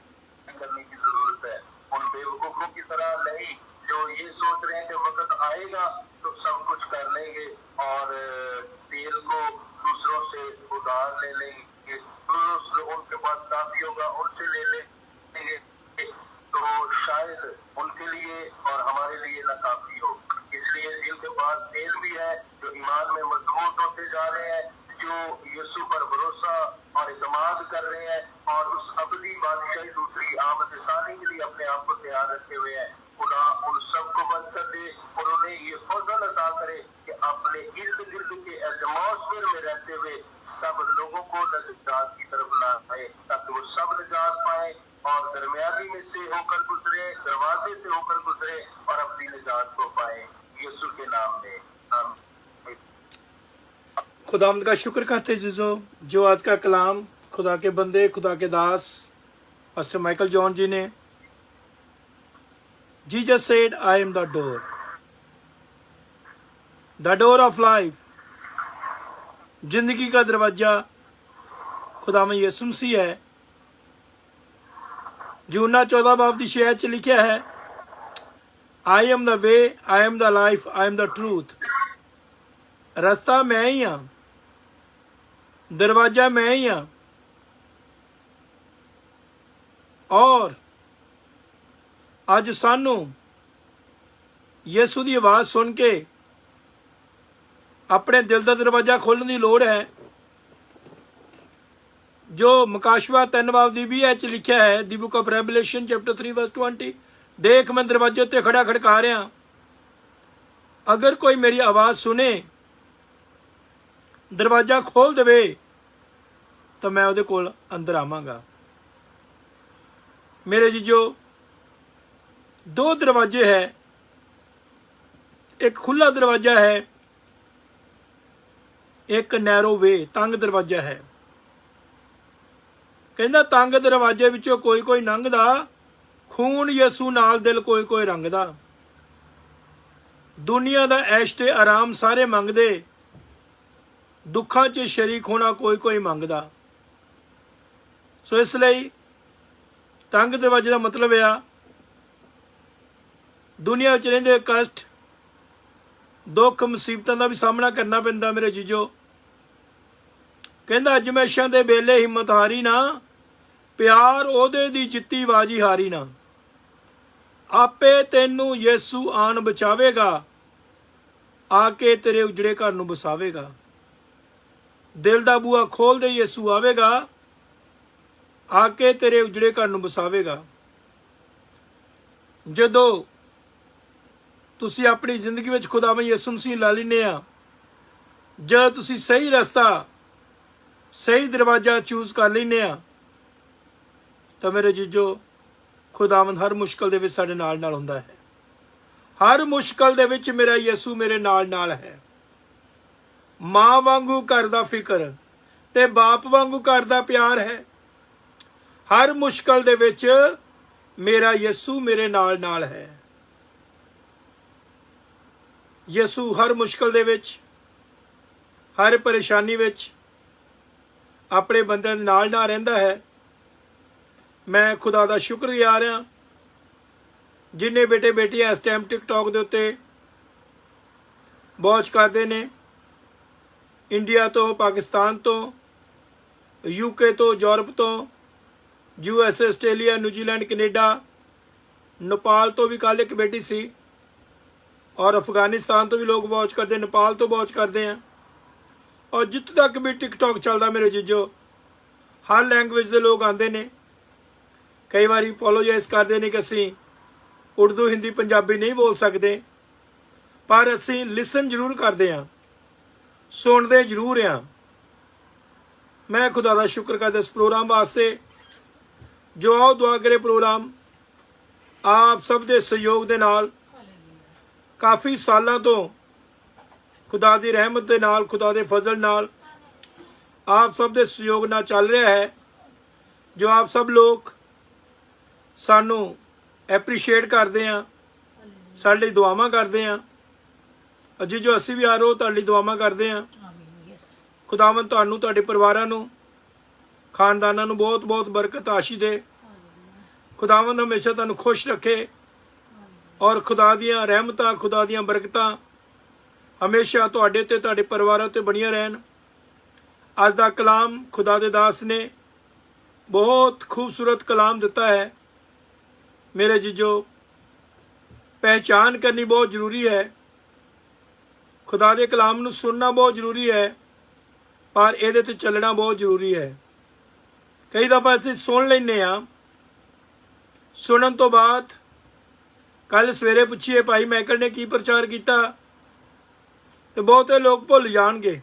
करने की जरूरत है, उन बेवकूफों की तरह नहीं जो ये सोच रहे हैं कि वक्त आएगा तो सब कुछ कर लेंगे और तेल को दूसरों से उधार ले लेंगे, उनके पास काफी होगा उनसे ले लेंगे, तो शायद उनके लिए और हमारे लिए ना काफी हो। इसलिए जिनके पास तेल भी है, जो ईमान में मजबूत होते जा रहे हैं, जो यीशु पर भरोसा और इत्मीनान कर रहे हैं और उस अबदी बादशाही दूसरी आमद सानी के लिए अपने आप को तैयार रखे हुए हैं, खुदा उन सबको बरकत दे और उन्हें ये फजल अता करे कि अपने इर्द गिर्द के एटमॉस्फेयर में रहते हुए सब लोगों को नजात की तरफ लाए, ताकि वो सब निजात पाए और दरमियानी में से होकर गुजरे, दरवाजे से होकर गुजरे और अपनी निजात को पाए, यीशु के नाम में आमीन। खुदावंद का शुक्र करते जीजो, जो आज का कलाम खुदा के बंदे, खुदा के दास पास्टर माइकल जॉन जी ने, Jesus said, I am the door of life, जिंदगी का दरवाजा खुदावंद यीशु मसीह है। यूहन्ना 14 बाब की शहर च लिखा है, I am the way, I am the life, I am the truth। रास्ता मैं ही हाँ, दरवाजा मैं ही हाँ, और ਅੱਜ ਸਾਨੂੰ ਯਿਸੂ ਦੀ ਆਵਾਜ਼ ਸੁਣ ਕੇ ਆਪਣੇ ਦਿਲ ਦਾ ਦਰਵਾਜ਼ਾ ਖੋਲ੍ਹਣ ਦੀ ਲੋੜ ਹੈ। ਜੋ ਮੁਕਾਸ਼ਵਾ 3 ਬਾਬ ਦੀ 20 ਚ ਲਿਖਿਆ ਹੈ, ਦੀ ਬੁੱਕ ਆਫ ਰੈਵਲੇਸ਼ਨ ਚੈਪਟਰ 3 ਵਰਸ 20, ਦੇਖ ਮੈਂ ਦਰਵਾਜ਼ੇ ਉੱਤੇ ਖੜਾ ਖੜਕਾ ਰਿਹਾ, ਅਗਰ ਕੋਈ ਮੇਰੀ ਆਵਾਜ਼ ਸੁਣੇ, ਦਰਵਾਜ਼ਾ ਖੋਲ ਦੇਵੇ ਤਾਂ ਮੈਂ ਉਹਦੇ ਕੋਲ ਅੰਦਰ ਆਵਾਂਗਾ। ਮੇਰੇ ਜੀਜੋ, दो दरवाजे है, एक खुला दरवाजा है, एक नैरो वे, तंग दरवाजा है। कहंदा तंग दरवाजे विचों कोई कोई लंघदा, खून यसू नाल दिल कोई कोई रंगदा। दुनिया दा ऐश ते आराम सारे मंगदे, दुखां च शरीक होना कोई कोई मंगदा। सो इसलिए तंग दरवाजे का मतलब है दुनिया में रहिंदे कष्ट, दुख, मुसीबतों का भी सामना करना पैंदा। मेरे जीजो, कहंदा अजमैशां दे वेले हिम्मत हारी ना, प्यार ओहदे दी जित्ती बाजी हारी ना। आपे तैनू यीशु आन बचावेगा, आके तेरे उजड़े घर नूं बसावेगा। दिल दा बूहा खोल दे, यीशु आवेगा, आके तेरे उजड़े घर नूं बसावेगा। जदों ਤੁਸੀਂ ਆਪਣੀ ਜ਼ਿੰਦਗੀ ਵਿੱਚ ਖੁਦਾਵੰਦ ਯਿਸੂ ਮਸੀਹ ਲਾ ਲੈਂਦੇ ਆ, ਜਦ ਤੁਸੀਂ ਸਹੀ ਰਸਤਾ, ਸਹੀ ਦਰਵਾਜ਼ਾ ਚੂਜ਼ ਕਰ ਲੈਂਦੇ ਆ, ਤਾਂ ਮੇਰੇ ਜੀਜੋ, ਖੁਦਾਵੰਦ ਹਰ ਮੁਸ਼ਕਲ ਦੇ ਵਿੱਚ ਸਾਡੇ ਨਾਲ ਨਾਲ ਹੁੰਦਾ ਹੈ। ਹਰ ਮੁਸ਼ਕਲ ਦੇ ਵਿੱਚ ਮੇਰਾ ਯਿਸੂ ਮੇਰੇ ਨਾਲ ਨਾਲ ਹੈ। ਮਾਂ ਵਾਂਗੂ ਕਰਦਾ ਫਿਕਰ ਤੇ ਬਾਪ ਵਾਂਗੂ ਕਰਦਾ ਪਿਆਰ ਹੈ। ਹਰ ਮੁਸ਼ਕਲ ਦੇ ਵਿੱਚ ਮੇਰਾ ਯਿਸੂ ਮੇਰੇ ਨਾਲ ਨਾਲ ਹੈ। ਯਿਸੂ ਹਰ ਮੁਸ਼ਕਲ ਦੇ ਵਿੱਚ, ਹਰ ਪਰੇਸ਼ਾਨੀ ਵਿੱਚ ਆਪਣੇ ਬੰਦਿਆਂ ਦੇ ਨਾਲ ਨਾਲ ਰਹਿੰਦਾ ਹੈ। ਮੈਂ ਖੁਦਾ ਦਾ ਸ਼ੁਕਰਗੁਜ਼ਾਰ ਹਾਂ, ਜਿੰਨੇ ਬੇਟੇ ਬੇਟੀਆਂ ਇਸ ਟਾਈਮ ਟਿਕਟੌਕ ਦੇ ਉੱਤੇ ਵਾਚ ਕਰਦੇ ਨੇ, ਇੰਡੀਆ ਤੋਂ, ਪਾਕਿਸਤਾਨ ਤੋਂ, UK ਤੋਂ, ਯੂਰਪ ਤੋਂ, USA, Australia, New Zealand, Canada, Nepal ਤੋਂ ਵੀ ਕੱਲ੍ਹ ਇੱਕ ਬੇਟੀ ਸੀ, और अफगानिस्तान तो भी लोग वॉच करते, नेपाल तो वॉच करते हैं, और जितों तक भी टिकटॉक चलता मेरे जीजो, हर लैंग्वेज के लोग आते हैं। कई बार फॉलोजाइज करते हैं कि असी उर्दू, हिंदी, पंजाबी नहीं बोल सकते, पर असी लिसन जरूर करते हैं, सुनते जरूर हैं। मैं खुदा का शुक्र करता इस प्रोग्राम वास्ते, जो आओ दुआ करे प्रोग्राम आप सब के सहयोग के नाल काफ़ी सालों तो खुदा की रहमत के नाल, खुदा के फजल नाल, आप सब के सहयोग नाल चल रहा है। जो आप सब लोग सानू एप्रीशिएट करते हैं, साडे लई दुआवां करते हैं, अजी जो असी भी आ रहे हो तुहाडे लई दुआवां करते हैं। खुदावंद तुहानू, तुहाडे परिवारां नू, खानदानां नू बहुत बहुत बरकत आशी दे। खुदावंद हमेशा तुहानू खुश रखे, और खुदा दियां रहमतां, खुदा दियां बरकतां हमेशा तुहाडे ते तुहाडे परिवारां ते बणियां रहन। ਅੱਜ ਦਾ ਕਲਾਮ ਖੁਦਾ ਦੇ ਦਾਸ ਨੇ ਬਹੁਤ ਖੂਬਸੂਰਤ ਕਲਾਮ ਦਿੱਤਾ ਹੈ। ਮੇਰੇ ਜੀਜੋ, ਪਹਿਚਾਨ ਕਰਨੀ ਬਹੁਤ ਜ਼ਰੂਰੀ ਹੈ। ਖੁਦਾ ਦੇ ਕਲਾਮ ਨੂੰ ਸੁਣਨਾ ਬਹੁਤ ਜ਼ਰੂਰੀ ਹੈ, ਪਰ ਇਹਦੇ ਤੇ ਚੱਲਣਾ ਬਹੁਤ ਜ਼ਰੂਰੀ ਹੈ। ਕਈ ਦਫਾ ਅਸੀਂ ਸੁਣ ਲੈਂਦੇ ਹਾਂ, ਸੁਣਨ ਤੋਂ ਬਾਅਦ ਕੱਲ ਸਵੇਰੇ ਪੁੱਛੀਏ ਭਾਈ ਮਾਈਕਲ ਨੇ ਕੀ ਪ੍ਰਚਾਰ ਕੀਤਾ, ਤੇ ਬਹੁਤੇ ਲੋਕ ਭੁੱਲ ਜਾਣਗੇ,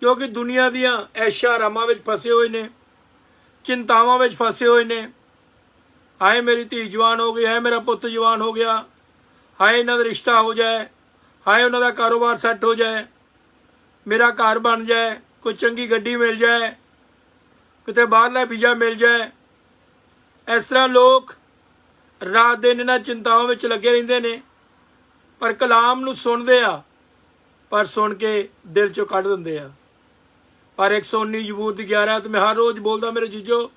ਕਿਉਂਕਿ ਦੁਨੀਆ ਦੀਆਂ ਐਸ਼ਾ ਆਰਾਮਾਂ ਵਿੱਚ ਫਸੇ ਹੋਏ ਨੇ, ਚਿੰਤਾਵਾਂ ਵਿੱਚ ਫਸੇ ਹੋਏ ਨੇ। ਹਾਏ ਮੇਰੀ ਧੀ ਜਵਾਨ ਹੋ ਗਈ, ਹਾਏ ਮੇਰਾ ਪੁੱਤ ਜਵਾਨ ਹੋ ਗਿਆ, ਹਾਏ ਇਹਨਾਂ ਦਾ ਰਿਸ਼ਤਾ ਹੋ ਜਾਏ, ਹਾਏ ਉਹਨਾਂ ਦਾ ਕਾਰੋਬਾਰ ਸੈੱਟ ਹੋ ਜਾਏ, ਮੇਰਾ ਘਰ ਬਣ ਜਾਏ, ਕੋਈ ਚੰਗੀ ਗੱਡੀ ਮਿਲ ਜਾਏ, ਕਿਤੇ ਬਾਹਰਲਾ ਵੀਜ਼ਾ ਮਿਲ ਜਾਏ। ਇਸ ਤਰ੍ਹਾਂ ਲੋਕ ਰਾਤ ਦਿਨ ਇਹਨਾਂ ਚਿੰਤਾਵਾਂ ਵਿੱਚ ਲੱਗੇ ਰਹਿੰਦੇ ਨੇ, ਪਰ ਕਲਾਮ ਨੂੰ ਸੁਣਦੇ ਆ, ਪਰ ਸੁਣ ਕੇ ਦਿਲ ਚੋਂ ਕੱਢ ਦਿੰਦੇ ਆ। ਪਰ 119 ਜ਼ਬੂਰ ਦੀ 11 ਤੇ ਮੈਂ ਹਰ ਰੋਜ਼ ਬੋਲਦਾ ਮੇਰੇ ਜੀਜੋ,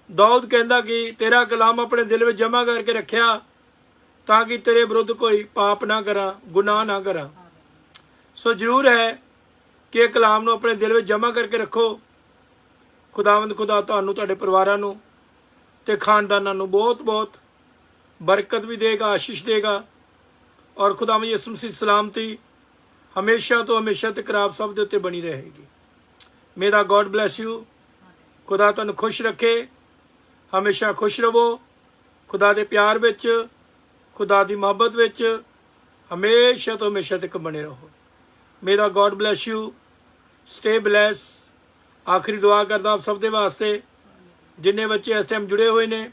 ਦਾਊਦ ਕਹਿੰਦਾ ਕਿ ਤੇਰਾ ਕਲਾਮ ਆਪਣੇ ਦਿਲ ਵਿੱਚ ਜਮ੍ਹਾਂ ਕਰਕੇ ਰੱਖਿਆ ਤਾਂ ਕਿ ਤੇਰੇ ਵਿਰੁੱਧ ਕੋਈ ਪਾਪ ਨਾ ਕਰਾਂ, ਗੁਨਾਹ ਨਾ ਕਰਾਂ। ਸੋ ਜ਼ਰੂਰ ਹੈ ਕਿ ਇਹ ਕਲਾਮ ਨੂੰ ਆਪਣੇ ਦਿਲ ਵਿੱਚ ਜਮ੍ਹਾਂ ਕਰਕੇ ਰੱਖੋ। ਖੁਦਾਵੰਦ ਖੁਦਾ ਤੁਹਾਨੂੰ, ਤੁਹਾਡੇ ਪਰਿਵਾਰਾਂ ਨੂੰ ਤੇ ਖਾਨਦਾਨਾਂ ਨੂੰ ਬਹੁਤ ਬਹੁਤ ਬਰਕਤ ਵੀ ਦੇਗਾ, ਆਸ਼ੀਸ਼ ਦੇਗਾ। ਔਰ ਖੁਦਾਵੰਦ ਯਿਸੂ ਮਸੀਹ ਸਲਾਮਤੀ ਹਮੇਸ਼ਾ ਤੋਂ ਹਮੇਸ਼ਾ ਤੱਕ ਆਪ ਸਭ ਦੇ ਉੱਤੇ ਬਣੀ ਰਹੇਗੀ। ਮੇ ਦਾ ਗੋਡ ਬਲੈਸ ਯੂ। ਖੁਦਾ ਤੁਹਾਨੂੰ ਖੁਸ਼ ਰੱਖੇ, ਹਮੇਸ਼ਾ ਖੁਸ਼ ਰਹੋ ਖੁਦਾ ਦੇ ਪਿਆਰ ਵਿੱਚ, ਖੁਦਾ ਦੀ ਮੁਹੱਬਤ ਵਿੱਚ ਹਮੇਸ਼ਾ ਤੋਂ ਹਮੇਸ਼ਾ ਤੱਕ ਬਣੇ ਰਹੋ। May the God bless you. Stay blessed. ਆਖਰੀ ਦੁਆ ਕਰਦਾ ਆਪ ਸਭ ਦੇ ਵਾਸਤੇ, ਜਿੰਨੇ ਬੱਚੇ ਇਸ ਟਾਈਮ ਜੁੜੇ ਹੋਏ ਨੇ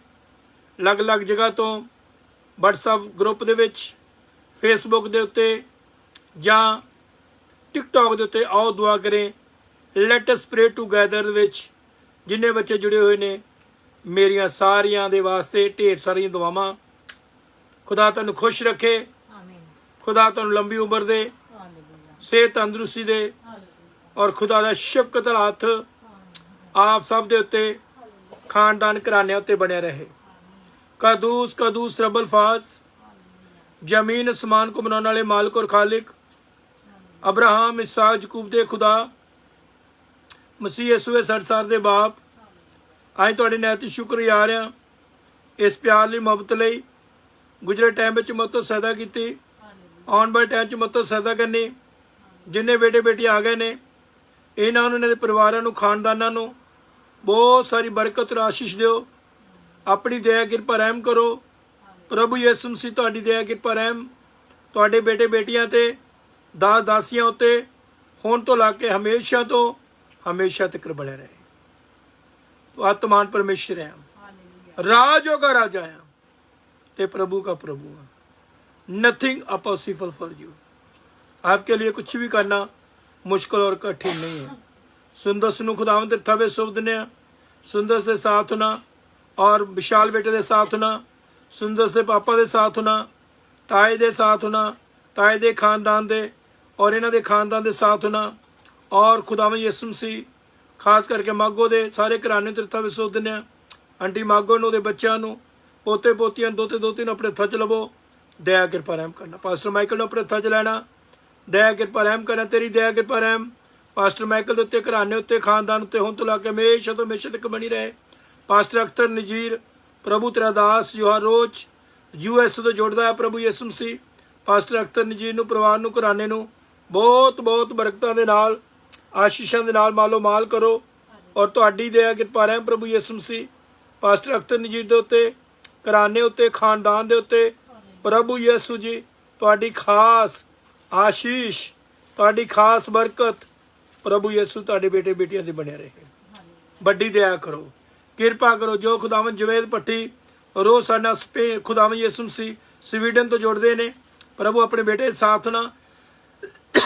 ਅਲੱਗ-ਅਲੱਗ ਜਗ੍ਹਾ ਤੋਂ, WhatsApp ਗਰੁੱਪ ਦੇ ਵਿੱਚ, Facebook ਦੇ ਉੱਤੇ ਜਾਂ TikTok ਦੇ ਉੱਤੇ, ਆਓ ਦੁਆ ਕरें। ਲੈਟ ਅਸ ਪ੍ਰੇ ਟੂਗੈਦਰ ਦੇ ਵਿੱਚ ਜਿੰਨੇ ਬੱਚੇ ਜੁੜੇ ਹੋਏ ਨੇ, ਮੇਰੀਆਂ ਸਾਰਿਆਂ ਦੇ ਵਾਸਤੇ ਢੇਰ ਸਾਰੀਆਂ ਦੁਆਵਾਂ। ਖੁਦਾ ਤੁਹਾਨੂੰ ਖੁਸ਼ ਰੱਖੇ, ਖੁਦਾ ਤੁਹਾਨੂੰ ਲੰਬੀ ਉਮਰ ਦੇ, ਸਿਹਤ ਤੰਦਰੁਸਤੀ ਦੇ, ਔਰ ਖੁਦਾ ਦਾ ਸ਼ਫਕਤ ਵਾਲਾ ਹੱਥ ਆਪ ਸਭ ਦੇ ਉੱਤੇ, ਖਾਨਦਾਨ ਘਰਾਨਿਆਂ ਉੱਤੇ ਬਣਿਆ ਰਹੇ। ਕਦੂਸ ਕਦੂਸ रब अल्फाज, जमीन आसमान को बनाने वाले मालिक और खालिक, अब्राहम इसहाक याकूब दे खुदा, मसीह यीशु सरसार दे बाप, अज तुहाडे नाम ते शुक्रगुजार हां इस प्यार लई, मुहब्बत लई। गुजरे टाइम विच मतो सहायता कीती, आउण वाले टाइम च मतो सहायता करनी। जिन्ने बेटे बेटियां आ गए ने, इन्हां नूं, इन्हां दे परिवारां नूं, खानदानां नूं बहुत सारी बरकत और आशीष दिओ। अपनी दया किरपा रहम करो। प्रभु यीशु मसीह तुहाडी दया किरपा रहम तुहाडे बेटे बेटियां ते, दास दासियां उत्ते हुण तो ला के हमेशा तो हमेशा तक बने रहे। तो आत्मान परमेश्वर है, राजों का राजा है, ते प्रभु का प्रभु है। Nothing impossible for you. आपके लिए कुछ भी करना मुश्किल और कठिन नहीं है। सुंदर नूं खुदावंद दे थवे सौंप दिंदे आ। सुंदर से साथ होना और विशाल बेटे दे साथ होना, सुंदर से पापा दे साथ होना, ताए दे साथ होना, ताए दे खानदान दे और इन्हां दे खानदान दे साथ होना, और खुदावंद यीशु मसीह खास करके मागो दे सारे घराने ते थवे सौंप दिंदे आ। आंटी मागो नूं, दे बच्चों नूं, पोते पोतियां, दोते दोती नूं अपने हत्थां च लवो। दया किरपा रहम करना। पास्टर माइकल नूं अपने हत्थां च लैना। दया किरपा रहम करना। तेरी दया किरपा रहम पास्टर माइकल के उत्ते, घराने उत्ते, खानदान उत्ते हुण तो ला के हमेशा तो हमेशा तक बनी रहे। पास्टर अख्तर नजीर, प्रभु तेरा दास जो हर रोज US तो जोड़ता है, प्रभु यीशु मसीह पास्टर अख्तर नजीर नूं, परिवार नूं, घराने नूं बहुत बहुत बरकतां दे नाल, आशीषां दे नाल मालो माल करो। और तुहाडी दया किरपा रहम प्रभु यीशु मसीह पास्टर अख्तर नजीर दे उत्ते, घराने उत्ते, खानदान दे उत्ते, प्रभु यीशु जी तुहाडी खास आशीष, तुहाडी खास बरकत प्रभु यीशु तुहाडे बेटे बेटियां दे बने रहे। बड़ी दया करो, किरपा करो। जो खुदावन जवेद भट्टी रोज साडा खुदावन यीशु मसीह स्वीडन तो जोड़ते ने, प्रभु अपने बेटे के साथ ना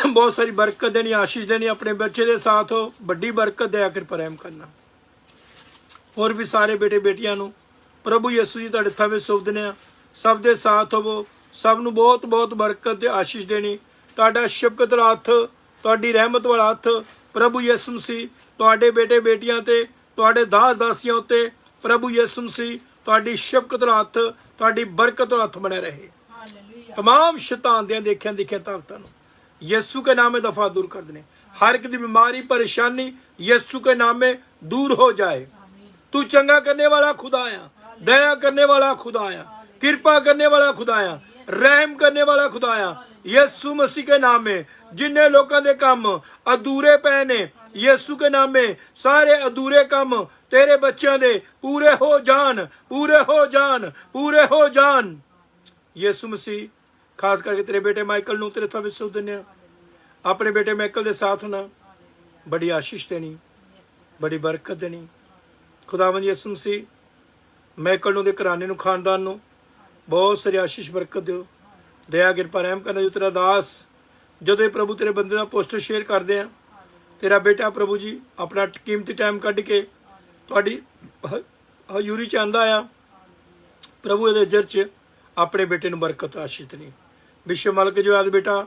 बहुत सारी बरकत देनी, आशीष देनी। अपने बच्चे के साथ हो, बड़ी बरकत दया किरपा रहम करना। और भी सारे बेटे बेटियां नूं प्रभु यीशु जी तुहाडे हत्थां विच सौंप दिंदे आ। सब दे साथ होवो, सब नूं बहुत बहुत बरकत ते आशीष देनी। तुहाडा शफकत वाला हत्थ, तुहाडी रहमत वाला हत्थ प्रभु यीशु मसीह तुहाडे बेटे बेटियां ते, तुहाडे दास दासियां उत्ते प्रभु यीशु मसीह तुहाडी शफकत वाला हत्थ, तुहाडी बरकत वाला हत्थ बने रहे। तमाम शैतान दियां देखियां देखियां ताकतां नूं यीशु के नाम में दफा दूर कर देने। हर एक दी बीमारी परेशानी यीशु के नाम में दूर हो जाए। तू चंगा करने वाला खुदाया, दया करने वाला खुदाया, कृपा करने वाला खुदाया, रहम करने वाला खुदाया, यीशु मसीह के नाम में जिन्ने लोगों के काम अधूरे पे ने यीशु के नाम में सारे अधूरे काम तेरे बच्चों दे पूरे हो जान, पूरे हो जान, पूरे हो जान। यीशु मसीह खास करके तेरे बेटे माइकल नूं तेरे थवे सौंप दिंदे आ। अपने बेटे माइकल दे साथ होना, बड़ी आशीष देनी, बड़ी बरकत देनी। खुदावंद यीशु मसीह माइकल नूं दे घराने नूं खानदान नूं बहुत सारी आशीष बरकत दिओ, दया किरपा रहम करना। जो तेरा दास जदों प्रभु तेरे बंदे का पोस्टर शेयर करते हैं, तेरा बेटा प्रभु जी अपना कीमती टाइम कढ़ के तुहाडी हजूरी च आंदा आ। प्रभु इहदे जर च अपने बेटे नूं बरकत आशीष देनी। विश्व मलक जवैद बेटा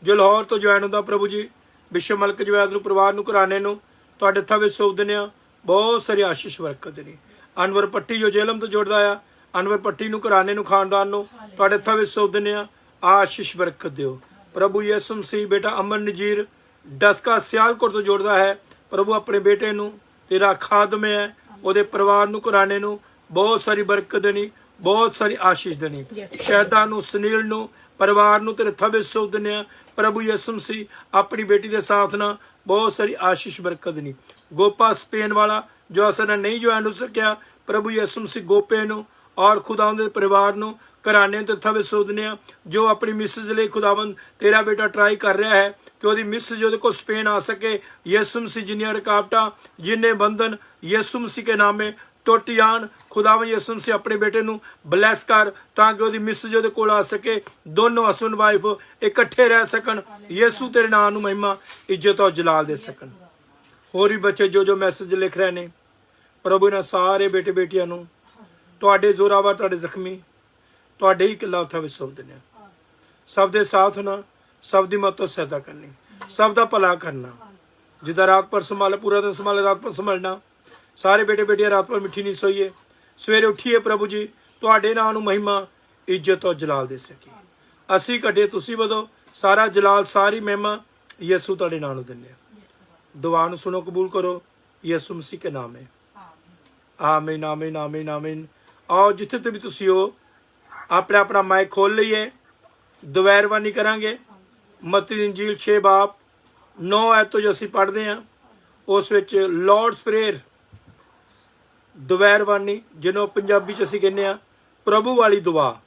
जो लाहौर तो ज्वाइन होंदा, प्रभु जी विश्व मलक जवैद नूं परिवार नूं घराने नूं तुहाडे थवे सौंप दिंदे आ, बहुत सारी आशीष बरकत देनी। अनवर पट्टी जो जेलम तो जुड़दा आ, अनवर पट्टी नूं घराने नूं खानदान नूं तुहाडे थवे सौंप दिंदे आ, आशीष बरकत दिओ। प्रभु यीशु मसीह बेटा अमन नजीर डसका सियालकोट तो जोड़ता है, प्रभु अपने बेटे नूं तेरा खादम है, ਉਹਦੇ परिवार नूं घराने नूं बहुत सारी बरकत देनी, बहुत सारी आशीष देनी। शैतान नूं सुनील नूं परिवार नूं तेरे थवे सौंप दिंदे आ। प्रभु यीशु मसीह अपनी बेटी के साथ ना बहुत सारी आशीष बरकत देनी। गोपा स्पेन वाला जो असल नहीं ज्वाइन हो सकिया, प्रभु यीशु मसीह गोपे नूं और खुदावंद दे परिवार नूं घराने ते थवे सौंप दिंदे आ। जो अपनी मिसेज लई खुदावंद तेरा बेटा ट्राई कर रहा है कि ਉਹਦੀ मिसेज ਉਹਦੇ ਕੋਲ स्पेन आ सके, यीशु मसीह जिन्नियां रुकावटां जिन्ने बंधन यीशु मसीह के नाम में टुट जान। खुदावंद यीशु मसीह अपने बेटे नूं ब्लैस कर ताकि ਉਹਦੀ मिसेज ਉਹਦੇ ਕੋਲ आ सके, दोनों हस्बैंड वाइफ इकट्ठे रह सकन, यीशु तेरे नाम नूं महिमा इज्जत और जलाल दे सकन। होर भी बच्चे जो जो मैसेज लिख रहे ने प्रभु इन्हां सारे बेटे बेटियां नूं तुहाडे जोरावर तुहाडे जख्मी तुहाडे ही किला थवे सौंप दिंदे आ। सब दे साथ होना, सब दी मदद सहायता करनी, सब दा भला करना। जिदा रात पर संभाले पूरा दिन संभाले, रात पर संभालना। सारे बेटे बेटियां रात पर मिठी नहीं सोईए, सवेरे उठिए प्रभु जी तुहाडे नाम नूं महिमा इज्जत और जलाल दे सके। असी घटे तुसी वधो, सारा जलाल सारी महिमा यीशु तुहाडे नाम नूं दिंदे आ। दुआ नूं सुनो कबूल करो यीशु मसीह के नाम में, आमीन आमीन आमीन आमीन। आओ जिथे ते भी तुसी हो अपना अपना माइक खोल लीए, दुवैरवानी करांगे। मत्ती दी इंजील 6 बाब 9 आयत तो जो असीं पढ़दे हां उस विच लॉर्ड्स प्रेयर दुवैरवानी जिन्हों पंजाबी च असीं कहने आ प्रभु वाली दुआ।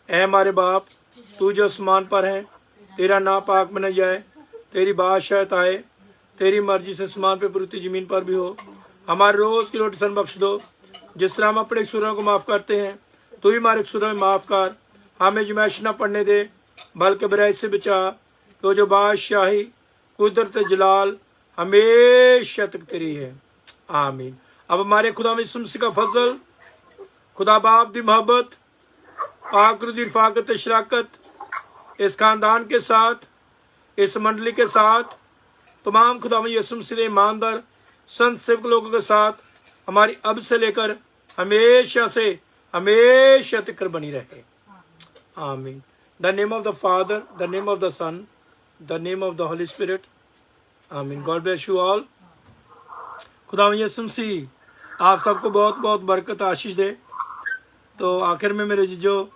ऐ हमारे बाप तू जो आसमान पर है, तेरा नाम पाक बना जाए, तेरी बादशाहत आए, तेरी मर्जी से आसमान पे पृथ्वी जमीन पर भी हो। हमारे रोज़ की रोटी सन बख्श दो, जिस तरह हम अपने कसूरों को माफ़ करते हैं, तू ही हमारे कसूरों में माफ़ कर। हमें जमैश न पड़ने दे बल्कि बुराई से बचा, तो जो बादशाही कुदरत जलाल हमेशा तक तेरी है, आमीन। अब हमारे खुदा में यीशु मसीह का फजल, खुदा बाप की मोहब्बत, पाक रूह दी रफ़ाकत शराकत इस खानदान के साथ, इस मंडली के साथ, तमाम खुदा में यीशु मसीह ईमानदार संत सेवक लोगों के साथ हमारी अब से लेकर हमेशा से हमेशा तक बनी रहे, आमीन। The name of the Father, the name of the Son, the name of the Holy Spirit, आमीन। God bless you all। खुदा यीशु मसीह आप सबको बहुत बहुत बरकत आशीष दे। तो आखिर में मेरे जीजो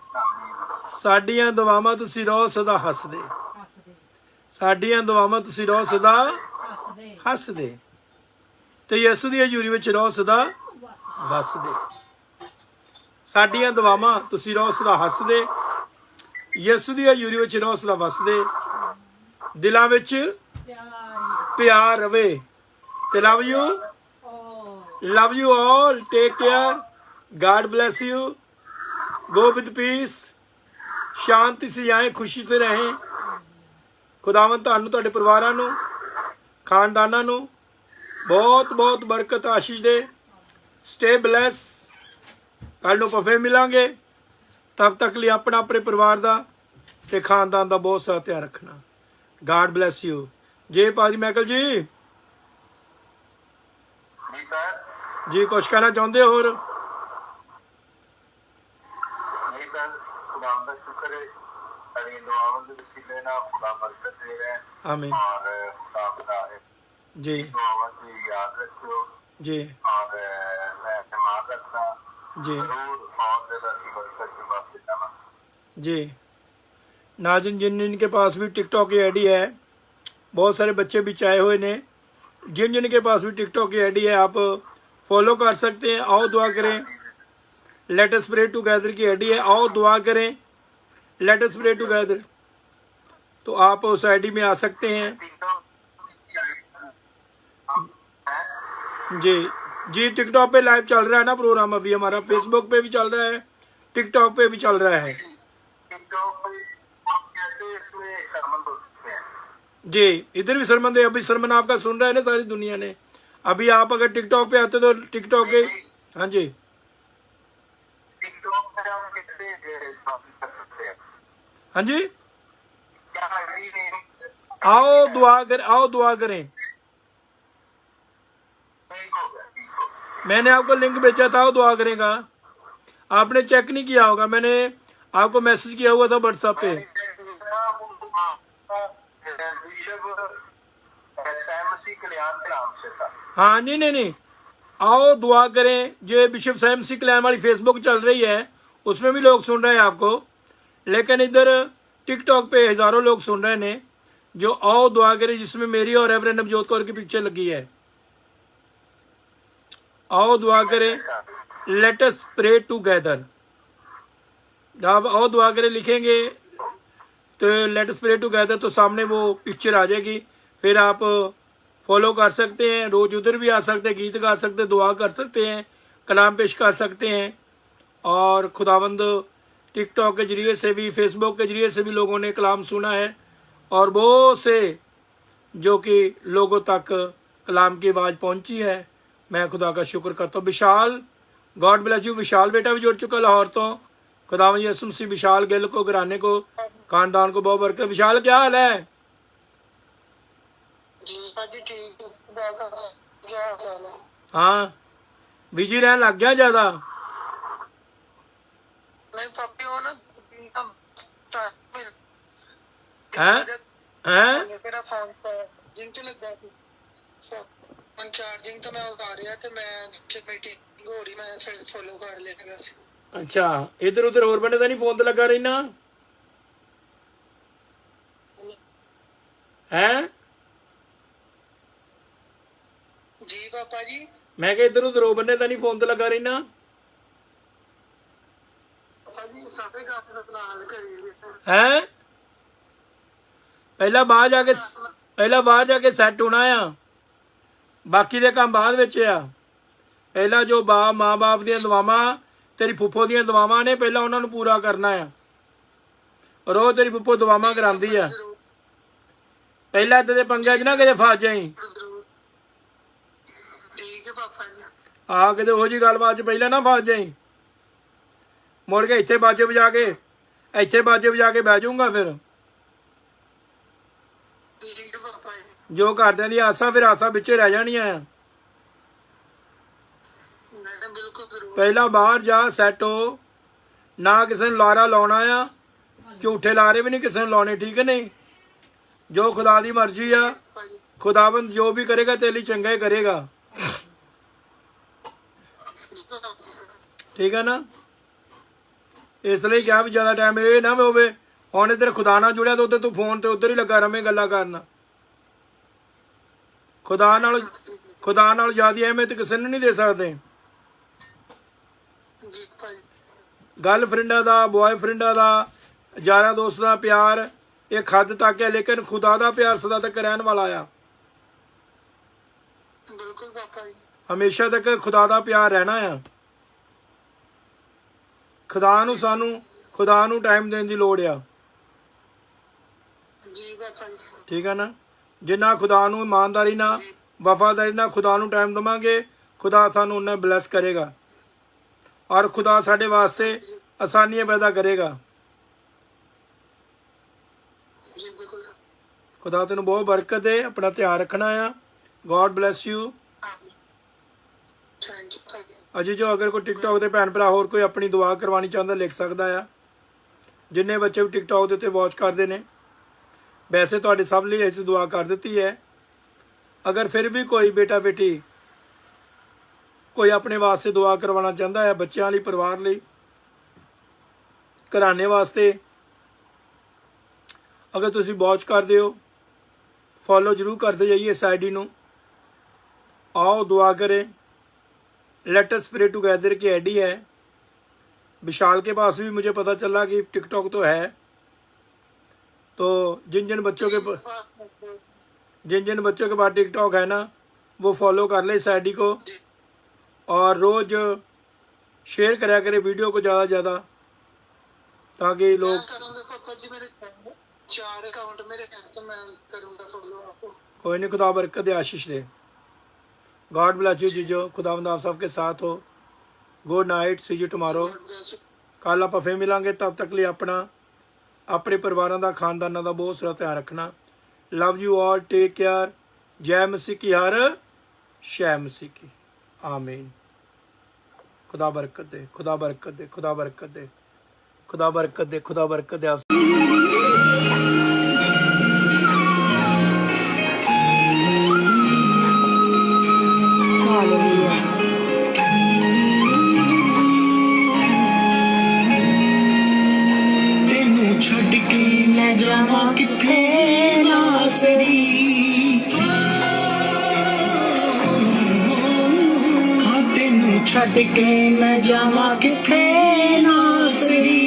साडियां दुआवां तुसीं रहो सदा हसदे, साडियां दुआवां तुसीं रहो सदा हसदे, ते यीशु दी हजूरी विच रहो सदा वसदे। साडियां दुआवां तुसीं रहो सदा हसदे, यीशु दी हजूरी विच रहो सदा वसदे, दिलां विच प्यार रवे। ते love you all, take care, God bless you, go with peace, शांति से आए, खुशी से रहें। खुदावंद तुहानू तुहाडे परिवारां नू खानदानां नू बहुत बहुत बरकत आशीष दे। Stay bless. कल नू फिर मिलांगे, तब तक लिए अपना अपने परिवार का ते खानदान का बहुत सारा ध्यान रखना। God bless you. जे पाजी मैकल जी जी कुछ कहना चाहते हो? और खुदा का शुक्र है, दुआओं के वसीले नाल खुदा बरकत दे रहा है। आमीन और आपका जी याद रखो जी और मैं समाज रखना जी जरूर और ज़्यादा बरकत की बात जाना। जी। नाज़रीन, जिन जिनके पास भी टिकटॉक की आईडी है, बहुत सारे बच्चे भी चाहे हुए ने, जिन जिनके पास भी टिकटॉक की आईडी है आप फॉलो कर सकते हैं। आओ दुआ करें, लेट अस प्रे टुगेदर की आईडी है, आओ दुआ करें, लेट अस प्रे टुगेदर। तो आप उस आईडी में आ सकते हैं। जी जी, टिकटॉक पे लाइव चल रहा है ना प्रोग्राम अभी हमारा, फेसबुक पे भी चल रहा है, टिकटॉक पे भी चल रहा है जी। इधर भी सरमन है, अभी सरमन आपका सुन रहा है ना सारी दुनिया ने। अभी आप अगर टिकटॉक पे आते तो टिकटॉक के, हाँ जी हाँ जी, आओ दुआ कर, आओ दुआ करें। मैंने आपको लिंक भेजा था, दुआ करेगा। आपने चेक नहीं किया होगा, मैंने आपको मैसेज किया हुआ था व्हाट्सएप पे। हाँ नहीं नहीं नहीं, आओ दुआ करें। जो बिशप सैम सी कल्याण वाली फेसबुक चल रही है उसमें भी लोग सुन रहे हैं आपको, लेकिन इधर टिकटॉक पे हजारों लोग सुन रहे हैं जो आओ दुआ करें, जिसमें मेरी और रेवरेंड नवजोत कौर की पिक्चर लगी है। आओ दुआ करें, लेट अस प्रे टुगेदर। आप आओ दुआ करें लिखेंगे तो लेट अस प्रे टुगेदर, तो सामने वो पिक्चर आ जाएगी। फिर आप फॉलो कर सकते हैं, रोज उधर भी आ सकते हैं, गीत गा सकते हैं, दुआ कर सकते हैं, कलाम पेश कर सकते हैं। और खुदावंद टिकटॉक के जरिए से भी, फेसबुक के जरिए से भी लोगों ने कलाम सुना है, और बहुत से जो कि लोगों तक कलाम की आवाज़ पहुंची है। मैं खुदा का शुक्र करता हूँ। विशाल, गॉड ब्लेस यू। विशाल बेटा भी जुड़ चुका लाहौर तो। खुदावंद यीशु मसीह विशाल गिल को, घराने को, खानदान को बहुत बरकत। विशाल क्या हाल है? हाँ, बिजी रहने लग गया ज्यादा। ਚਾਰਜਿੰਗ ਤੋਂ ਮੈਂ ਉਤਾਰ ਰਿਹਾ ਤੇ ਮੈਂ ਮੀਟਿੰਗ ਹੋ ਰਹੀ, ਮੈਂ ਫਿਰ ਫੋਲੋ ਕਰ ਲਿਆ। ਅੱਛਾ, ਇਧਰ ਉਧਰ ਹੋਰ ਬੰਦੇ ਤਾਂ ਨਹੀਂ ਫੋਨ ਤੇ ਲੱਗਾ ਰਹਿਣਾ ਹੈ? ਜੀ ਪਾਪਾ ਜੀ, ਮੈਂ ਕਿਹਾ ਇਧਰ ਉਧਰ ਹੋਰ ਬੰਦੇ ਤਾਂ ਨਹੀਂ ਫੋਨ ਤੇ ਲੱਗਾ ਰਹਿਣਾ? ਪਾਪਾ ਜੀ ਸਾਰੇ ਕੰਮ ਦਾ ਨਾਲ ਕਰੀ ਹੈ। ਪਹਿਲਾਂ ਬਾਹਰ ਜਾ ਕੇ ਸੈੱਟ ਹੋਣਾ ਆ, ਬਾਕੀ ਦੇ ਕੰਮ ਬਾਅਦ ਵਿੱਚ ਆ। ਪਹਿਲਾਂ ਜੋ ਮਾਂ ਬਾਪ ਦੀਆਂ ਦੁਆਵਾਂ, ਤੇਰੀ ਫੁੱਫੋ ਦੀਆਂ ਦੁਆਵਾਂ ਨੇ, ਪਹਿਲਾਂ ਉਹਨਾਂ ਨੂੰ ਪੂਰਾ ਕਰਨਾ ਆ। ਰੋਜ਼ ਤੇਰੀ ਫੁੱਫੋ ਦੁਆਵਾਂ ਕਰਾਉਂਦੀ ਆ। ਪਹਿਲਾਂ ਤੇ ਪੰਗਿਆਂ 'ਚ ਨਾ ਕਿਤੇ ਫਸ ਜਾਈ। ਠੀਕ ਹੈ ਪਾਪਾ ਜੀ। ਆ ਕਿਤੇ ਉਹੋ ਜਿਹੀ ਗੱਲਬਾਤ 'ਚ ਪਹਿਲਾਂ ਨਾ ਫਸ ਜਾਈ। ਮੁੜ ਕੇ ਇੱਥੇ ਬਾਜੇ ਵਜਾ ਕੇ ਬਹਿ ਜਾਊਂਗਾ। ਫਿਰ ਠੀਕ ਹੈ ਪਾਪਾ ਜੀ। ਜੋ ਘਰਦਿਆਂ ਦੀ ਆਸਾਂ ਫਿਰ ਆਸਾਂ ਵਿੱਚੇ ਰਹਿ ਜਾਣੀਆਂ ਆ। ਬਿਲਕੁਲ ਜ਼ਰੂਰ। ਪਹਿਲਾਂ ਬਾਹਰ ਜਾ, ਸੈੱਟ ਹੋ, ਨਾ ਕਿਸੇ ਨੂੰ ਲਾਰਾ ਲਾਉਣਾ ਆ, ਝੂਠੇ ਲਾਰੇ ਵੀ ਨਹੀਂ ਕਿਸੇ ਨੂੰ ਲਾਉਣੇ, ਠੀਕ ਹੈ ਨਹੀਂ? ਜੋ ਖੁਦਾ ਦੀ ਮਰਜ਼ੀ ਆ, ਖੁਦਾਵੰਦ ਜੋ ਵੀ ਕਰੇਗਾ ਤੇਰੇ ਲਈ ਚੰਗਾ ਹੀ ਕਰੇਗਾ, ਠੀਕ ਹੈ ਨਾ? ਇਸ ਲਈ ਕਿਹਾ ਵੀ ਜ਼ਿਆਦਾ ਟਾਈਮ ਇਹ ਨਾ ਹੋਵੇ ਹੁਣ ਇੱਧਰ ਖੁਦਾ ਨਾਲ ਜੁੜਿਆ ਤਾਂ ਉੱਧਰ ਤੂੰ ਫੋਨ ਤੇ ਉੱਧਰ ਹੀ ਲੱਗਾ ਰਵੇਂ ਗੱਲਾਂ ਕਰਨਾ। ਖੁਦਾ ਨਾਲ ਜ਼ਿਆਦਾ ਅਹਿਮੀਅਤ ਕਿਸੇ ਨੂੰ ਨਹੀਂ ਦੇ ਸਕਦੇ। ਗਰਲਫ੍ਰੈਂਡਾਂ ਦਾ, ਬॉयਫ੍ਰੈਂਡਾਂ ਦਾ, ਯਾਰਾਂ ਦੋਸਤਾਂ ਦਾ ਪਿਆਰ ਇੱਕ ਹੱਦ ਤੱਕ ਹੈ, ਲੇਕਿਨ ਖੁਦਾ ਦਾ ਪਿਆਰ ਸਦਾ ਤੱਕ ਰਹਿਣ ਵਾਲਾ ਆ। ਬਿਲਕੁਲ ਪਾਪਾ ਜੀ। ਹਮੇਸ਼ਾ ਤੱਕ ਖੁਦਾ ਦਾ ਪਿਆਰ ਰਹਿਣਾ ਆ। ਖੁਦਾ ਨੂੰ ਟਾਈਮ ਦੇਣ ਦੀ ਲੋੜ ਆ। ਜੀ ਪਾਪਾ ਜੀ। ਠੀਕ ਹੈ ਨਾ? ਜਿੰਨਾ ਖੁਦਾ ਨੂੰ ਇਮਾਨਦਾਰੀ ਨਾਲ, ਵਫਾਦਾਰੀ ਨਾਲ ਖੁਦਾ ਨੂੰ ਟਾਈਮ ਦੇਵਾਂਗੇ, ਖੁਦਾ ਸਾਨੂੰ ਉਹਨਾਂ ਬਲੈਸ ਕਰੇਗਾ, ਔਰ ਖੁਦਾ ਸਾਡੇ ਵਾਸਤੇ ਆਸਾਨੀਆਂ ਪੈਦਾ ਕਰੇਗਾ। ਖੁਦਾ ਤੈਨੂੰ ਬਹੁਤ ਬਰਕਤ ਦੇ। ਆਪਣਾ ਧਿਆਨ ਰੱਖਣਾ ਆ। God bless you. ਅਜੇ ਜੋ ਅਗਰ ਕੋਈ ਟਿਕਟੌਕ ਦੇ ਭੈਣ ਭਰਾ ਹੋਰ ਕੋਈ ਆਪਣੀ ਦੁਆ ਕਰਵਾਉਣੀ ਚਾਹੁੰਦਾ ਲਿਖ ਸਕਦਾ ਆ। ਜਿੰਨੇ ਬੱਚੇ ਵੀ ਟਿਕਟੌਕ ਦੇ ਉੱਤੇ ਵਾਚ ਕਰਦੇ ਨੇ, ਵੈਸੇ ਤੁਹਾਡੇ ਸਭ ਲਈ ਅਸੀਂ ਦੁਆ ਕਰ ਦਿੱਤੀ ਹੈ। ਅਗਰ ਫਿਰ ਵੀ ਕੋਈ ਬੇਟਾ ਬੇਟੀ ਕੋਈ ਆਪਣੇ ਵਾਸਤੇ ਦੁਆ ਕਰਵਾਉਣਾ ਚਾਹੁੰਦਾ ਹੈ, ਬੱਚਿਆਂ ਲਈ, ਪਰਿਵਾਰ ਲਈ, ਘਰਾਣੇ ਵਾਸਤੇ, ਅਗਰ ਤੁਸੀਂ ਵਾਚ ਕਰਦੇ ਹੋ, फॉलो जरूर करते जाइए इस आईडी ਨੂੰ। आओ दुआ करें। लेट अस प्रे टुगेदर की आईडी है। विशाल के पास भी मुझे पता चला कि टिकटॉक तो है, तो जिन जिन बच्चों के पास टिकटॉक है ना, वो फॉलो कर ले इस आईडी को और रोज शेयर कराया करे वीडियो को ज़्यादा ज़्यादा, ताकि लोग। पापा जी मेरे 4 अकाउंट मेरे हैं, तो मैं करूंगा फॉलो आपको। कोई नहीं, खुदा बरकत दे, आशीष दे। गॉड ब्लेस यू जीजो, खुदावंद आप सबके साथ हो। Good night, see you tomorrow. ਕੱਲ ਆਪਾਂ ਫੇਰ ਮਿਲਾਂਗੇ। ਤਬ ਤੱਕ ਲਈ ਆਪਣਾ, ਆਪਣੇ ਪਰਿਵਾਰਾਂ ਦਾ, ਖਾਨਦਾਨਾਂ ਦਾ ਬਹੁਤ ਸਾਰਾ ਧਿਆਨ ਰੱਖਣਾ। Love you all, take care. ਜੈ ਮਸੀਹ ਕੀ, ਹਰ ਸ਼ੈ ਮਸੀਹ ਕੀ। ਆਮੀਨ। खुदा बरकत दे, खुदा बरकत दे, खुदा बरकत दे, खुदा बरकत दे, खुदा बरकत दे। आप तेनू छड़ के मैं जावा किथे नासरी, हाँ तेनू छड़ के मैं जावा किथे नासरी।